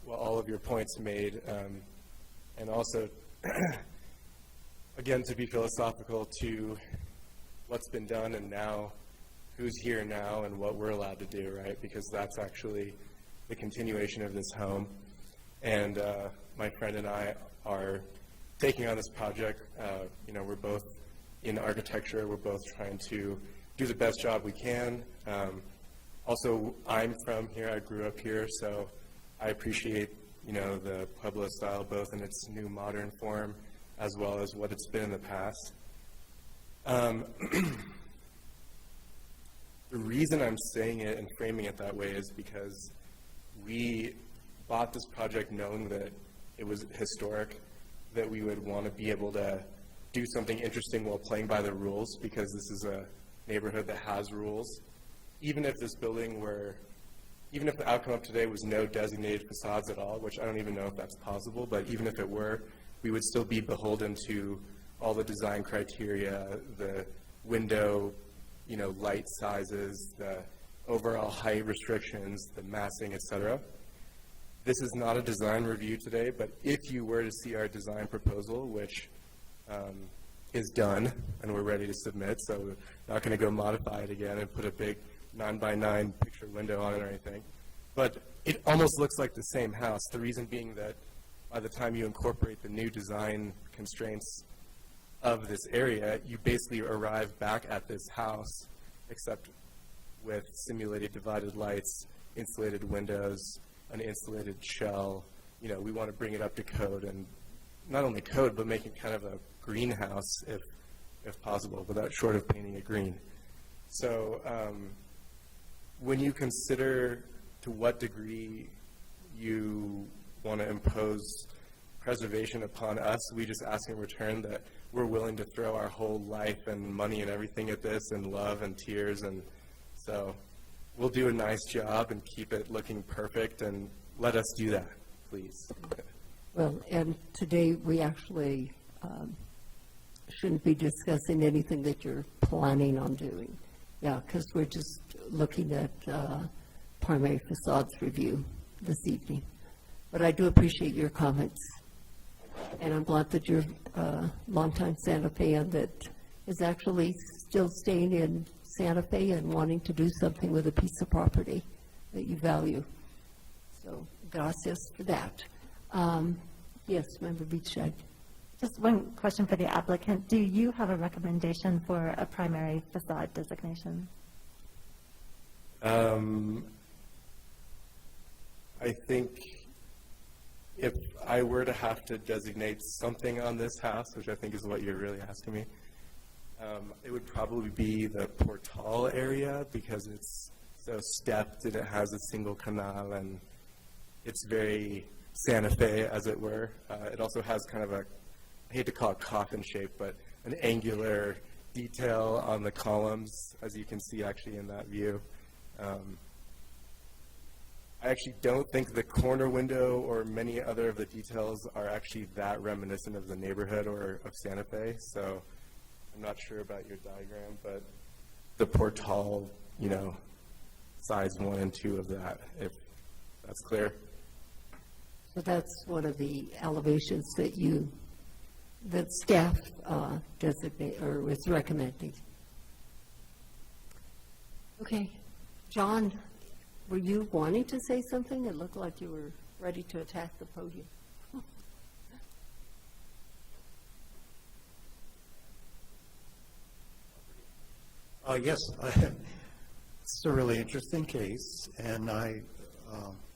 all of your points made, and also, again, to be philosophical to what's been done and now, who's here now and what we're allowed to do, right? Because that's actually the continuation of this home. And my friend and I are taking on this project. We're both in architecture. We're both trying to do the best job we can. Also, I'm from here. I grew up here, so I appreciate, the Pueblo style, both in its new modern form as well as what it's been in the past. The reason I'm saying it and framing it that way is because we bought this project knowing that it was historic, that we would want to be able to do something interesting while playing by the rules, because this is a neighborhood that has rules. Even if this building were, even if the outcome of today was no designated facades at all, which I don't even know if that's possible, but even if it were, we would still be beholden to all the design criteria, the window, light sizes, the overall height restrictions, the massing, etc. This is not a design review today, but if you were to see our design proposal, which is done and we're ready to submit, so we're not going to go modify it again and put a big 9x9 picture window on it or anything, but it almost looks like the same house. The reason being that by the time you incorporate the new design constraints of this area, you basically arrive back at this house, except with simulated divided lights, insulated windows, an insulated shell. We want to bring it up to code, and not only code, but make it kind of a greenhouse if possible, without short of painting it green. So when you consider to what degree you want to impose preservation upon us, we just ask in return that we're willing to throw our whole life and money and everything at this, and love and tears, and so we'll do a nice job and keep it looking perfect, and let us do that, please. Well, and today we actually shouldn't be discussing anything that you're planning on doing. Yeah, because we're just looking at primary facades review this evening. But I do appreciate your comments. And I'm glad that you're a longtime Santa Fean that is actually still staying in Santa Fe and wanting to do something with a piece of property that you value. So, gracias for that. Yes, Member Beachside. Just one question for the applicant. Do you have a recommendation for a primary facade designation? I think if I were to have to designate something on this house, which I think is what you're really asking me, it would probably be the portal area, because it's so stepped and it has a single canal and it's very Santa Fe, as it were. It also has kind of a, I hate to call it coffin shape, but an angular detail on the columns, as you can see actually in that view. I actually don't think the corner window or many other of the details are actually that reminiscent of the neighborhood or of Santa Fe, so I'm not sure about your diagram, but the portal, you know, sides 1 and 2 of that, if that's clear. So that's one of the elevations that staff designate or was recommending. Okay. John, were you wanting to say something? It looked like you were ready to attack the podium. Yes, it's a really interesting case, and I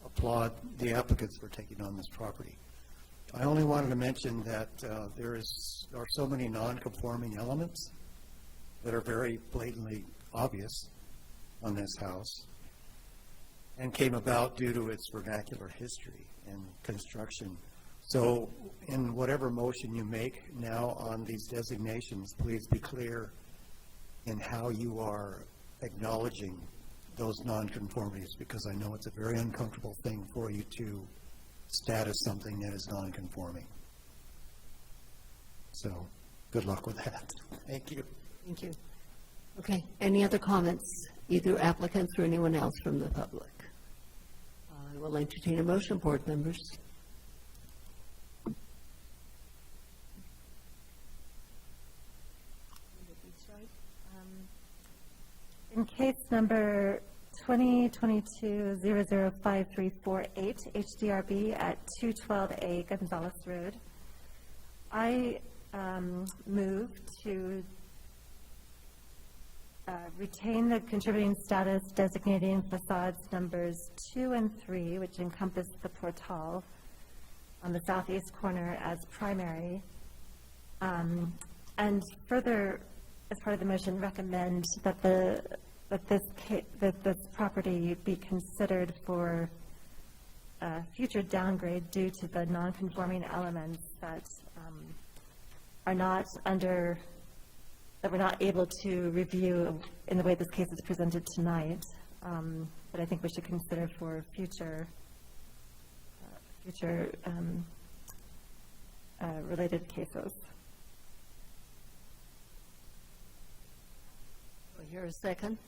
applaud the applicants for taking on this property. I only wanted to mention that there are so many non-conforming elements that are very blatantly obvious on this house and came about due to its vernacular history and construction. So in whatever motion you make now on these designations, please be clear in how you are acknowledging those nonconformities, because I know it's a very uncomfortable thing for you to status something that is nonconforming. So good luck with that. Thank you. Thank you. Okay. Any other comments, either applicants or anyone else from the public? I will entertain a motion, board members. In case number 2022-005348, HDRB at 212A Gonzales Road, I move to retain the contributing status designating facades numbers 2 and 3, which encompass the portal on the southeast corner, as primary, and further, as part of the motion, recommend that this property be considered for future downgrade due to the non-conforming elements that are not under, that we're not able to review in the way this case is presented tonight, but I think we should consider for future related cases. Do I hear a second?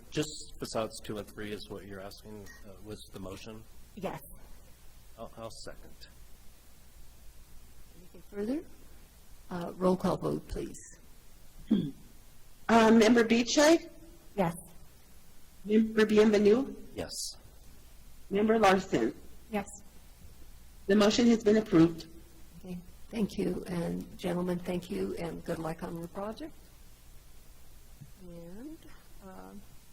Just facades 2 and 3 is what you're asking, was the motion? Yes. I'll second. Anything further? Roll call vote, please. Member Beachside? Yes. Member Bienvenu? Yes. Member Larson? Yes. The motion has been approved. Okay. Thank you, and gentlemen, thank you, and good luck on your project. And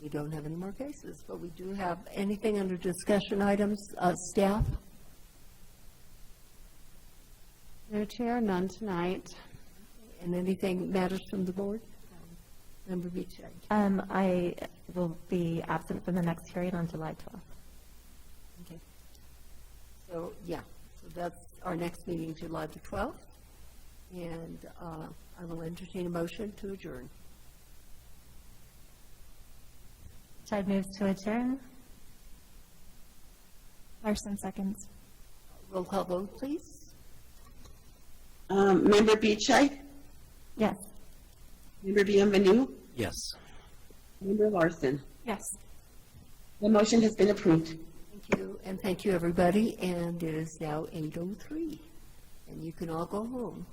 we don't have any more cases, but we do have anything under discussion items. Staff? No, Chair, none tonight. And anything matters from the board? Member Beachside? I will be absent from the next hearing on July 12th. Okay. So, yeah, so that's our next meeting, July the 12th. And I will entertain a motion to adjourn. Chad moves to adjourn. Larson seconds. Roll call vote, please. Member Beachside? Yes. Member Bienvenu? Yes. Member Larson? Yes. The motion has been approved. Thank you, and thank you, everybody. And it is now 8:03, and you can all go home.